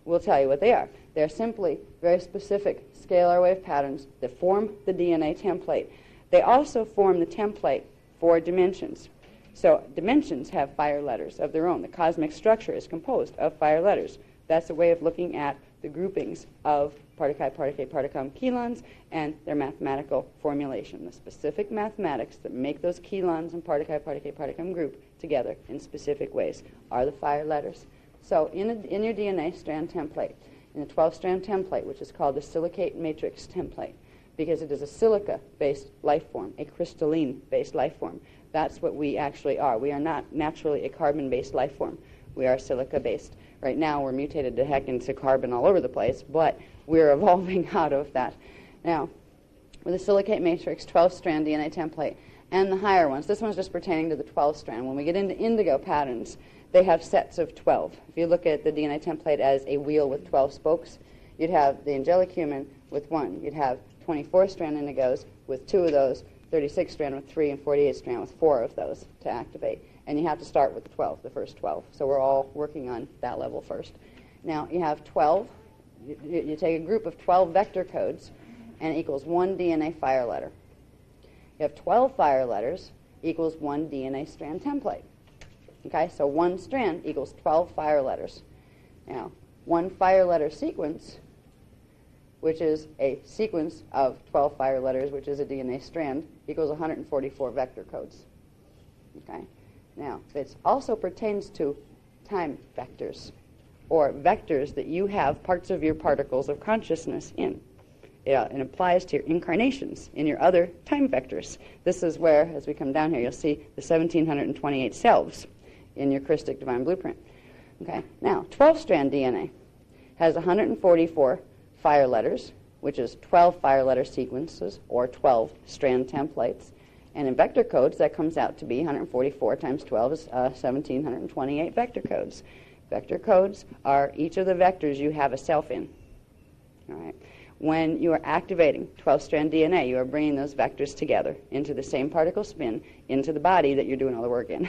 We'll tell you what they are. They're simply very specific scalar wave patterns that form the DNA template. They also form the template for dimensions. So dimensions have fire letters of their own. The cosmic structure is composed of fire letters. That's a way of looking at the groupings of Partakai, Partake, Particum chelons and their mathematical formulation. The specific mathematics that make those chelons and Partakai, Partake, Particum group together in specific ways are the fire letters. So in your DNA strand template, in the 12-strand template, which is called the silicate matrix template, because it is a silica-based life form, a crystalline-based life form. That's what we actually are. We are not naturally a carbon-based life form. We are silica-based. Right now, we're mutated to heck into carbon all over the place, but we're evolving out of that. Now, with the silicate matrix 12-strand DNA template and the higher ones, this one's just pertaining to the 12-strand. When we get into indigo patterns, they have sets of 12. If you look at the DNA template as a wheel with 12 spokes, you'd have the angelic human with 1. You'd have 24-strand indigos with 2 of those, 36 strand with 3 and 48 strand with 4 of those to activate. And you have to start with the 12, the first 12. So we're all working on that level first. Now you have 12. You take a group of 12 vector codes, and it equals 1 DNA fire letter. You have 12 fire letters equals 1 DNA strand template. Okay, so 1 strand equals 12 fire letters. Now, 1 fire letter sequence, which is a sequence of 12 fire letters, which is a DNA strand, equals 144 vector codes. Okay. Now, this also pertains to time vectors, or vectors that you have parts of your particles of consciousness in. It applies to your incarnations in your other time vectors. This is where, as we come down here, you'll see the 1,728 selves in your Christic Divine Blueprint. Okay. Now, 12-strand DNA has 144 fire letters, which is 12 fire letter sequences, or 12 strand templates. And in vector codes, that comes out to be 144 times 12 is 1,728 vector codes. Vector codes are each of the vectors you have a self in. All right. When you are activating 12-strand DNA, you are bringing those vectors together into the same particle spin into the body that you're doing all the work in.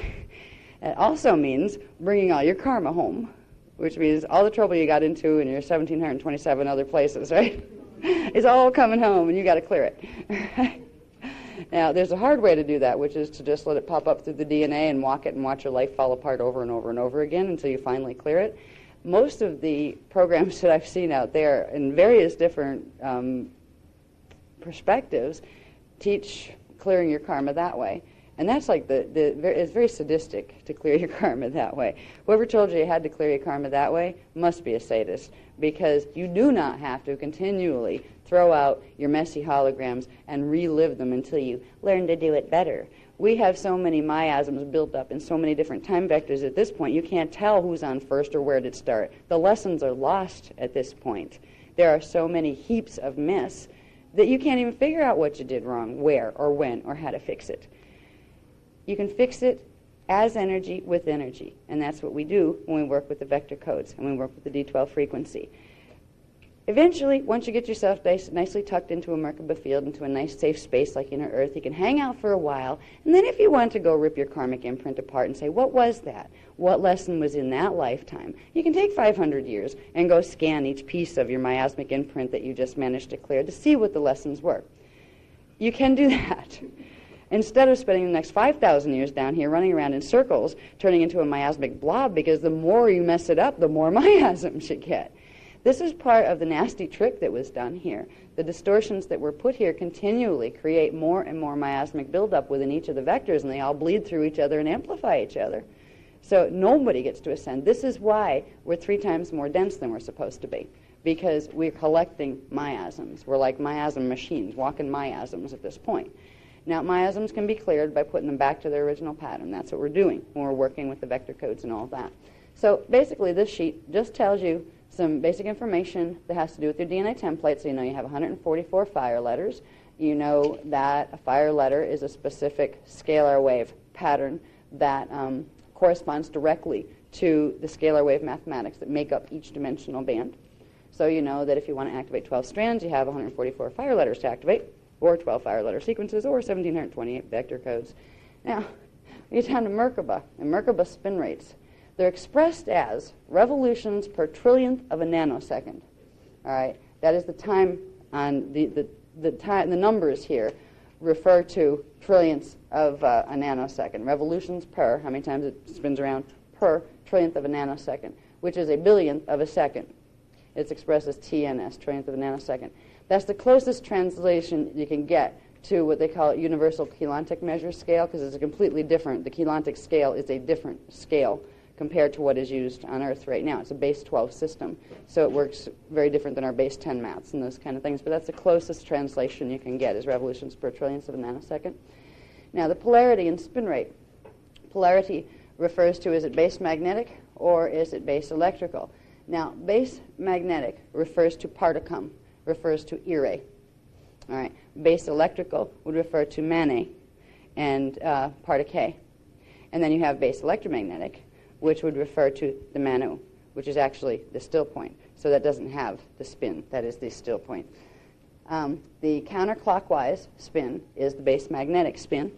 It also means bringing all your karma home, which means all the trouble you got into in your 1,727 other places, right? It's all coming home, and you got to clear it. Now, there's a hard way to do that, which is to just let it pop up through the DNA and walk it and watch your life fall apart over and over and over again until you finally clear it. Most of the programs that I've seen out there in various different perspectives teach clearing your karma that way. And that's like it's very sadistic to clear your karma that way. Whoever told you you had to clear your karma that way must be a sadist, because you do not have to continually throw out your messy holograms and relive them until you learn to do it better. We have so many miasms built up in so many different time vectors at this point, you can't tell who's on first or where to start. The lessons are lost at this point. There are so many heaps of mess that you can't even figure out what you did wrong, where or when, or how to fix it. You can fix it as energy with energy, and that's what we do when we work with the vector codes and we work with the D12 frequency. Eventually, once you get yourself nicely tucked into a Merkaba field, into a nice safe space like inner Earth, you can hang out for a while, and then if you want to go rip your karmic imprint apart and say, what was that? What lesson was in that lifetime? You can take 500 years and go scan each piece of your miasmic imprint that you just managed to clear to see what the lessons were. You can do that. Instead of spending the next 5,000 years down here running around in circles, turning into a miasmic blob, because the more you mess it up, the more miasms you get. This is part of the nasty trick that was done here. The distortions that were put here continually create more and more miasmic buildup within each of the vectors, and they all bleed through each other and amplify each other. So nobody gets to ascend. This is why we're 3 times more dense than we're supposed to be, because we're collecting miasms. We're like miasm machines, walking miasms at this point. Now, miasms can be cleared by putting them back to their original pattern. That's what we're doing when we're working with the vector codes and all of that. So basically, this sheet just tells you some basic information that has to do with your DNA template. So you know you have 144 fire letters. You know that a fire letter is a specific scalar wave pattern that corresponds directly to the scalar wave mathematics that make up each dimensional band. So you know that if you want to activate 12 strands, you have 144 fire letters to activate, or 12 fire letter sequences, or 1,728 vector codes. Now, we get down to Merkaba, and Merkaba spin rates. They're expressed as revolutions per trillionth of a nanosecond. All right, that is the time on the time. The numbers here refer to trillionths of a nanosecond. Revolutions per, how many times it spins around, per trillionth of a nanosecond, which is a billionth of a second. It's expressed as TNS, trillionth of a nanosecond. That's the closest translation you can get to what they call universal Keylontic measure scale, because it's completely different. The Keylontic scale is a different scale compared to what is used on Earth right now. It's a base 12 system, so it works very different than our base 10 maths and those kind of things, but that's the closest translation you can get, is revolutions per trillionth of a nanosecond. Now, the polarity and spin rate. Polarity refers to, is it base magnetic or is it base electrical? Now, base magnetic refers to particum, refers to Ire. All right. Base electrical would refer to Mane and Partic. And then you have base electromagnetic, which would refer to the Manu, which is actually the still point. So that doesn't have the spin. That is the still point. The counterclockwise spin is the base magnetic spin,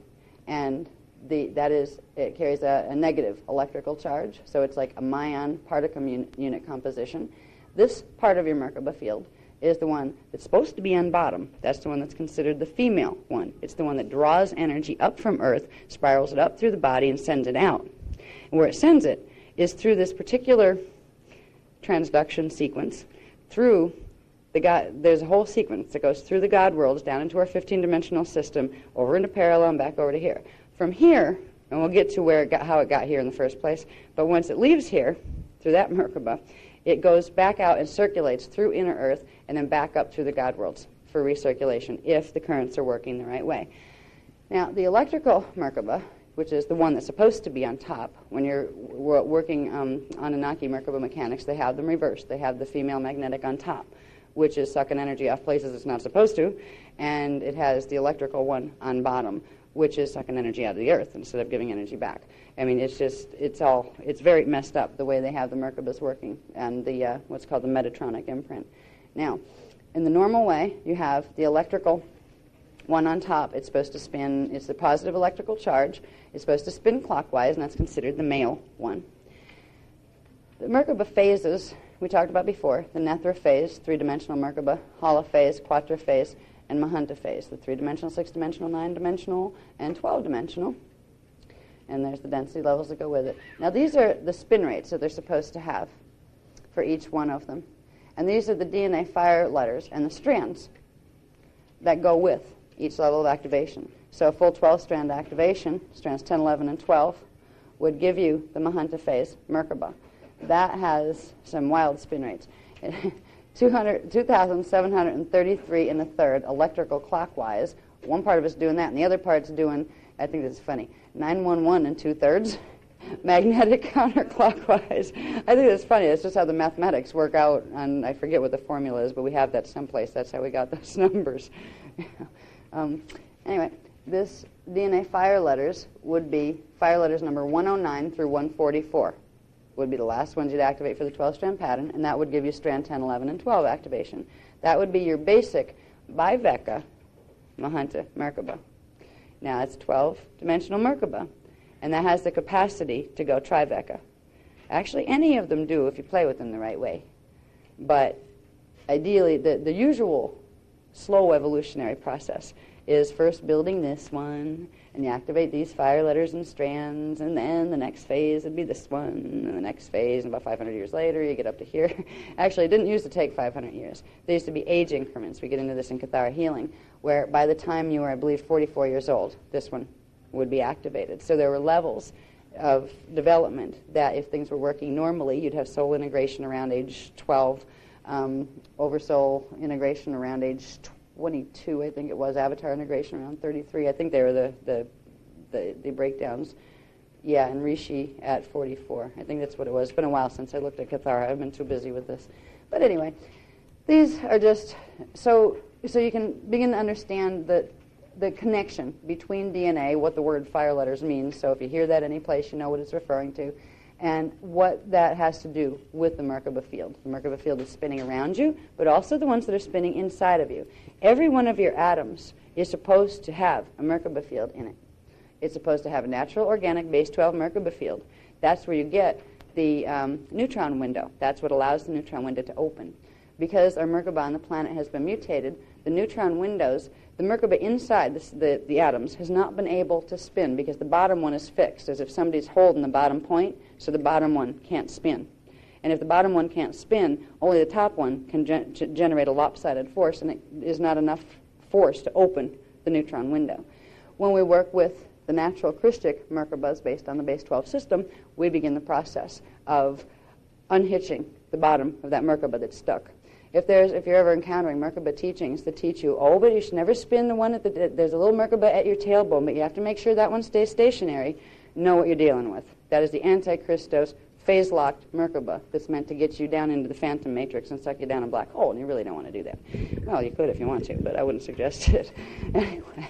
and it carries a negative electrical charge, so it's like a Mayan particle unit composition. This part of your Merkaba field is the one that's supposed to be on bottom. That's the one that's considered the female one. It's the one that draws energy up from Earth, spirals it up through the body, and sends it out. And where it sends it is through this particular transduction sequence, through there's a whole sequence that goes through the God worlds, down into our 15-dimensional system, over into parallel, and back over to here. From here, and we'll get to how it got here in the first place, but once it leaves here, through that Merkaba, it goes back out and circulates through inner Earth and then back up through the God worlds for recirculation if the currents are working the right way. Now, the electrical Merkaba, which is the one that's supposed to be on top, when you're working Anunnaki Merkaba mechanics, they have them reversed. They have the female magnetic on top, which is sucking energy off places it's not supposed to, and it has the electrical one on bottom, which is sucking energy out of the Earth instead of giving energy back. I mean, it's very messed up the way they have the Merkabas working and the what's called the Metatronic imprint. Now, in the normal way, you have the electrical one on top. It's supposed to spin, it's the positive electrical charge. It's supposed to spin clockwise, and that's considered the male one. The Merkaba phases we talked about before, the Nethra phase, three-dimensional Merkaba, Hala phase, Quatra phase, and Mahanta phase, the three-dimensional, six-dimensional, nine-dimensional, and 12-dimensional. And there's the density levels that go with it. Now, these are the spin rates that they're supposed to have for each one of them. And these are the DNA fire letters and the strands that go with each level of activation. So a full 12-strand activation, strands 10, 11, and 12, would give you the Mahanta phase, Merkaba. That has some wild spin rates. 2,733 in a third, electrical clockwise. One part of it's doing that, and the other part's doing, I think this is funny, 911 and 2/3, magnetic counterclockwise. I think that's funny. It's just how the mathematics work out, and I forget what the formula is, but we have that someplace. That's how we got those numbers. Anyway, this DNA fire letters would be fire letters number 109 through 144. Would be the last ones you'd activate for the 12-strand pattern, and that would give you strand 10, 11, and 12 activation. That would be your basic Biveka Mahanta Merkaba. Now, it's 12-dimensional Merkaba, and that has the capacity to go Triveka. Actually, any of them do if you play with them the right way. But ideally, the usual slow evolutionary process is first building this one, and you activate these fire letters and strands, and then the next phase would be this one, and the next phase, and about 500 years later, you get up to here. Actually, it didn't used to take 500 years. There used to be age increments. We get into this in Kathara healing, where by the time you were, I believe, 44 years old, this one would be activated. So there were levels of development that if things were working normally, you'd have soul integration around age 12, oversoul integration around age 22, I think it was, avatar integration around 33. I think they were the breakdowns. Yeah, and Rishi at 44. I think that's what it was. It's been a while since I looked at Kathara. I've been too busy with this. But anyway, these are just so you can begin to understand the connection between DNA, what the word fire letters means. So if you hear that any place, you know what it's referring to, and what that has to do with the Merkaba field. The Merkaba field is spinning around you, but also the ones that are spinning inside of you. Every one of your atoms is supposed to have a Merkaba field in it. It's supposed to have a natural, organic, base 12 Merkaba field. That's where you get the neutron window. That's what allows the neutron window to open. Because our Merkaba on the planet has been mutated, the neutron windows, the Merkaba inside the atoms has not been able to spin because the bottom one is fixed, as if somebody's holding the bottom point, so the bottom one can't spin. And if the bottom one can't spin, only the top one can generate a lopsided force, and it is not enough force to open the neutron window. When we work with the natural Christic Merkabas based on the base 12 system, we begin the process of unhitching the bottom of that Merkaba that's stuck. If you're ever encountering Merkaba teachings that teach you, but you should never spin the one there's a little Merkaba at your tailbone, but you have to make sure that one stays stationary, know what you're dealing with. That is the Antichristos phase-locked Merkaba that's meant to get you down into the phantom matrix and suck you down a black hole, and you really don't want to do that. Well, you could if you want to, but I wouldn't suggest it. Anyway,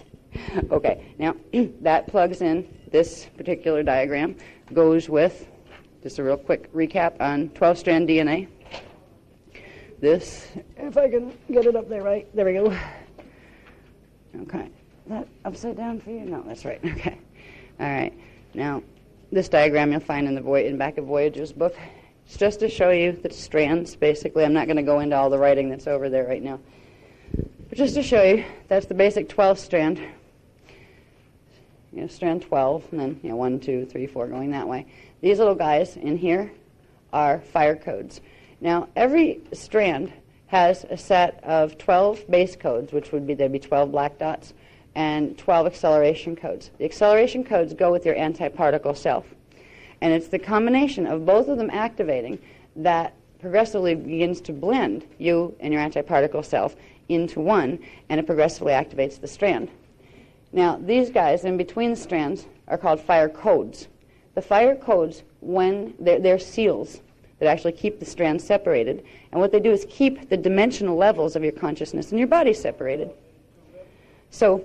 okay, now that plugs in, this particular diagram goes with, just a real quick recap on 12-strand DNA. this, if I can get it up there right. There we go. Okay. Is that upside down for you? No, that's right. Okay. All right. Now, this diagram you'll find in the back of Voyager's book. It's just to show you the strands, basically. I'm not going to go into all the writing that's over there right now. But just to show you, that's the basic 12 strand. Strand 12, and then 1, 2, 3, 4 going that way. These little guys in here are fire codes. Now, every strand has a set of 12 base codes, which would be, there'd be 12 black dots, and 12 acceleration codes. The acceleration codes go with your antiparticle self. And it's the combination of both of them activating that progressively begins to blend you and your antiparticle self into one, and it progressively activates the strand. Now, these guys in between the strands are called fire codes. The fire codes, when they're seals that actually keep the strands separated, and what they do is keep the dimensional levels of your consciousness and your body separated. So,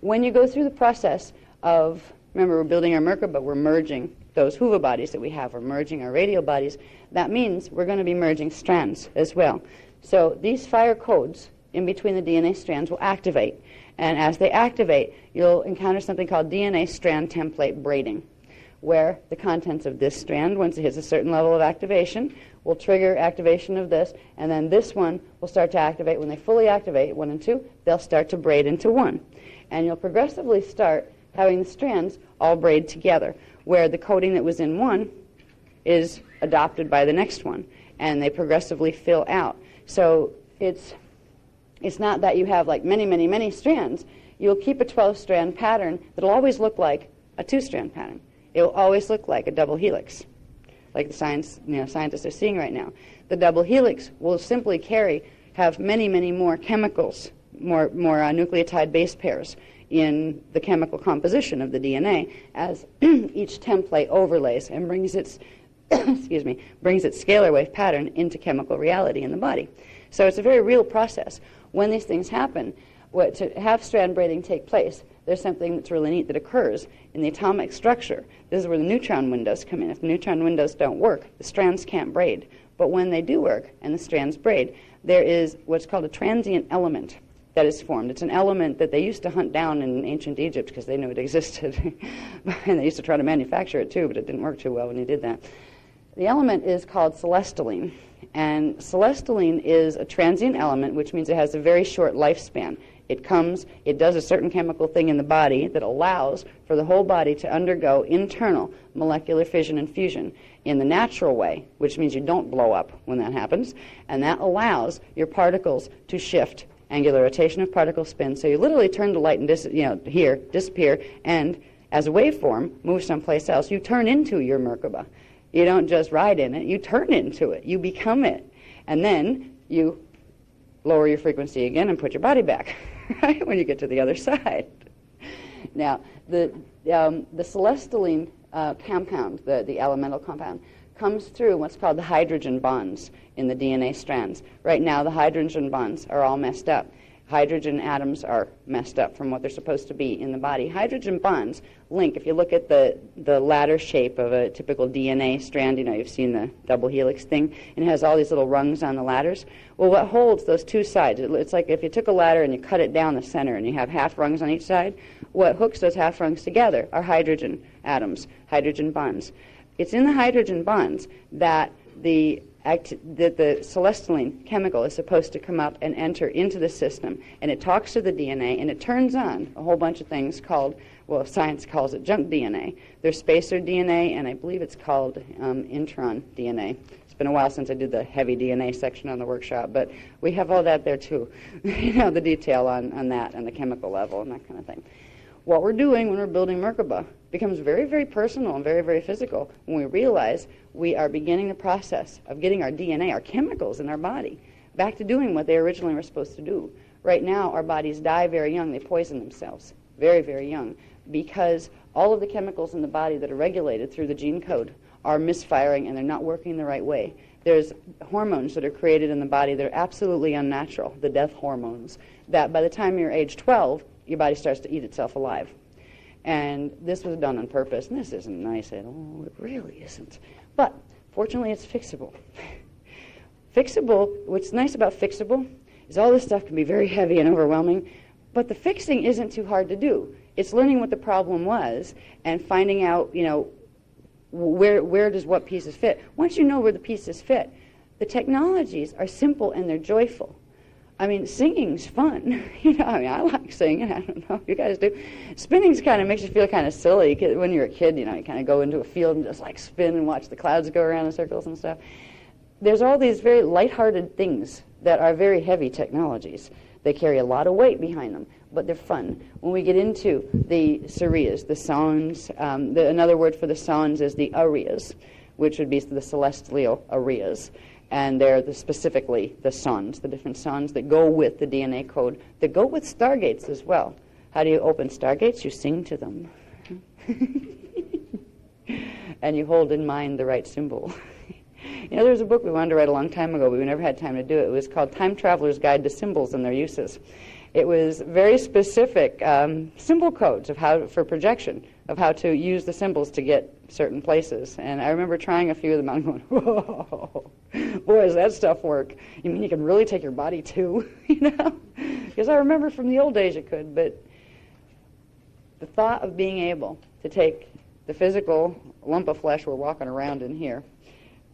when you go through the process of, remember, we're building our Merkaba, we're merging those Huva bodies that we have, we're merging our radial bodies. That means we're going to be merging strands as well. So these fire codes in between the DNA strands will activate. And as they activate, you'll encounter something called DNA strand template braiding, where the contents of this strand, once it hits a certain level of activation, will trigger activation of this, and then this one will start to activate. When they fully activate, 1 and 2, they'll start to braid into one. And you'll progressively start having the strands all braid together, where the coding that was in one is adopted by the next one, and they progressively fill out. So it's not that you have like many, many, many strands. You'll keep a 12-strand pattern that'll always look like a 2-strand pattern. It'll always look like a double helix, like the scientists are seeing right now. The double helix will simply have many, many more chemicals, more nucleotide base pairs in the chemical composition of the DNA as each template overlays and brings its scalar wave pattern into chemical reality in the body. So it's a very real process. When these things happen, to have strand braiding take place, there's something that's really neat that occurs in the atomic structure. This is where the neutron windows come in. If the neutron windows don't work, the strands can't braid. But when they do work and the strands braid, there is what's called a transient element that is formed. It's an element that they used to hunt down in ancient Egypt because they knew it existed. And they used to try to manufacture it too, but it didn't work too well when they did that. The element is called celestylene. And celestylene is a transient element, which means it has a very short lifespan. It does a certain chemical thing in the body that allows for the whole body to undergo internal molecular fission and fusion in the natural way, which means you don't blow up when that happens, and that allows your particles to shift, angular rotation of particle spin, so you literally turn the light and disappear, and as a waveform, move someplace else. You turn into your Merkaba. You don't just ride in it, you turn into it, you become it, and then you lower your frequency again and put your body back, right, when you get to the other side. Now, the celestylene compound, the elemental compound, comes through what's called the hydrogen bonds in the DNA strands. Right now, the hydrogen bonds are all messed up. Hydrogen atoms are messed up from what they're supposed to be in the body. Hydrogen bonds link. If you look at the ladder shape of a typical DNA strand, you've seen the double helix thing, and it has all these little rungs on the ladders. Well, what holds those two sides, it's like if you took a ladder and you cut it down the center and you have half rungs on each side, what hooks those half rungs together are hydrogen atoms, hydrogen bonds. It's in the hydrogen bonds that the celestylene chemical is supposed to come up and enter into the system, and it talks to the DNA, and it turns on a whole bunch of things called, well, science calls it junk DNA. There's spacer DNA, and I believe it's called intron DNA. It's been a while since I did the heavy DNA section on the workshop, but we have all that there too. The detail on that and the chemical level and that kind of thing. What we're doing when we're building Merkaba becomes very, very personal and very, very physical when we realize we are beginning the process of getting our DNA, our chemicals in our body, back to doing what they originally were supposed to do. Right now, our bodies die very young. They poison themselves very, very young because all of the chemicals in the body that are regulated through the gene code are misfiring and they're not working the right way. There's hormones that are created in the body that are absolutely unnatural, the death hormones, that by the time you're age 12, your body starts to eat itself alive. And this was done on purpose, and this isn't nice at all. It really isn't. But fortunately, it's fixable. Fixable, what's nice about fixable is all this stuff can be very heavy and overwhelming, but the fixing isn't too hard to do. It's learning what the problem was and finding out, where does what pieces fit. Once you know where the pieces fit, the technologies are simple and they're joyful. I mean, singing's fun. I like singing. I don't know if you guys do. Spinning's kind of makes you feel kind of silly. When you're a kid, you kind of go into a field and just like spin and watch the clouds go around in circles and stuff. There's all these very lighthearted things that are very heavy technologies. They carry a lot of weight behind them, but they're fun. When we get into the sariyas, the sounds, another word for the sounds is the ariyas, which would be the celestial ariyas. And they're specifically the sons, the different sons that go with the DNA code, that go with stargates as well. How do you open stargates? You sing to them. And you hold in mind the right symbol. There was a book we wanted to write a long time ago, but we never had time to do it. It was called Time Traveler's Guide to Symbols and Their Uses. It was very specific symbol codes for projection, of how to use the symbols to get certain places. And I remember trying a few of them out and going, whoa, boy, does that stuff work. You mean you can really take your body too? Because I remember from the old days you could, but the thought of being able to take the physical lump of flesh we're walking around in here,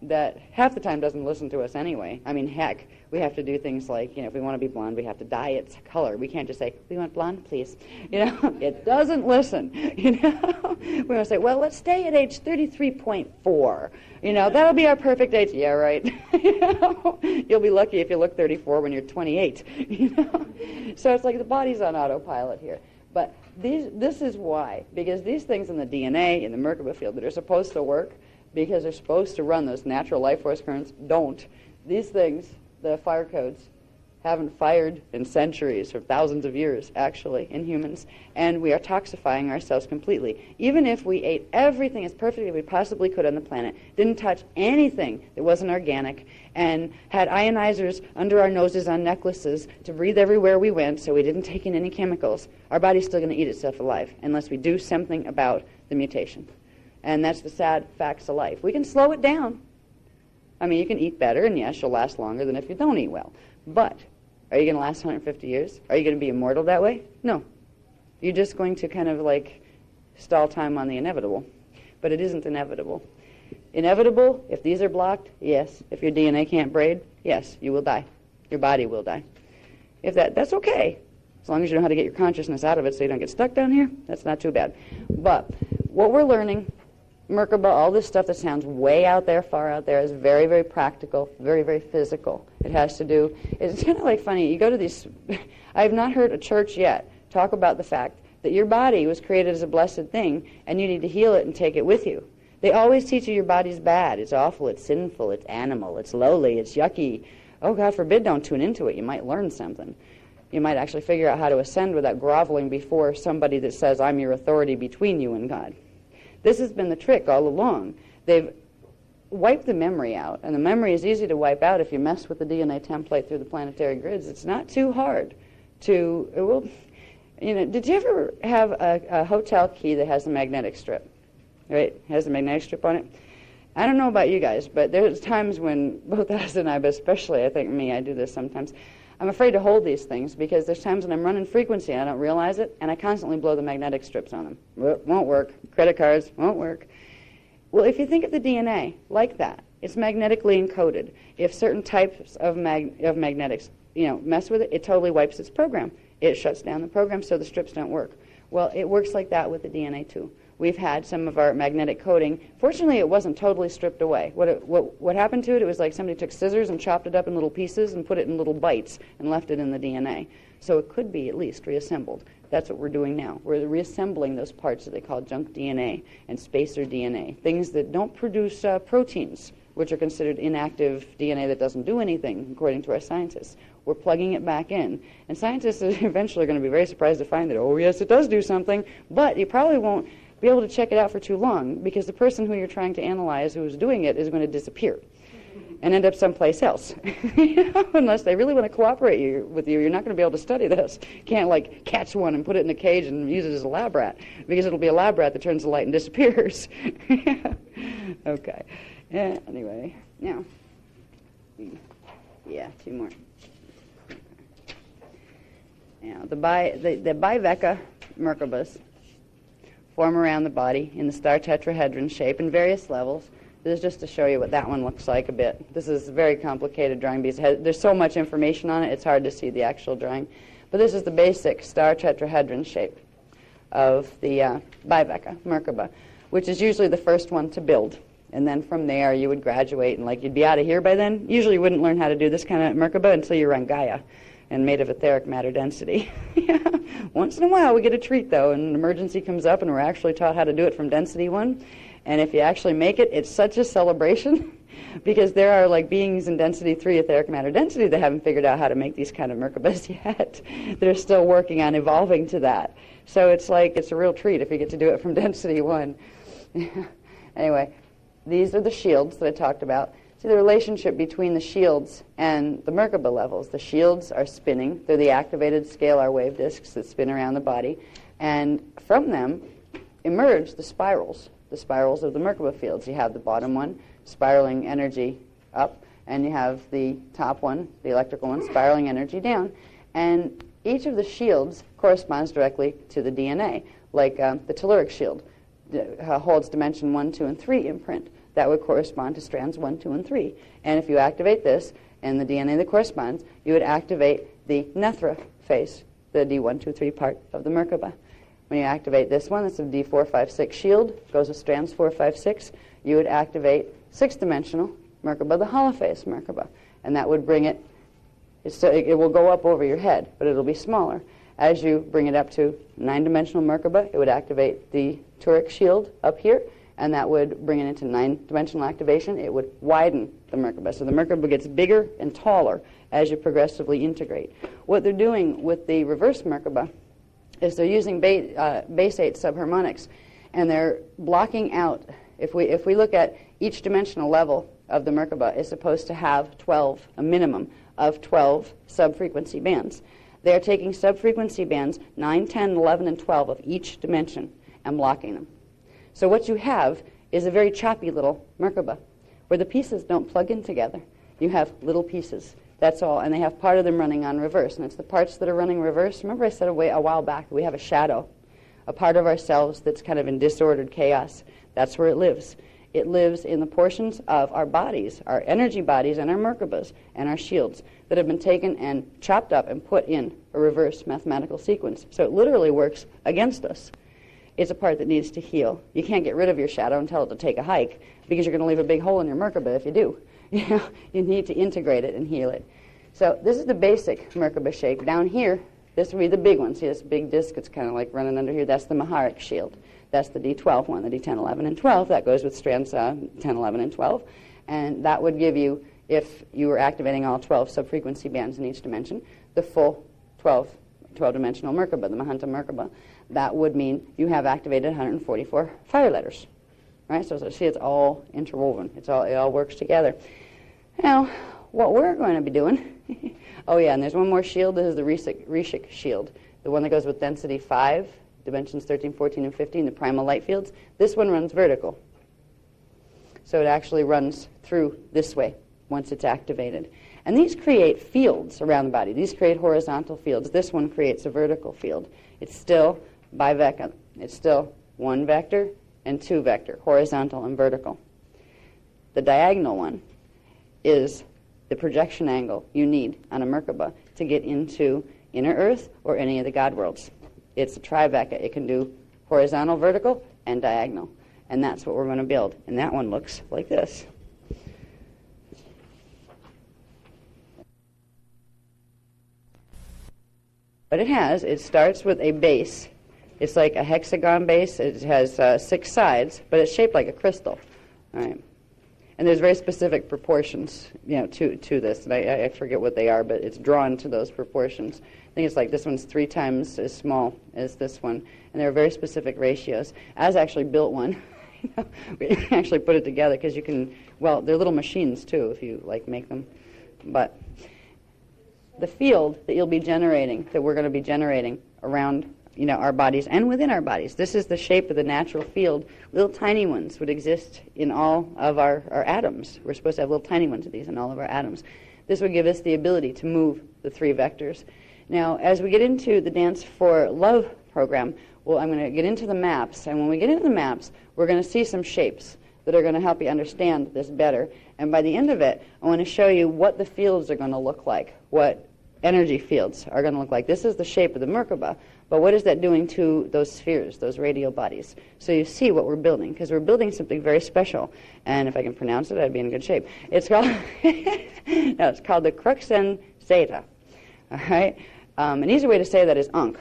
that half the time doesn't listen to us anyway. I mean, heck, we have to do things like, if we want to be blonde, we have to dye its color. We can't just say, we want blonde, please. It doesn't listen. We want to say, well, let's stay at age 33.4. That'll be our perfect age. Yeah, right. You'll be lucky if you look 34 when you're 28. So it's like the body's on autopilot here. But this is why, because these things in the DNA, in the Merkaba field that are supposed to work, because they're supposed to run those natural life force currents, don't. These things, the fire codes, haven't fired in centuries or thousands of years, actually, in humans, and we are toxifying ourselves completely. Even if we ate everything as perfectly as we possibly could on the planet, didn't touch anything that wasn't organic, and had ionizers under our noses on necklaces to breathe everywhere we went so we didn't take in any chemicals, our body's still going to eat itself alive unless we do something about the mutation. And that's the sad facts of life. We can slow it down. I mean, you can eat better, and yes, you'll last longer than if you don't eat well. But are you going to last 150 years? Are you going to be immortal that way? No. You're just going to kind of like stall time on the inevitable. But it isn't inevitable. Inevitable, if these are blocked, yes. If your DNA can't braid, yes, you will die. Your body will die. That's okay. As long as you know how to get your consciousness out of it so you don't get stuck down here, that's not too bad. But what we're learning, Merkaba, all this stuff that sounds way out there, far out there, is very, very practical, very, very physical. It has to do, it's kind of like funny, you go to these, I have not heard a church yet talk about the fact that your body was created as a blessed thing and you need to heal it and take it with you. They always teach you your body's bad, it's awful, it's sinful, it's animal, it's lowly, it's yucky. Oh, God forbid, don't tune into it. You might learn something. You might actually figure out how to ascend without groveling before somebody that says, I'm your authority between you and God. This has been the trick all along. They've wiped the memory out, and the memory is easy to wipe out if you mess with the DNA template through the planetary grids. It's not too hard to, did you ever have a hotel key that has a magnetic strip? Right? Has a magnetic strip on it? I don't know about you guys, but there's times when both us and I, but especially I think me, I do this sometimes, I'm afraid to hold these things because there's times when I'm running frequency and I don't realize it, and I constantly blow the magnetic strips on them. Won't work. Credit cards won't work. Well, if you think of the DNA like that, it's magnetically encoded. If certain types of magnetics, mess with it, it totally wipes its program. It shuts down the program so the strips don't work. Well, it works like that with the DNA too. We've had some of our magnetic coding. Fortunately, it wasn't totally stripped away. What happened to it, it was like somebody took scissors and chopped it up in little pieces and put it in little bites and left it in the DNA. So it could be at least reassembled. That's what we're doing now. We're reassembling those parts that they call junk DNA and spacer DNA, things that don't produce proteins, which are considered inactive DNA that doesn't do anything, according to our scientists. We're plugging it back in. And scientists are eventually going to be very surprised to find that, oh, yes, it does do something, but you probably won't be able to check it out for too long because the person who you're trying to analyze who's doing it is going to disappear and end up someplace else. Unless they really want to cooperate with you, you're not going to be able to study this. You can't catch one and put it in a cage and use it as a lab rat because it'll be a lab rat that turns the light and disappears. Okay. Yeah, anyway, now Yeah, two more. Now, the Bivecca Merkabas form around the body in the star tetrahedron shape in various levels. This is just to show you what that one looks like a bit. This is a very complicated drawing because there's so much information on it, it's hard to see the actual drawing. But this is the basic star tetrahedron shape of the Bivecca Merkaba, which is usually the first one to build. And then from there, you would graduate, and you'd be out of here by then. Usually you wouldn't learn how to do this kind of Merkaba until you're on Gaia and made of etheric matter density. Once in a while we get a treat, though, and an emergency comes up, and we're actually taught how to do it from density 1. And if you actually make it, it's such a celebration because there are beings in density 3 etheric matter density that haven't figured out how to make these kind of Merkabas yet. They're still working on evolving to that. So it's a real treat if you get to do it from density 1. Anyway, these are the shields that I talked about. See the relationship between the shields and the Merkaba levels. The shields are spinning. They're the activated scalar wave disks that spin around the body. And from them emerge the spirals of the Merkaba fields. You have the bottom one, spiraling energy up, and you have the top one, the electrical one, spiraling energy down. And each of the shields corresponds directly to the DNA, like the telluric shield holds dimension 1, 2, and 3 imprint. That would correspond to strands 1, 2, and 3. And if you activate this and the DNA that corresponds, you would activate the Nethra phase, the D1, 2, 3 part of the Merkaba. When you activate this one, it's a D4, 5, 6 shield, goes with strands 4, 5, 6, you would activate 6-dimensional Merkaba, the holophase Merkaba. And that would bring it, it will go up over your head, but it'll be smaller. As you bring it up to 9-dimensional Merkaba, it would activate the Turic shield up here, and that would bring it into 9-dimensional activation. It would widen the Merkaba. So the Merkaba gets bigger and taller as you progressively integrate. What they're doing with the reverse Merkaba is they're using base 8 subharmonics, and they're blocking out, if we look at each dimensional level of the Merkaba is supposed to have a minimum of 12 subfrequency bands. They're taking subfrequency bands 9, 10, 11, and 12 of each dimension and blocking them. So what you have is a very choppy little Merkaba, where the pieces don't plug in together. You have little pieces. That's all. And they have part of them running on reverse. And it's the parts that are running reverse. Remember I said a while back that we have a shadow, a part of ourselves that's kind of in disordered chaos. That's where it lives. It lives in the portions of our bodies, our energy bodies and our Merkabas and our shields that have been taken and chopped up and put in a reverse mathematical sequence. So it literally works against us. It's a part that needs to heal. You can't get rid of your shadow and tell it to take a hike because you're going to leave a big hole in your Merkaba if you do. You need to integrate it and heal it. So this is the basic Merkaba shape. Down here, this would be the big one. See this big disc? It's kind of like running under here. That's the Maharic shield. That's the D12 one, the D10, 11, and 12. That goes with strands 10, 11, and 12. And that would give you, if you were activating all 12 subfrequency bands in each dimension, the full 12-dimensional Merkaba, the Mahanta Merkaba. That would mean you have activated 144 fire letters. Right? So see, it's all interwoven. It all works together. Now, what we're going to be doing, oh yeah, and there's one more shield. This is the Rishik shield, the one that goes with density 5, dimensions 13, 14, and 15, the primal light fields. This one runs vertical. So it actually runs through this way once it's activated. And these create fields around the body. These create horizontal fields. This one creates a vertical field. It's still bivecca. It's still 1 vector and 2 vector, horizontal and vertical. The diagonal one is the projection angle you need on a Merkaba to get into inner earth or any of the God worlds. It's a trivecca. It can do horizontal, vertical, and diagonal. And that's what we're going to build. And that one looks like this. What it starts with a base. It's like a hexagon base. It has 6 sides, but it's shaped like a crystal. All right. And there's very specific proportions, to this. And I forget what they are, but it's drawn to those proportions. I think it's like this one's 3 times as small as this one. And there are very specific ratios. Az actually built one. We actually put it together because you can, they're little machines too if you make them. But the field that you'll be generating, that we're going to be generating around our bodies and within our bodies. This is the shape of the natural field. Little tiny ones would exist in all of our atoms. We're supposed to have little tiny ones of these in all of our atoms. This would give us the ability to move the 3 vectors. Now, as we get into the Dance for Love program, well, I'm going to get into the maps, and when we get into the maps, we're going to see some shapes that are going to help you understand this better. And by the end of it, I want to show you what the fields are going to look like, what energy fields are going to look like. This is the shape of the Merkaba, but what is that doing to those spheres, those radial bodies? So you see what we're building, because we're building something very special. And if I can pronounce it, I'd be in good shape. It's called, no, it's called the Cruxen Zeta. All right? An easy way to say that is Ankh.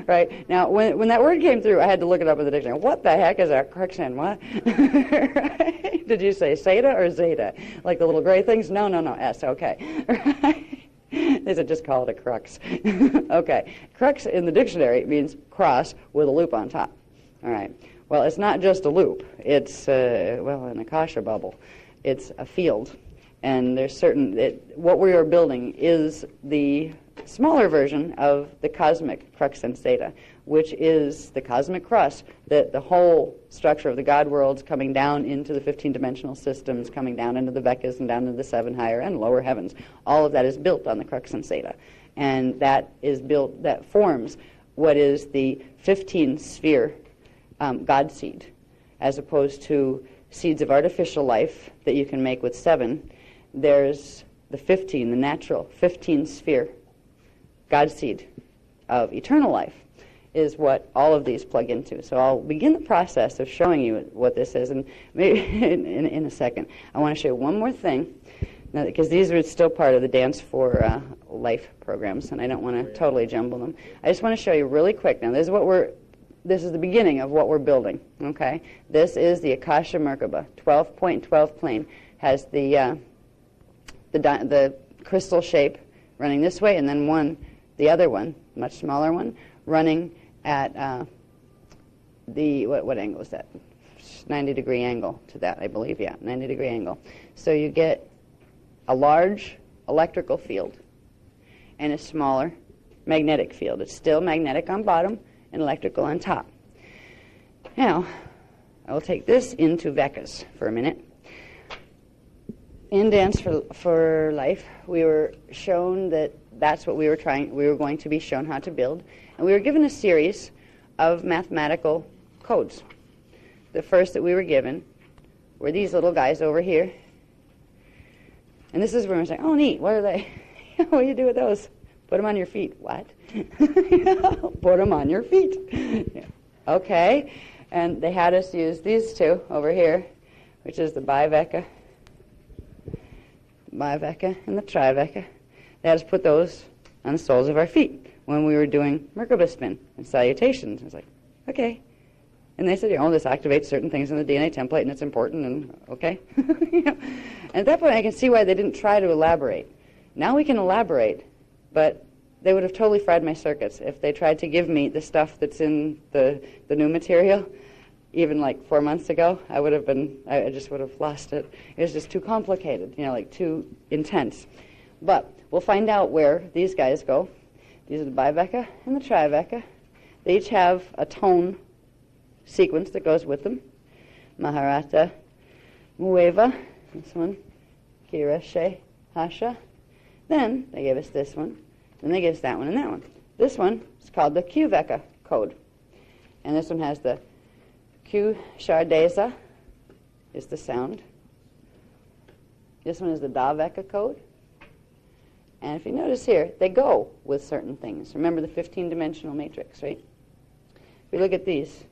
Right? Now, when that word came through, I had to look it up in the dictionary. What the heck is a Cruxen? What? Right? Did you say Zeta or Zeta? Like the little gray things? No, S. Okay. Right? They said just call it a crux. Okay. Crux in the dictionary means cross with a loop on top. All right. Well, it's not just a loop. It's, an Akasha bubble. It's a field. And there's what we are building is the smaller version of the cosmic Cruxen Zeta, which is the cosmic crust, that the whole structure of the God worlds coming down into the 15-dimensional systems, coming down into the Vekas and down into the 7 higher and lower heavens. All of that is built on the Cruxen Zeta. And that forms what is the 15-sphere God seed, as opposed to seeds of artificial life that you can make with 7. There's the 15, the natural 15-sphere God seed of eternal life is what all of these plug into. So I'll begin the process of showing you what this is, and maybe in a second. I want to show you one more thing, because these are still part of the Dance for Life programs, and I don't want to totally jumble them. I just want to show you really quick. Now, this is the beginning of what we're building. Okay, this is the Akasha Merkaba, 12.12 plane, has the crystal shape running this way, and then the other one, much smaller one, running at what angle is that? 90-degree angle to that, I believe. Yeah, 90-degree angle. So you get a large electrical field and a smaller magnetic field. It's still magnetic on bottom and electrical on top. Now, I will take this into Vekas for a minute. In Dance for Life, we were shown that that's what we were going to be shown how to build. And we were given a series of mathematical codes. The first that we were given were these little guys over here. And this is where we're saying, oh, neat, what are they? What do you do with those? Put them on your feet. What? Put them on your feet. Yeah. Okay. And they had us use these two over here, which is the Biveka and the Triveka. They had us put those on the soles of our feet when we were doing Merkaba spin and salutations. I was like, okay. And they said, this activates certain things in the DNA template, and it's important, and okay. And at that point, I can see why they didn't try to elaborate. Now we can elaborate, but they would have totally fried my circuits if they tried to give me the stuff that's in the new material. Even like 4 months ago, I just would have lost it. It was just too complicated, too intense. But we'll find out where these guys go. These are the Biveka and the Triveka. They each have a tone sequence that goes with them. Maharata, Mueva, this one, Kira, She, Hasha. Then they gave us this one. Then they gave us that one and that one. This one is called the Q-Veka code. And this one has the Q Shardeza is the sound. This one is the Da-Veka code. And if you notice here, they go with certain things. Remember the 15-dimensional matrix, right? If we look at these,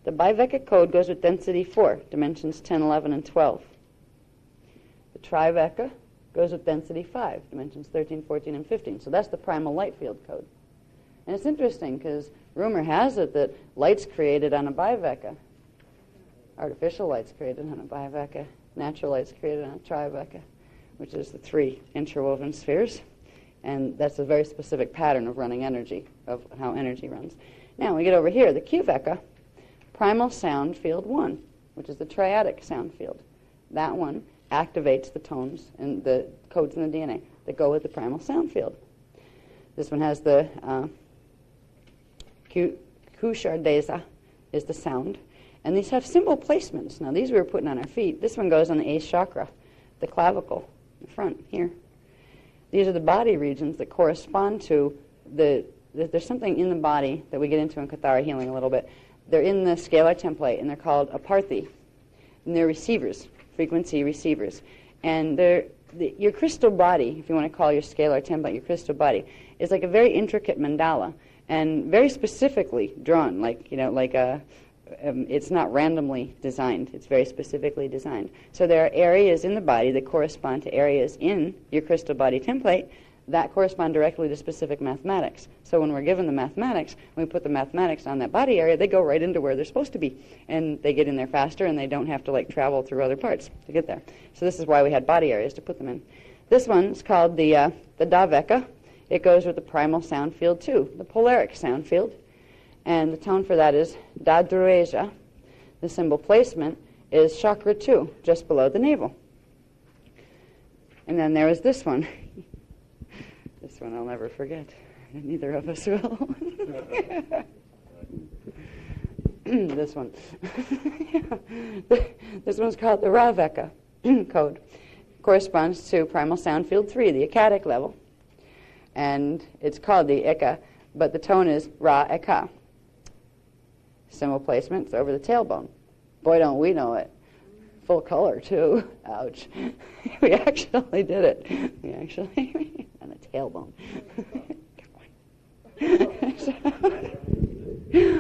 the Biveka code goes with density 4, dimensions 10, 11, and 12. The Triveka goes with density 5, dimensions 13, 14, and 15. So that's the primal light field code. And it's interesting because rumor has it that light's created on a Biveka. Artificial light's created on a Biveka. Natural light's created on a Triveka, which is the 3 interwoven spheres. And that's a very specific pattern of running energy, of how energy runs. Now we get over here, the Q-Veka, primal sound field 1, which is the triadic sound field. That one activates the tones and the codes in the DNA that go with the primal sound field. This one has the Kushardeza is the sound. And these have symbol placements. Now these we were putting on our feet. This one goes on the 8th chakra. the clavicle, the front here. These are the body regions that correspond to there's something in the body that we get into in Kathara healing a little bit. They're in the scalar template, and they're called aparthi. And they're receivers, frequency receivers. And your crystal body, if you want to call your scalar template your crystal body, is like a very intricate mandala and very specifically drawn, it's not randomly designed. It's very specifically designed. So there are areas in the body that correspond to areas in your crystal body template that correspond directly to specific mathematics. So when we're given the mathematics, when we put the mathematics on that body area, they go right into where they're supposed to be. And they get in there faster, and they don't have to travel through other parts to get there. So this is why we had body areas to put them in. This one's called the Daveka. It goes with the primal sound field 2, the polaric sound field. And the tone for that is Dadrueja. The symbol placement is chakra 2, just below the navel. And then there was this one. This one I'll never forget. Neither of us will. This one. This one's called the Raveka code. Corresponds to primal sound field 3, the Akkadic level. And it's called the Eka, but the tone is Ra-Eka. Symbol placement, it's over the tailbone. Boy, don't we know it. Full color, too. Ouch. We actually did it. We actually, on the tailbone.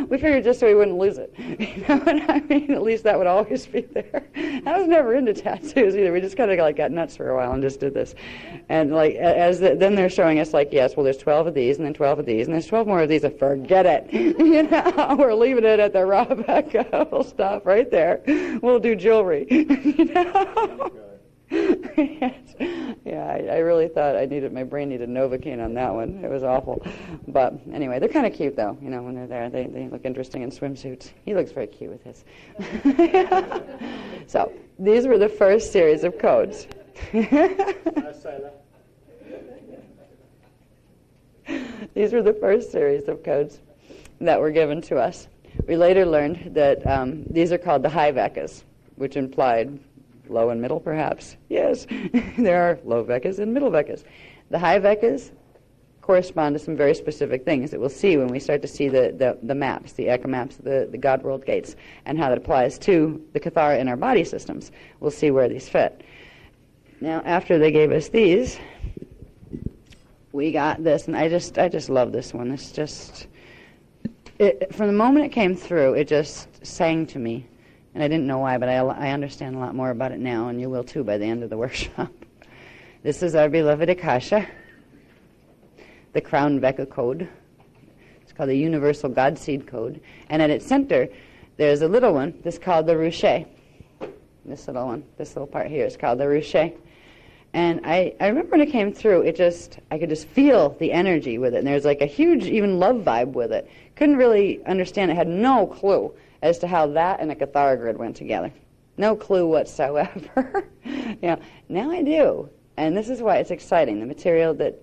We figured just so we wouldn't lose it. You know what I mean? At least that would always be there. I was never into tattoos either. We just kind of got nuts for a while and just did this. And then they're showing us yes, well, there's 12 of these and then 12 of these and there's 12 more of these. And forget it. You know, we're leaving it at the Raveka. We'll stop right there. We'll do jewelry. You know. Yes. Yeah, I really thought my brain needed Novocaine on that one. It was awful. But anyway, they're kind of cute, though. You know, when they're there, they look interesting in swimsuits. He looks very cute with his. So these were the first series of codes. These were the first series of codes that were given to us. We later learned that these are called the high Vekas, which implied low and middle, perhaps. Yes, there are low Vekas and middle Vekas. The high Vekas correspond to some very specific things that we'll see when we start to see the maps, the Eka maps, the God World Gates, and how that applies to the Kathara in our body systems. We'll see where these fit. Now, after they gave us these, we got this, and I just love this one. It's just, from the moment it came through, it just sang to me. And I didn't know why, but I understand a lot more about it now, and you will too by the end of the workshop. This is our beloved Akasha, the Crown Veka code. It's called the Universal God Seed code. And at its center, there's a little one. This is called the Ruche. This little one, this little part here is called the Ruche. And I remember when it came through, I could just feel the energy with it. And there's a huge, even love vibe with it. Couldn't really understand it. Had no clue as to how that and a Kathara grid went together. No clue whatsoever. Now I do. And this is why it's exciting. The material that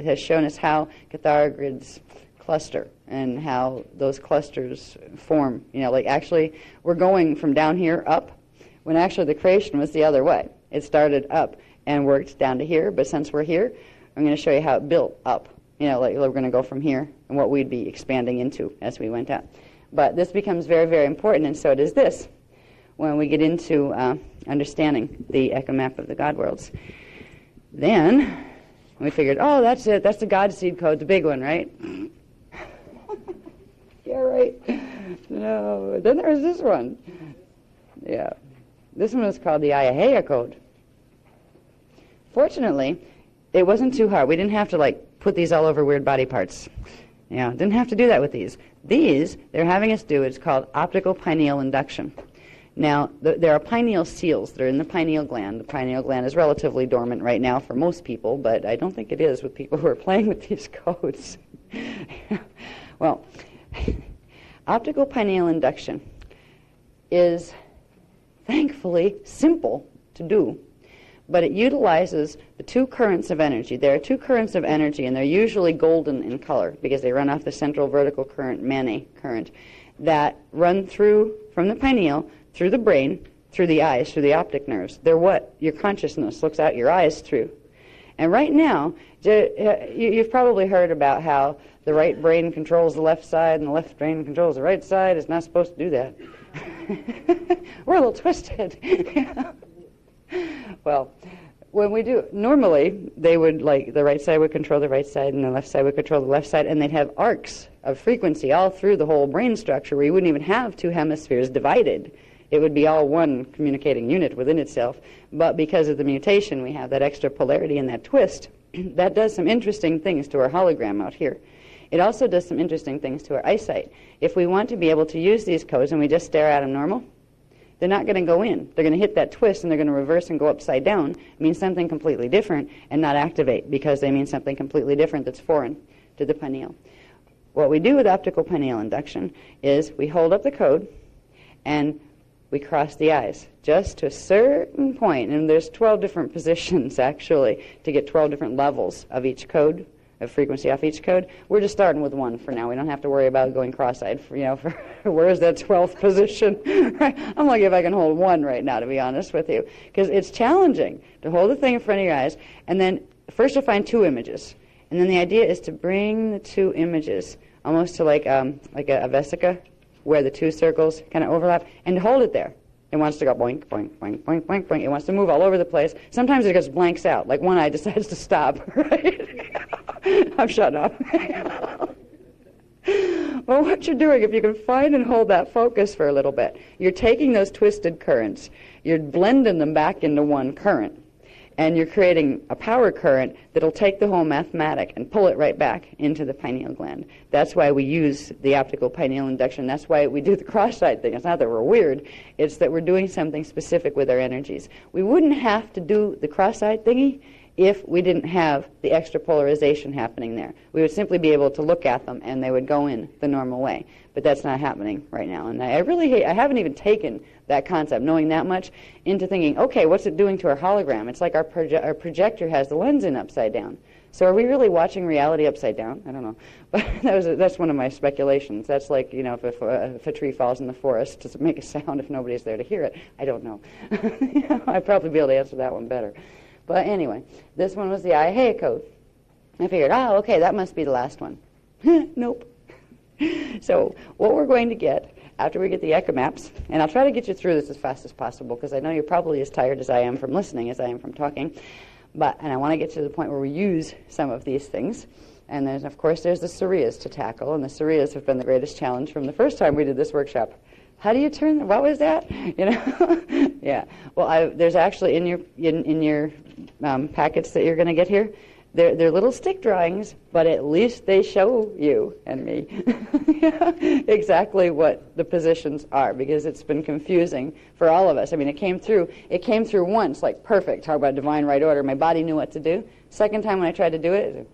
has shown us how Kathara grids cluster and how those clusters form. Actually, we're going from down here up, when actually the creation was the other way. It started up and worked down to here, but since we're here, I'm going to show you how it built up. We're going to go from here and what we'd be expanding into as we went up. But this becomes very, very important, and so does this when we get into understanding the Eka map of the God worlds. Then we figured, oh, that's it. That's the God seed code, the big one, right? Yeah, right. No. Then there's this one. Yeah. This one was called the Ayaheya code. Fortunately, it wasn't too hard. We didn't have to, put these all over weird body parts. Didn't have to do that with these. These, they're having us do, it's called optical pineal induction. Now, there are pineal seals that are in the pineal gland. The pineal gland is relatively dormant right now for most people, but I don't think it is with people who are playing with these codes. Well, optical pineal induction is thankfully simple to do, but it utilizes the two currents of energy. There are two currents of energy, and they're usually golden in color because they run off the central vertical current, Manet current, that run through, from the pineal, through the brain, through the eyes, through the optic nerves. They're what your consciousness looks out your eyes through. And right now, you've probably heard about how the right brain controls the left side and the left brain controls the right side. It's not supposed to do that. We're a little twisted. Well, when we do, normally they would, like, the right side would control the right side and the left side would control the left side, and they'd have arcs of frequency all through the whole brain structure where you wouldn't even have two hemispheres divided. It would be all one communicating unit within itself. But because of the mutation, we have that extra polarity and that twist. That does some interesting things to our hologram out here. It also does some interesting things to our eyesight. If we want to be able to use these codes and we just stare at them normal, they're not going to go in. They're going to hit that twist and they're going to reverse and go upside down. It means something completely different and not activate because they mean something completely different that's foreign to the pineal. What we do with optical pineal induction is we hold up the code and we cross the eyes just to a certain point, and there's 12 different positions actually to get 12 different levels of each code, of frequency off each code. We're just starting with one for now. We don't have to worry about going cross-eyed for where's that 12th position? Right? I'm lucky if I can hold one right now, to be honest with you, because it's challenging to hold the thing in front of your eyes, and then first you'll find two images, and then the idea is to bring the two images almost to like a vesica, where the two circles kind of overlap, and hold it there. It wants to go boink, boink, boink, boink, boink, boink. It wants to move all over the place. Sometimes it just blanks out, like one eye decides to stop, right? I'm shutting up. Well, what you're doing, if you can find and hold that focus for a little bit, you're taking those twisted currents, you're blending them back into one current, and you're creating a power current that'll take the whole mathematic and pull it right back into the pineal gland. That's why we use the optical pineal induction. That's why we do the cross-eyed thing. It's not that we're weird. It's that we're doing something specific with our energies. We wouldn't have to do the cross-eyed thingy if we didn't have the extra polarization happening there. We would simply be able to look at them and they would go in the normal way. But that's not happening right now. And I haven't even taken that concept, knowing that much, into thinking, okay, what's it doing to our hologram? It's like our projector has the lens in upside down. So are we really watching reality upside down? I don't know. But that's one of my speculations. That's like, if a tree falls in the forest, does it make a sound if nobody's there to hear it? I don't know. I'd probably be able to answer that one better. But anyway, this one was the IAHEA code. I figured, okay, that must be the last one. Nope. So what we're going to get after we get the echo maps, and I'll try to get you through this as fast as possible because I know you're probably as tired as I am from listening as I am from talking, and I want to get to the point where we use some of these things. And then, of course, there's the Suriyas to tackle, and the Suriyas have been the greatest challenge from the first time we did this workshop. How do you turn? What was that? Yeah. Well, there's actually in your packets that you're going to get here. They're little stick drawings, but at least they show you and me exactly what the positions are, because it's been confusing for all of us. I mean, it came through once, like perfect. Talk about divine right order. My body knew what to do. Second time when I tried to do it,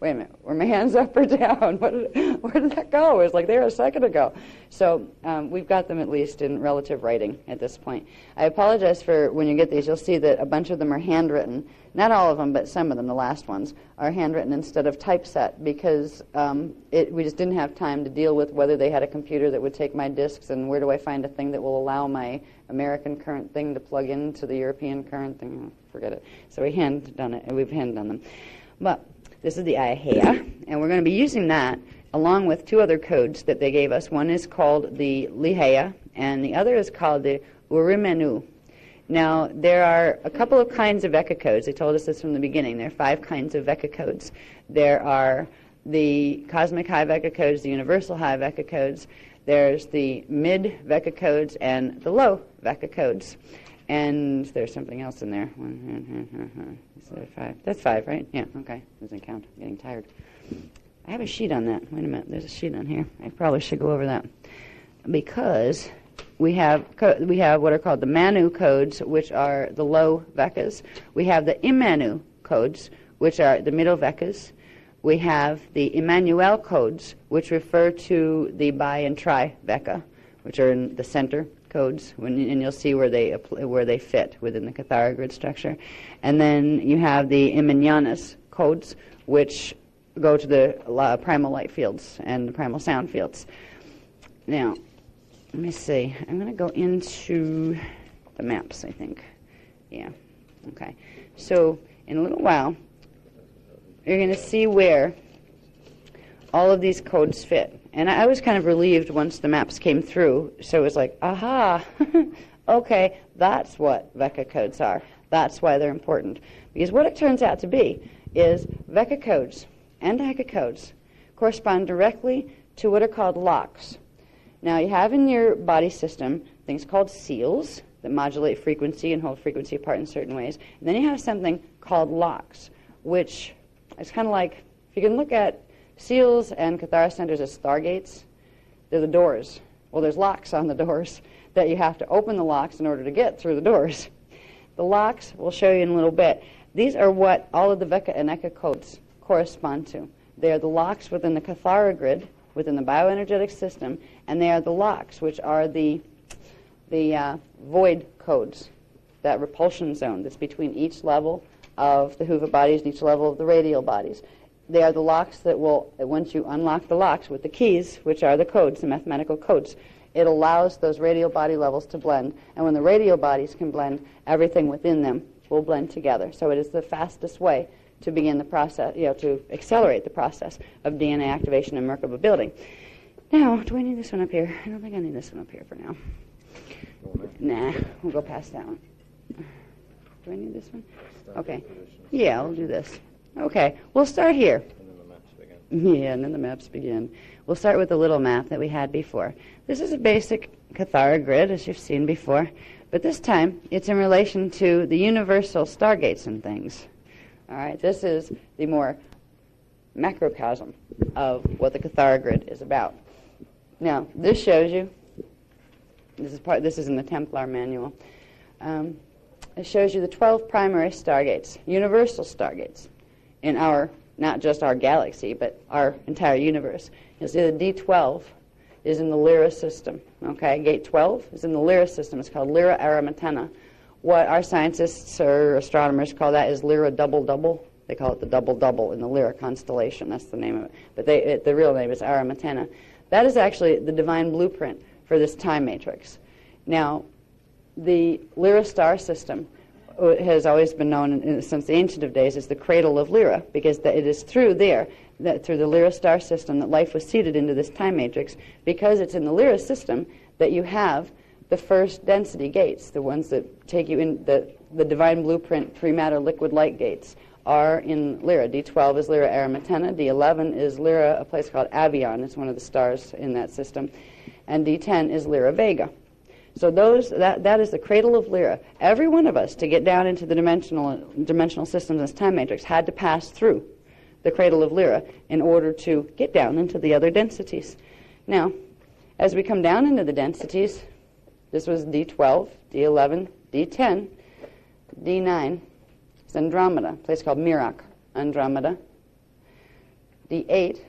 wait a minute, were my hands up or down? Where did that go? It was like there a second ago. So we've got them at least in relative writing at this point. I apologize for when you get these, you'll see that a bunch of them are handwritten. Not all of them, but some of them, the last ones, are handwritten instead of typeset because we just didn't have time to deal with whether they had a computer that would take my discs and where do I find a thing that will allow my American current thing to plug into the European current thing. Forget it. So we've hand done them. But this is the IAHEA, and we're going to be using that along with two other codes that they gave us. One is called the Liheya, and the other is called the Urimenu. Now, there are a couple of kinds of Veka codes. They told us this from the beginning. There are 5 kinds of Veka codes. There are the cosmic high Veka codes, the universal high Veka codes. There's the mid Veka codes and the low Veka codes. And there's something else in there. Is there 5? That's 5, right? Yeah, okay. Doesn't count. I'm getting tired. I have a sheet on that. Wait a minute. There's a sheet on here. I probably should go over that. Because we have what are called the Manu codes, which are the low Vekas. We have the Imanu codes, which are the middle Vekas. We have the Emmanuel codes, which refer to the bi and tri Veka, which are in the center codes, and you'll see where they fit within the Kathara grid structure. And then you have the Imanyanas codes, which go to the primal light fields and the primal sound fields. Now, let me see. I'm going to go into the maps, I think. Yeah. Okay. So in a little while, you're going to see where all of these codes fit. And I was kind of relieved once the maps came through. So it was like, aha, okay, that's what VECA codes are. That's why they're important. Because what it turns out to be is VECA codes and ECA codes correspond directly to what are called locks. Now, you have in your body system things called seals that modulate frequency and hold frequency apart in certain ways. And then you have something called locks, which is kind of like, if you can look at seals and Kathara centers as stargates, they're the doors. Well, there's locks on the doors that you have to open the locks in order to get through the doors. The locks, we'll show you in a little bit. These are what all of the VECA and ECA codes correspond to. They are the locks within the Kathara grid, within the bioenergetic system, and they are the locks, which are the void codes, that repulsion zone that's between each level of the Huva bodies and each level of the radial bodies. They are the locks that will, once you unlock the locks with the keys, which are the codes, the mathematical codes, it allows those radial body levels to blend. And when the radial bodies can blend, everything within them will blend together. So it is the fastest way to begin the process, to accelerate the process of DNA activation and Merkaba building. Now, do I need this one up here? I don't think I need this one up here for now. Nah, we'll go past that one. Do I need this one? Okay. Yeah, I'll do this. Okay, we'll start here. And then the maps begin. Yeah, and then the maps begin. We'll start with the little map that we had before. This is a basic Kathara grid, as you've seen before, but this time it's in relation to the universal stargates and things. All right, this is the more macrocosm of what the Kathara grid is about. Now, this shows you, this is in the Templar manual, it shows you the 12 primary stargates, universal stargates, in our, not just our galaxy, but our entire universe. You'll see the D12 is in the Lyra system, okay? Gate 12 is in the Lyra system. It's called Lyra Aramatena. What our scientists or astronomers call that is Lyra double-double. They call it the double-double in the Lyra constellation. That's the name of it. But the real name is Aramatena. That is actually the divine blueprint for this time matrix. Now, the Lyra star system has always been known since the ancient of days as the cradle of Lyra, because it is through there, through the Lyra star system, that life was seeded into this time matrix. Because it's in the Lyra system that you have the first density gates, the ones that take you in the divine blueprint 3 matter liquid light gates are in Lyra. D12 is Lyra Aramatena. D11 is Lyra, a place called Avion. It's one of the stars in that system. And D10 is Lyra Vega. So that is the cradle of Lyra. Every one of us, to get down into the dimensional systems in this time matrix, had to pass through the cradle of Lyra in order to get down into the other densities. Now, as we come down into the densities, this was D12, D11, D10, D9 is Andromeda, a place called Merak, Andromeda. D8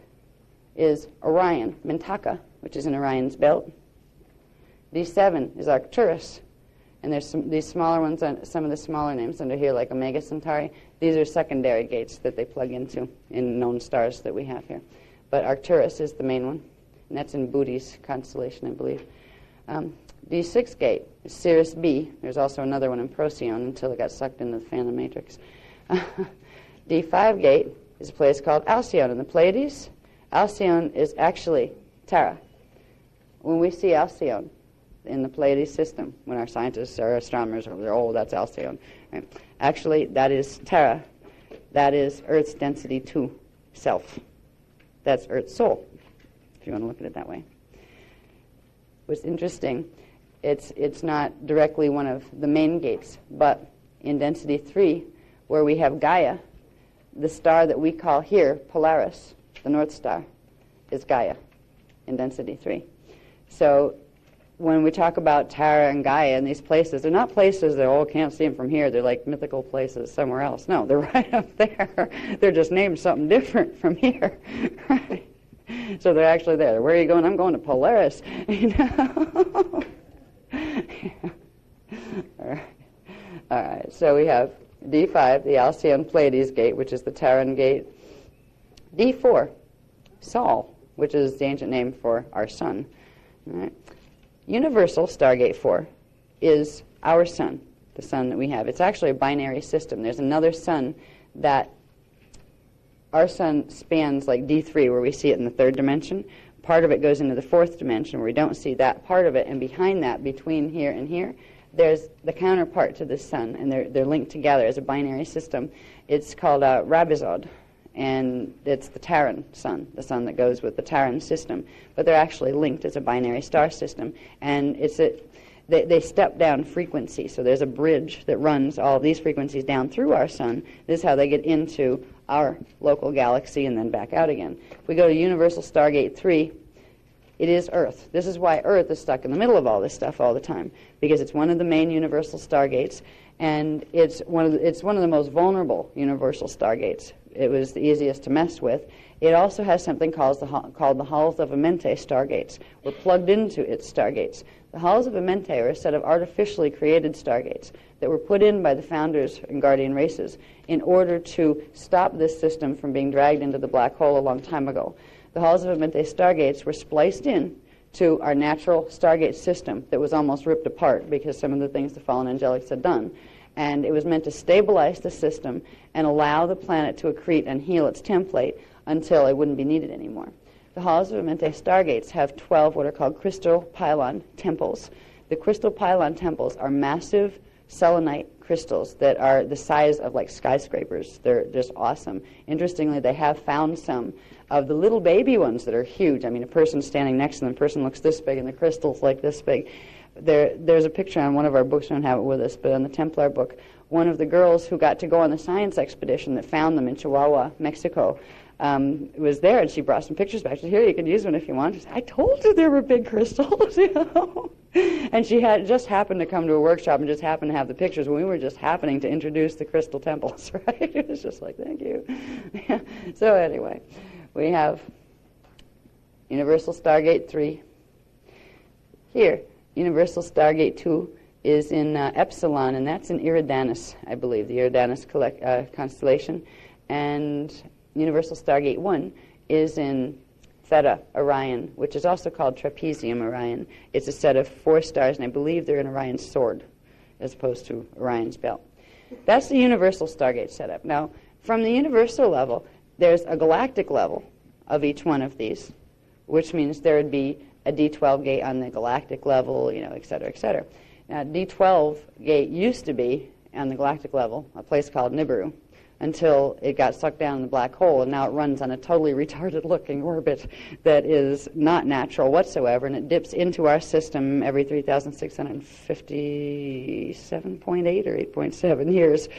is Orion, Mintaka, which is in Orion's belt. D7 is Arcturus, and there's these smaller ones, some of the smaller names under here, like Omega Centauri. These are secondary gates that they plug into in known stars that we have here. But Arcturus is the main one, and that's in Bootes constellation, I believe. D6 gate is Sirius B. There's also another one in Procyon until it got sucked into the Phantom Matrix. D5 gate is a place called Alcyone in the Pleiades. Alcyone is actually Terra. When we see Alcyone in the Pleiades system, when our scientists or astronomers are, oh, that's Alcyone. Right? Actually, that is Terra. That is Earth's density 2 self. That's Earth's soul, if you want to look at it that way. What's interesting, it's not directly one of the main gates, but in density 3, where we have Gaia, the star that we call here Polaris, the North Star, is Gaia in density 3. So when we talk about Tara and Gaia and these places, they're not places that, oh, can't see them from here. They're like mythical places somewhere else. No, they're right up there. They're just named something different from here. Right? So they're actually there. Where are you going? I'm going to Polaris. You know? Yeah. All right. So we have D5, the Alcyone Pleiades gate, which is the Terran gate. D4, Sol, which is the ancient name for our sun. All right. Universal Stargate 4 is our sun, the sun that we have. It's actually a binary system. There's another sun that our sun spans like D3, where we see it in the third dimension. Part of it goes into the fourth dimension, where we don't see that part of it. And behind that, between here and here, there's the counterpart to this sun, and they're linked together as a binary system. It's called Rabizod, and it's the Terran sun, the sun that goes with the Terran system. But they're actually linked as a binary star system, and they step down frequency. So there's a bridge that runs all these frequencies down through our sun. This is how they get into our local galaxy and then back out again. If we go to Universal Stargate 3, it is Earth. This is why Earth is stuck in the middle of all this stuff all the time, because it's one of the main universal stargates, and it's one of the most vulnerable universal stargates. It was the easiest to mess with. It also has something called the Halls of Amente stargates. We're plugged into its stargates. The Halls of Amente are a set of artificially created stargates that were put in by the founders and guardian races in order to stop this system from being dragged into the black hole a long time ago. The Halls of Amente stargates were spliced in to our natural stargate system that was almost ripped apart because some of the things the fallen angelics had done. And it was meant to stabilize the system and allow the planet to accrete and heal its template until it wouldn't be needed anymore. The Halls of Amente stargates have 12 what are called crystal pylon temples. The crystal pylon temples are massive selenite crystals that are the size of like skyscrapers. They're just awesome. Interestingly, they have found some of the little baby ones that are huge. I mean, a person standing next to them, the person looks this big and the crystal's like this big. There's a picture on one of our books. We don't have it with us, but on the Templar book, one of the girls who got to go on the science expedition that found them in Chihuahua, Mexico, was there, and she brought some pictures back. She said, "Here, you can use one if you want." She said, "I told you there were big crystals," you know. And she had just happened to come to a workshop and just happened to have the pictures when we were just happening to introduce the crystal temples, right? It was just like, thank you. Yeah. So anyway, we have Universal Stargate 3. Here, Universal Stargate 2 is in Epsilon, and that's in Eridanus, I believe, the Eridanus constellation. And Universal Stargate 1 is in Theta Orion, which is also called Trapezium Orion. It's a set of 4 stars, and I believe they're in Orion's sword as opposed to Orion's belt. That's the Universal Stargate setup. Now, from the universal level, there's a galactic level of each one of these, which means there would be a D12 gate on the galactic level, you know, et cetera, et cetera. Now, D12 gate used to be, on the galactic level, a place called Nibiru, until it got sucked down in the black hole, and now it runs on a totally retarded-looking orbit that is not natural whatsoever, and it dips into our system every 3,657.8 or 8.7 years,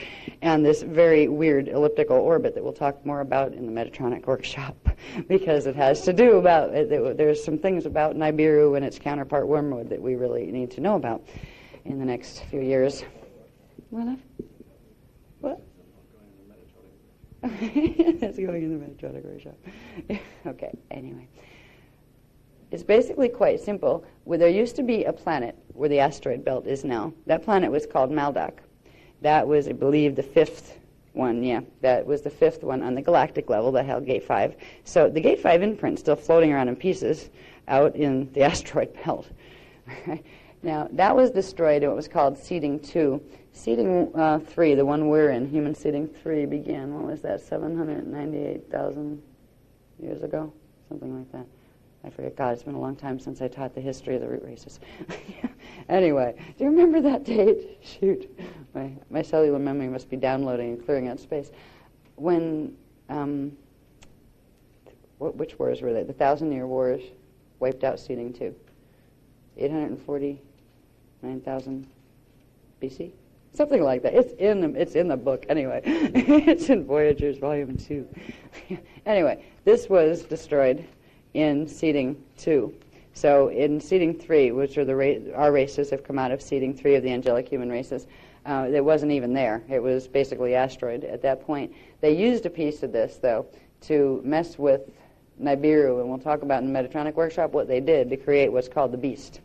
and this very weird elliptical orbit that we'll talk more about in the Metatronic workshop, because it has to do about, there's some things about Nibiru and its counterpart Wormwood that we really need to know about in the next few years. What? That's going in the Metatronic workshop. Okay, anyway. It's basically quite simple. There used to be a planet where the asteroid belt is now. That planet was called Maldak. That was, I believe, the 5th one, yeah. That was the 5th one on the galactic level that held Gate 5. So the Gate 5 imprint's still floating around in pieces out in the asteroid belt. Now, that was destroyed in what was called Seeding 2. Seeding 3, the one we're in, Human Seeding 3, began, what was that, 798,000 years ago? Something like that. I forget. God, it's been a long time since I taught the history of the root races. Anyway, do you remember that date? Shoot. My cellular memory must be downloading and clearing out space. When, which wars were they? The 1,000-Year Wars wiped out Seeding 2. 849,000 BC? Something like that. It's in the book anyway. It's in Voyagers Volume 2. Anyway, this was destroyed in Seeding 2. So in Seeding 3, which are our races have come out of Seeding 3 of the angelic human races, it wasn't even there. It was basically asteroid at that point. They used a piece of this, though, to mess with Nibiru, and we'll talk about in the Metatronic workshop what they did to create what's called the Beast.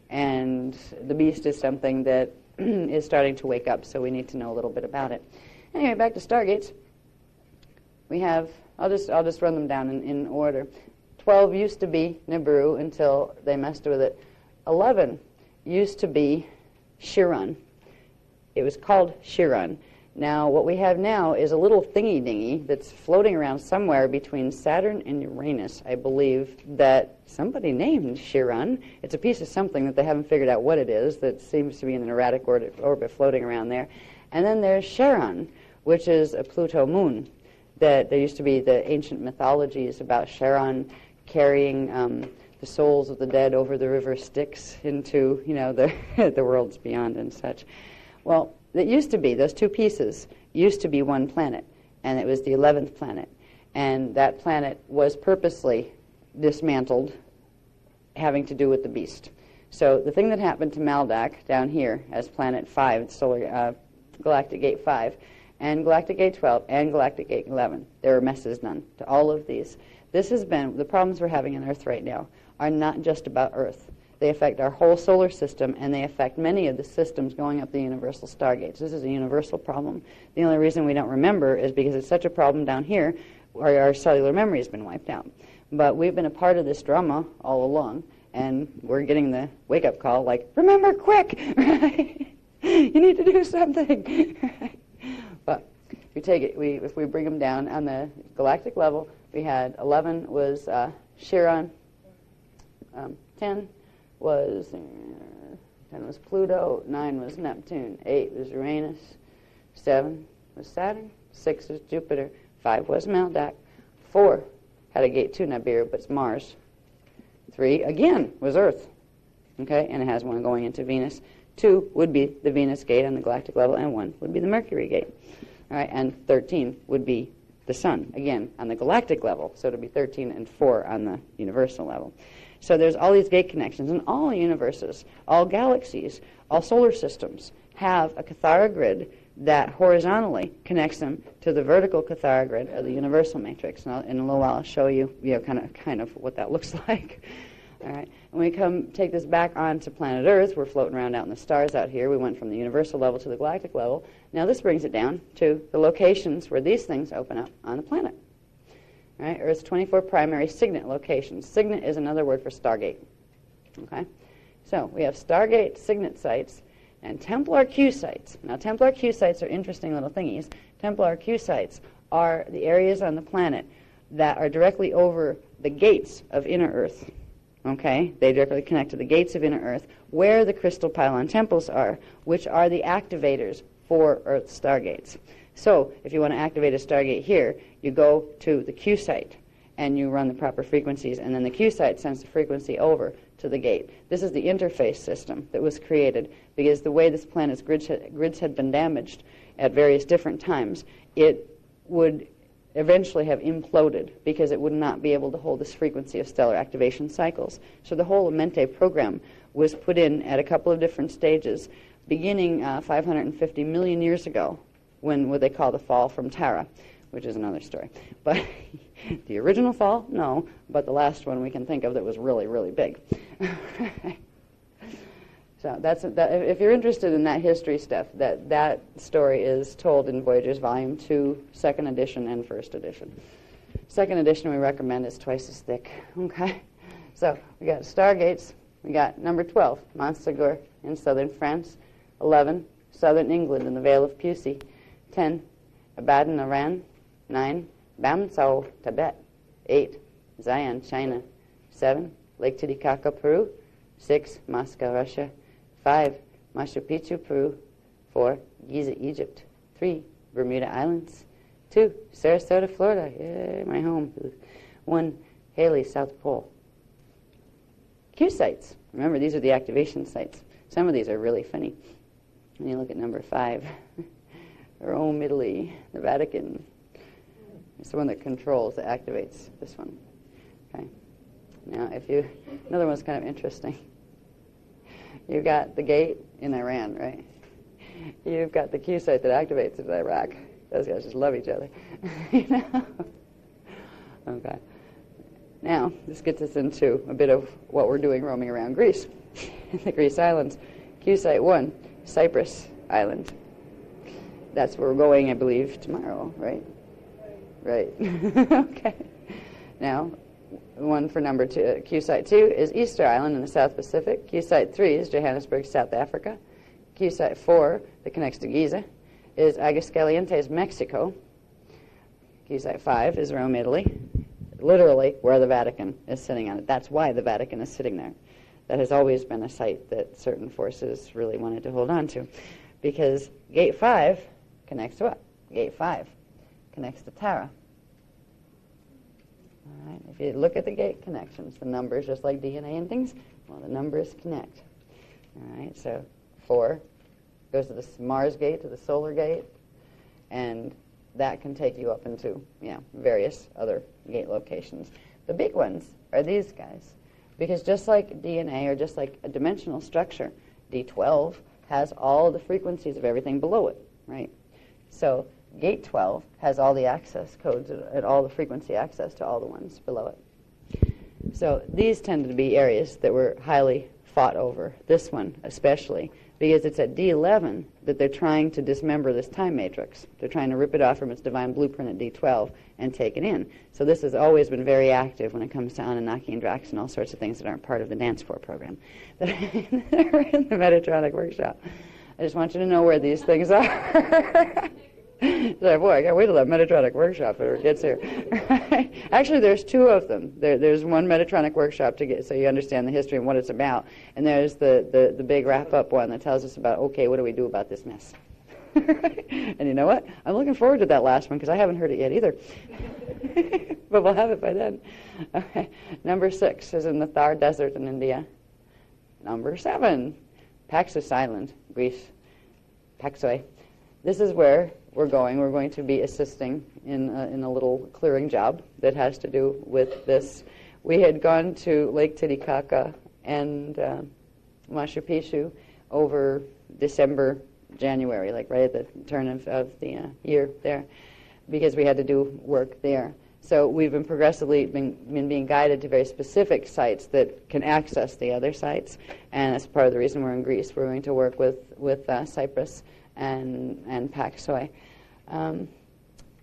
And the Beast is something that is starting to wake up, so we need to know a little bit about it. Anyway, back to Stargates. We have, I'll just run them down in order. 12 used to be Nibiru until they messed with it. 11 used to be Chiron. It was called Chiron. Now, what we have now is a little thingy-dingy that's floating around somewhere between Saturn and Uranus, I believe, that somebody named Chiron. It's a piece of something that they haven't figured out what it is that seems to be in an erratic orbit floating around there. And then there's Charon, which is a Pluto moon. That there used to be the ancient mythologies about Charon carrying the souls of the dead over the river Styx into, the worlds beyond and such. Well, it used to be, those two pieces used to be one planet, and it was the 11th planet. And that planet was purposely dismantled, having to do with the beast. So the thing that happened to Maldak down here as planet 5, it's solar, Galactic Gate 5, and Galactic Gate 12, and Galactic Gate 11, there are messes done to all of these. This has been, the problems we're having on Earth right now are not just about Earth. They affect our whole solar system, and they affect many of the systems going up the universal stargates. This is a universal problem. The only reason we don't remember is because it's such a problem down here, our cellular memory has been wiped out. But we've been a part of this drama all along, and we're getting the wake-up call, like, remember quick, right? You need to do something. Right? But if you take it, if we bring them down on the galactic level, we had 11 was Chiron, 10 was Pluto, 9 was Neptune, 8 was Uranus, 7 was Saturn, 6 was Jupiter, 5 was Maldak, 4 had a gate 2 Nibiru, but it's Mars, 3 again was Earth, okay, and it has one going into Venus. 2 would be the Venus gate on the galactic level, and 1 would be the Mercury gate, all right, and 13 would be the Sun, again, on the galactic level, so it would be 13 and 4 on the universal level. So there's all these gate connections, and all universes, all galaxies, all solar systems have a Cathara grid that horizontally connects them to the vertical Cathara grid of the universal matrix. Now, in a little while, I'll show you, kind of what that looks like. All right. When we take this back onto planet Earth, we're floating around out in the stars out here. We went from the universal level to the galactic level. Now this brings it down to the locations where these things open up on the planet. Right? Earth's 24 primary signet locations. Signet is another word for stargate. Okay? So we have stargate signet sites and Templar Q sites. Now Templar Q sites are interesting little thingies. Templar Q sites are the areas on the planet that are directly over the gates of inner Earth. Okay? They directly connect to the gates of inner Earth where the crystal pylon temples are, which are the activators for Earth stargates. So if you want to activate a stargate here, you go to the Q site and you run the proper frequencies, and then the Q site sends the frequency over to the gate. This is the interface system that was created because the way this planet's grids had been damaged at various different times, it would eventually have imploded because it would not be able to hold this frequency of stellar activation cycles. So the whole Amente program was put in at a couple of different stages, beginning 550 million years ago, when what they call the fall from Tara, which is another story. But the original fall, no, but the last one we can think of that was really, really big. So if you're interested in that history stuff, that story is told in Voyagers Volume 2, 2nd edition and 1st edition. 2nd edition we recommend is twice as thick. Okay, so we got stargates. We got number 12, Montségur in southern France. 11, southern England in the Vale of Pusey. 10, Abadan, Iran. 9, Bamsao, Tibet. 8, Xi'an, China. 7, Lake Titicaca, Peru. 6, Moscow, Russia. 5, Machu Picchu, Peru. 4, Giza, Egypt. 3, Bermuda Islands. 2, Sarasota, Florida. Yay, my home. 1, Haley, South Pole. Q sites. Remember, these are the activation sites. Some of these are really funny. When you look at number 5, Rome, Italy, the Vatican. It's the one that controls, that activates this one. Okay. Now, another one's kind of interesting. You've got the gate in Iran, right? You've got the Q site that activates it in Iraq. Those guys just love each other. You know? Okay. Now, this gets us into a bit of what we're doing roaming around Greece. The Greece islands. Q site 1, Cyprus Island. That's where we're going, I believe, tomorrow, right? Right. Okay. Now, one for number 2. Q Site 2 is Easter Island in the South Pacific. Q Site 3 is Johannesburg, South Africa. Q Site 4, that connects to Giza, is Aguascalientes, Mexico. Q Site 5 is Rome, Italy, literally where the Vatican is sitting on it. That's why the Vatican is sitting there. That has always been a site that certain forces really wanted to hold on to, because Gate 5 connects to what? Gate 5 connects to Tara. All right. If you look at the gate connections, the numbers, just like DNA and things, well, the numbers connect. All right. So 4 goes to the Mars gate, to the solar gate, and that can take you up into, various other gate locations. The big ones are these guys, because just like DNA or just like a dimensional structure, D12 has all the frequencies of everything below it, right? So Gate 12 has all the access codes and all the frequency access to all the ones below it. So these tended to be areas that were highly fought over, this one especially, because it's at D11 that they're trying to dismember this time matrix. They're trying to rip it off from its divine blueprint at D12 and take it in. So this has always been very active when it comes to Anunnaki and Drax and all sorts of things that aren't part of the Dance 4 program that are in the Metatronic workshop. I just want you to know where these things are. So, boy, I can't wait till that Metatronic workshop gets here. Actually, there's 2 of them. There's one Metatronic workshop to get so you understand the history and what it's about, and there's the big wrap-up one that tells us about, okay, what do we do about this mess? And you know what? I'm looking forward to that last one because I haven't heard it yet either. But we'll have it by then. Okay. Number 6 is in the Thar Desert in India. Number 7, Paxos Island, Greece. Paxoi. This is where we're going. We're going to be assisting in a little clearing job that has to do with this. We had gone to Lake Titicaca and Machu Picchu over December, January, like right at the turn of the year there, because we had to do work there. So we've been progressively been being guided to very specific sites that can access the other sites, and that's part of the reason we're in Greece. We're going to work with Cyprus and Paksoi.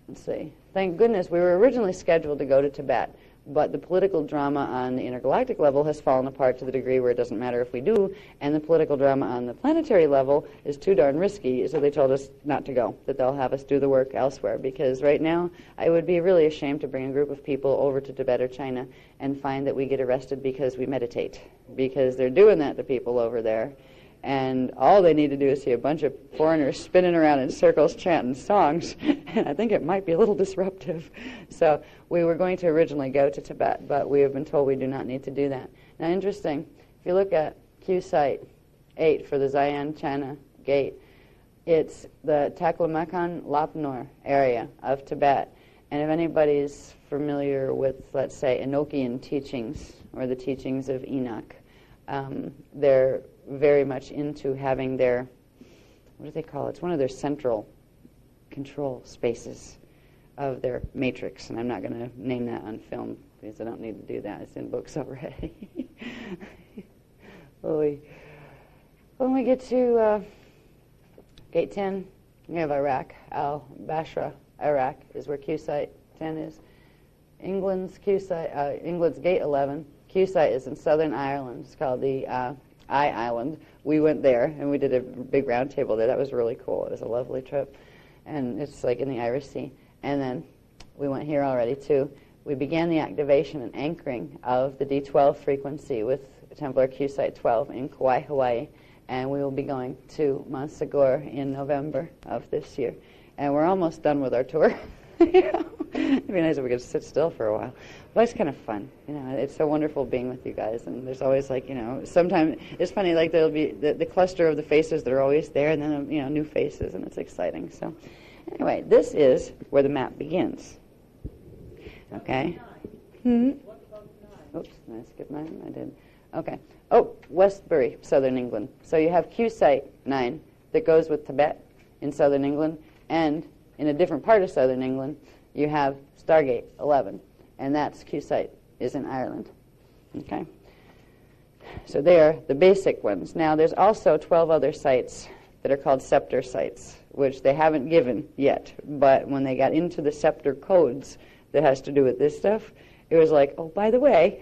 Let's see. Thank goodness we were originally scheduled to go to Tibet, but the political drama on the intergalactic level has fallen apart to the degree where it doesn't matter if we do, and the political drama on the planetary level is too darn risky, so they told us not to go, that they'll have us do the work elsewhere, because right now I would be really ashamed to bring a group of people over to Tibet or China and find that we get arrested because we meditate, because they're doing that to people over there. And all they need to do is see a bunch of foreigners spinning around in circles chanting songs, and I think it might be a little disruptive. So we were going to originally go to Tibet, but we have been told we do not need to do that. Now, interesting, if you look at Q Site 8 for the Zayan China Gate, it's the Taklamakan Lapnor area of Tibet. And if anybody's familiar with, let's say, Enochian teachings or the teachings of Enoch, they're very much into having their, what do they call it? It's one of their central control spaces of their matrix. And I'm not going to name that on film because I don't need to do that. It's in books already. When we get to Gate 10, we have Iraq. Al-Bashra, Iraq, is where Q-Site 10 is. England's Gate 11. Q-Site is in southern Ireland. It's called the Island. We went there, and we did a big round table there. That was really cool. It was a lovely trip. And it's like in the Irish Sea. And then we went here already, too. We began the activation and anchoring of the D12 frequency with Templar Q-Site 12 in Kauai, Hawaii. And we will be going to Mount Segura in November of this year. And we're almost done with our tour. It'd be nice if we could sit still for a while. But it's kind of fun. It's so wonderful being with you guys. And there's always sometimes it's funny, like there'll be the cluster of the faces that are always there, and then, new faces, and it's exciting. So anyway, this is where the map begins. Okay? Oops, did I skip 9? I did. Okay. Oh, Westbury, southern England. So you have Q-Site 9 that goes with Tibet in southern England, and in a different part of southern England, you have Stargate 11, and that's Q-Site is in Ireland. Okay? So they are the basic ones. Now, there's also 12 other sites that are called scepter sites, which they haven't given yet, but when they got into the scepter codes that has to do with this stuff, It was like, oh, by the way,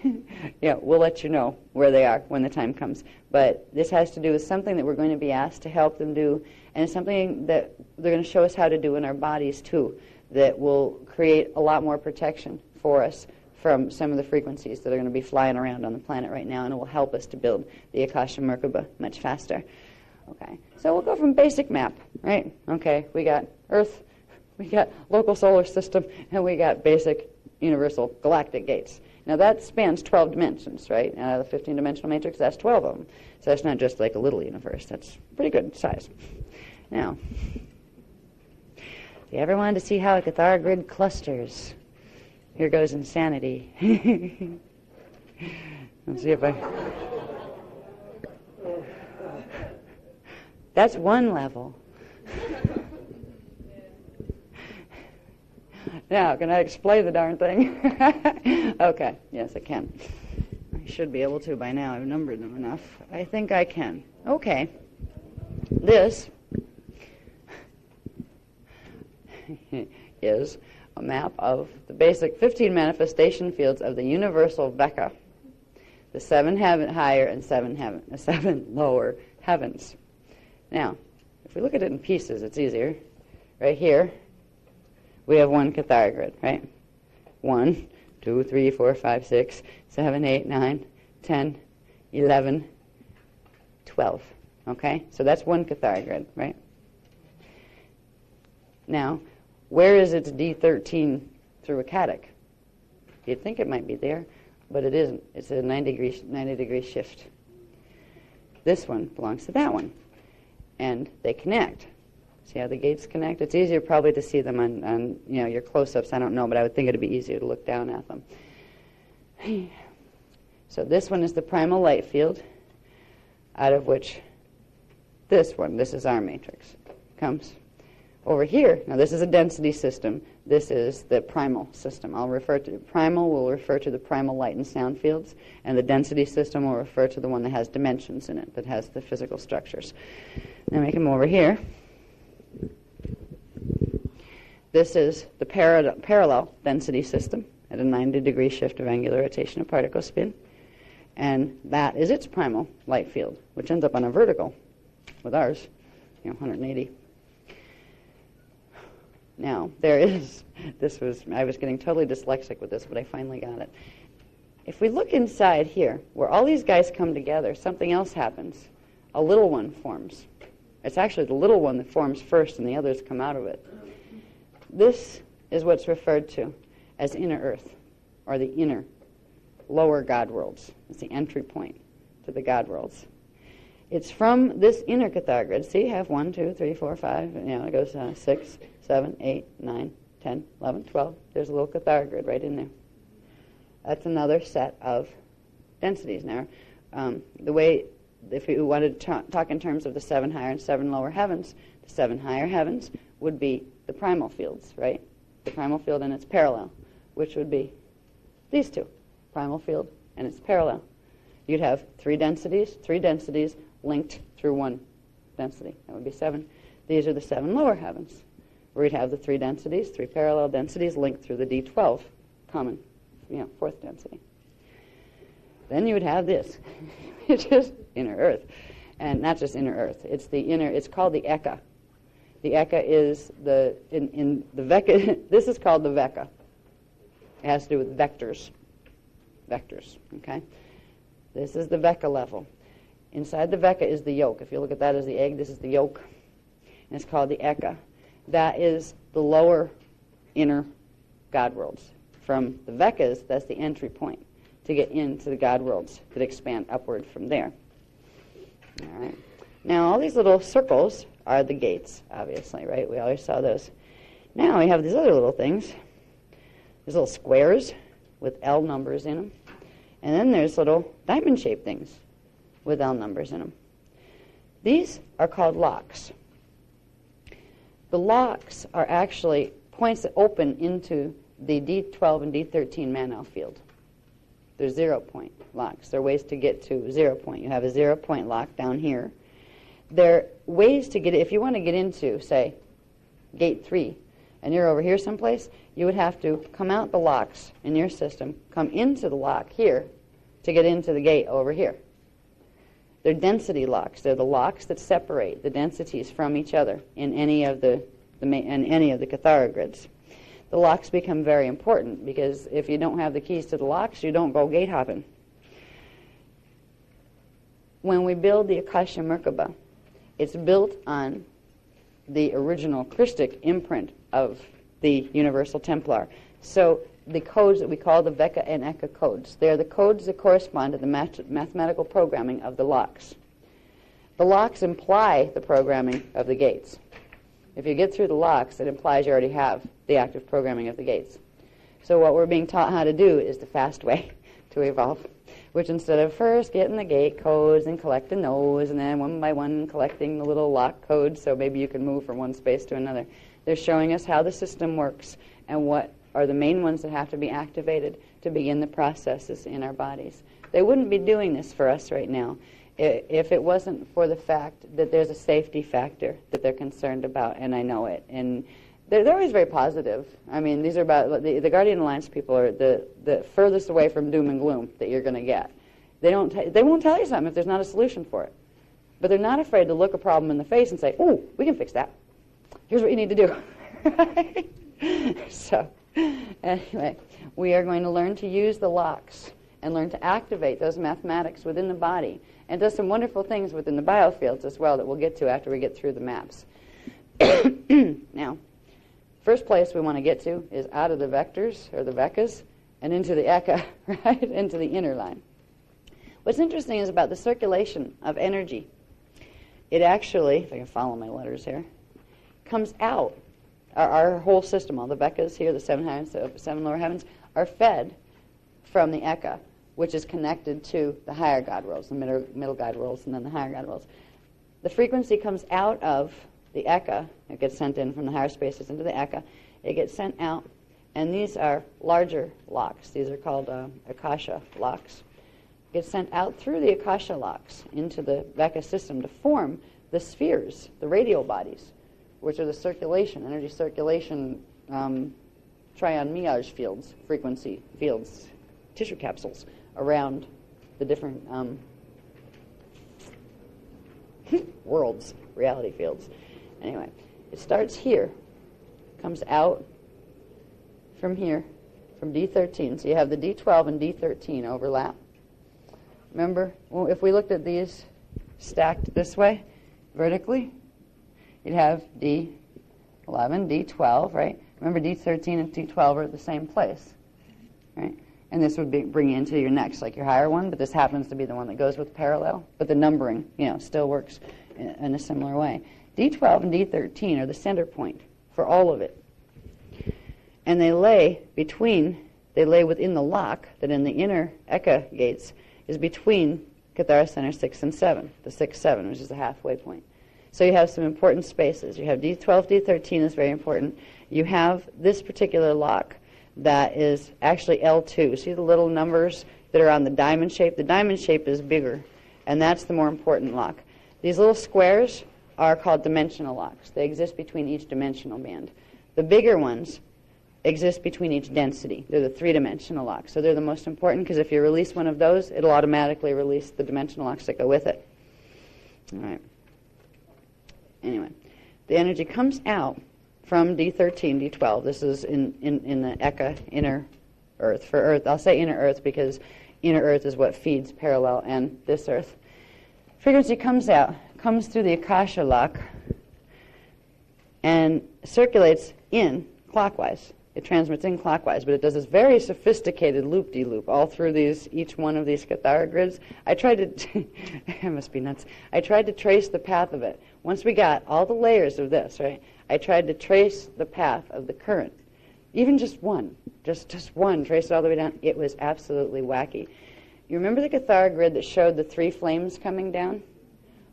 we'll let you know where they are when the time comes. But this has to do with something that we're going to be asked to help them do, and it's something that they're going to show us how to do in our bodies too, that will create a lot more protection for us from some of the frequencies that are going to be flying around on the planet right now, and it will help us to build the Akasha Merkaba much faster. Okay, so we'll go from basic map, right? Okay, we got Earth, we got local solar system, and we got basic universal galactic gates. Now that spans 12 dimensions, right? Out of the 15-dimensional matrix, that's 12 of them. So that's not just like a little universe. That's pretty good size. Now, if you ever wanted to see how a Cathara grid clusters, here goes insanity. Let's see if I... That's one level. Now, can I explain the darn thing? Okay, yes, I can. I should be able to by now. I've numbered them enough. I think I can. Okay. This is a map of the basic 15 manifestation fields of the universal Vecca, the 7 higher and 7 lower heavens. Now, if we look at it in pieces, it's easier. Right here, we have one Cathara grid, right? 1, 2, 3, 4, 5, 6, 7, 8, 9, 10, 11, 12. Okay? So that's one Cathara grid, right? Now, where is its D13 through Akkadic? You'd think it might be there, but it isn't. It's a 90-degree shift. This one belongs to that one. And they connect. See how the gates connect? It's easier probably to see them on your close-ups. I don't know, but I would think it would be easier to look down at them. So this one is the primal light field, out of which this is our matrix, comes. Over here, now this is a density system. This is the primal system. Primal will refer to the primal light and sound fields, and the density system will refer to the one that has dimensions in it, that has the physical structures. Then we come over here. This is the parallel density system at a 90-degree shift of angular rotation of particle spin, and that is its primal light field, which ends up on a vertical with ours, 180. Now, I was getting totally dyslexic with this, but I finally got it. If we look inside here, where all these guys come together, something else happens. A little one forms. It's actually the little one that forms first, and the others come out of it. This is what's referred to as inner Earth, or the inner, lower God worlds. It's the entry point to the God worlds. It's from this inner Cathara grid. See, you have 1, 2, 3, 4, 5. It goes 6, 7, 8, 9, 10, 11, 12. There's a little Cathara grid right in there. That's another set of densities. Now, the way, if you wanted to talk in terms of the 7 higher and 7 lower heavens, the 7 higher heavens would be the primal fields, right? The primal field and its parallel, which would be these two, primal field and its parallel. You'd have 3 densities linked through one density. That would be 7. These are the 7 lower heavens, where you'd have the 3 densities, 3 parallel densities linked through the D12 common, 4th density. Then you would have this, which is inner Earth. And not just inner Earth. It's called the Eka. The Eka is in the Vecca, this is called the Vecca. It has to do with vectors. Vectors, okay? This is the Vecca level. Inside the Vecca is the yolk. If you look at that as the egg, this is the yolk. And it's called the Eka. That is the lower inner God worlds. From the Veccas, that's the entry point to get into the God worlds that expand upward from there. All right. Now, all these little circles are the gates, obviously, right? We always saw those. Now we have these other little things. There's little squares with L numbers in them. And then there's little diamond-shaped things with L numbers in them. These are called locks. The locks are actually points that open into the D12 and D13 Manel field. They're 0-point locks. They're ways to get to 0 point. You have a 0-point lock down here. They're ways to get, if you want to get into, say, gate 3, and you're over here someplace, you would have to come out the locks in your system, come into the lock here to get into the gate over here. They're density locks. They're the locks that separate the densities from each other in any of the Kathara grids. The locks become very important because if you don't have the keys to the locks, you don't go gate hopping. When we build the Akasha Merkaba, it's built on the original Christic imprint of the Universal Templar. So the codes that we call the Veka and Eka codes, they're the codes that correspond to the mathematical programming of the locks. The locks imply the programming of the gates. If you get through the locks, it implies you already have the active programming of the gates. So what we're being taught how to do is the fast way to evolve, which instead of first getting the gate codes and collecting those and then one by one collecting the little lock codes so maybe you can move from one space to another, they're showing us how the system works and what are the main ones that have to be activated to begin the processes in our bodies. They wouldn't be doing this for us right now if it wasn't for the fact that there's a safety factor that they're concerned about, and I know it. And they're always very positive. I mean, these are about the Guardian Alliance people are the furthest away from doom and gloom that you're going to get. They won't tell you something if there's not a solution for it. But they're not afraid to look a problem in the face and say, "Oh, we can fix that. Here's what you need to do." Right? So, anyway, we are going to learn to use the locks and learn to activate those mathematics within the body, and does some wonderful things within the biofields as well that we'll get to after we get through the maps. Now, first place we want to get to is out of the vectors, or the Vekas, and into the Eka, right, into the inner line. What's interesting is about the circulation of energy. It actually, if I can follow my letters here, comes out. Our whole system, all the Vekas here, the seven lower heavens, are fed from the Eka, which is connected to the higher God worlds, the middle God worlds, and then the higher God worlds. The frequency comes out of the Eka. It gets sent in from the higher spaces into the Eka. It gets sent out, and these are larger locks. These are called Akasha locks. It gets sent out through the Akasha locks into the Veka system to form the spheres, the radial bodies, which are the circulation, energy circulation, trion-Miage fields, frequency fields, tissue capsules around the different worlds, reality fields. Anyway, it starts here, comes out from here, from D13. So you have the D12 and D13 overlap. Remember, well, if we looked at these stacked this way, vertically, you'd have D11, D12, right? Remember, D13 and D12 are at the same place, right? And this would bring you into your next, like your higher one, but this happens to be the one that goes with parallel. But the numbering, still works in a similar way. D12 and D13 are the center point for all of it. And they lay within the lock that in the inner Eka gates is between Kathara Center 6 and 7, the 6-7, which is the halfway point. So you have some important spaces. You have D12, D13 is very important. You have this particular lock that is actually L2. See the little numbers that are on the diamond shape? The diamond shape is bigger, and that's the more important lock. These little squares are called dimensional locks. They exist between each dimensional band. The bigger ones exist between each density. They're the three-dimensional locks. So they're the most important because if you release one of those, it'll automatically release the dimensional locks that go with it. All right. Anyway, the energy comes out from D13, D12. This is in the Eka, inner Earth. For Earth, I'll say inner Earth because inner Earth is what feeds parallel and this Earth. Frequency comes out, comes through the Akasha lock, and circulates in clockwise. It transmits in clockwise, but it does this very sophisticated loop-de-loop all through each one of these Kathara grids. I tried to, it must be nuts. I tried to trace the path of it. Once we got all the layers of this, right, I tried to trace the path of the current. Even just one, just one, trace it all the way down. It was absolutely wacky. You remember the Kathara grid that showed the three flames coming down?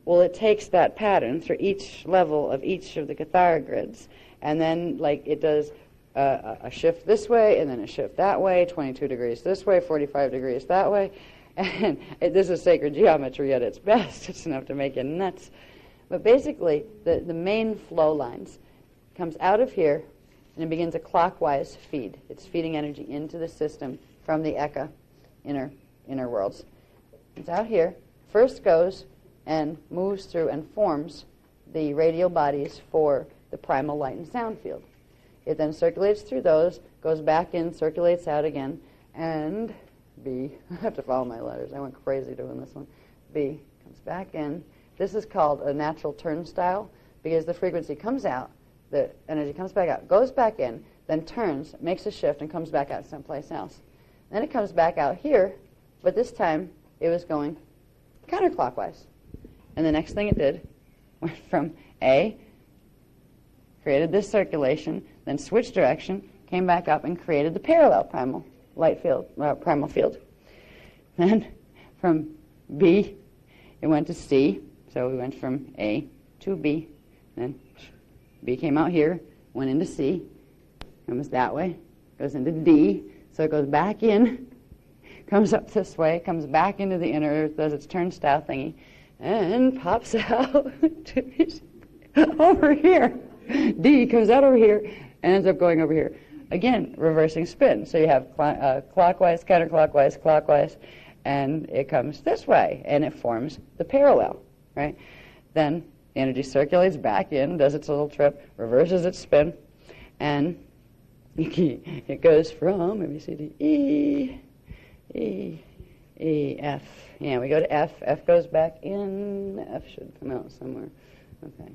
Well, it takes that pattern through each level of each of the Kathara grids, and then it does a shift this way, and then a shift that way, 22 degrees this way, 45 degrees that way. And this is sacred geometry at its best. It's enough to make you nuts. But basically, the main flow lines comes out of here, and it begins a clockwise feed. It's feeding energy into the system from the Eka, inner worlds. It's out here. First goes and moves through and forms the radial bodies for the primal light and sound field. It then circulates through those, goes back in, circulates out again, and B, I have to follow my letters. I went crazy doing this one. B comes back in. This is called a natural turnstile because the frequency comes out, the energy comes back out, goes back in, then turns, makes a shift, and comes back out someplace else. Then it comes back out here, but this time it was going counterclockwise. And the next thing it did went from A, created this circulation, then switched direction, came back up and created the parallel primal light field, primal field. Then from B, it went to C, so we went from A to B. Then B came out here, went into C, comes that way, goes into D, so it goes back in, comes up this way, comes back into the inner earth, does its turnstile thingy, and pops out over here. D comes out over here and ends up going over here. Again, reversing spin. So you have clockwise, counterclockwise, clockwise, and it comes this way, and it forms the parallel, right? Then the energy circulates back in, does its little trip, reverses its spin, and it goes from, let me see, to E, F. Yeah, we go to F. F goes back in. F should come out somewhere. Okay.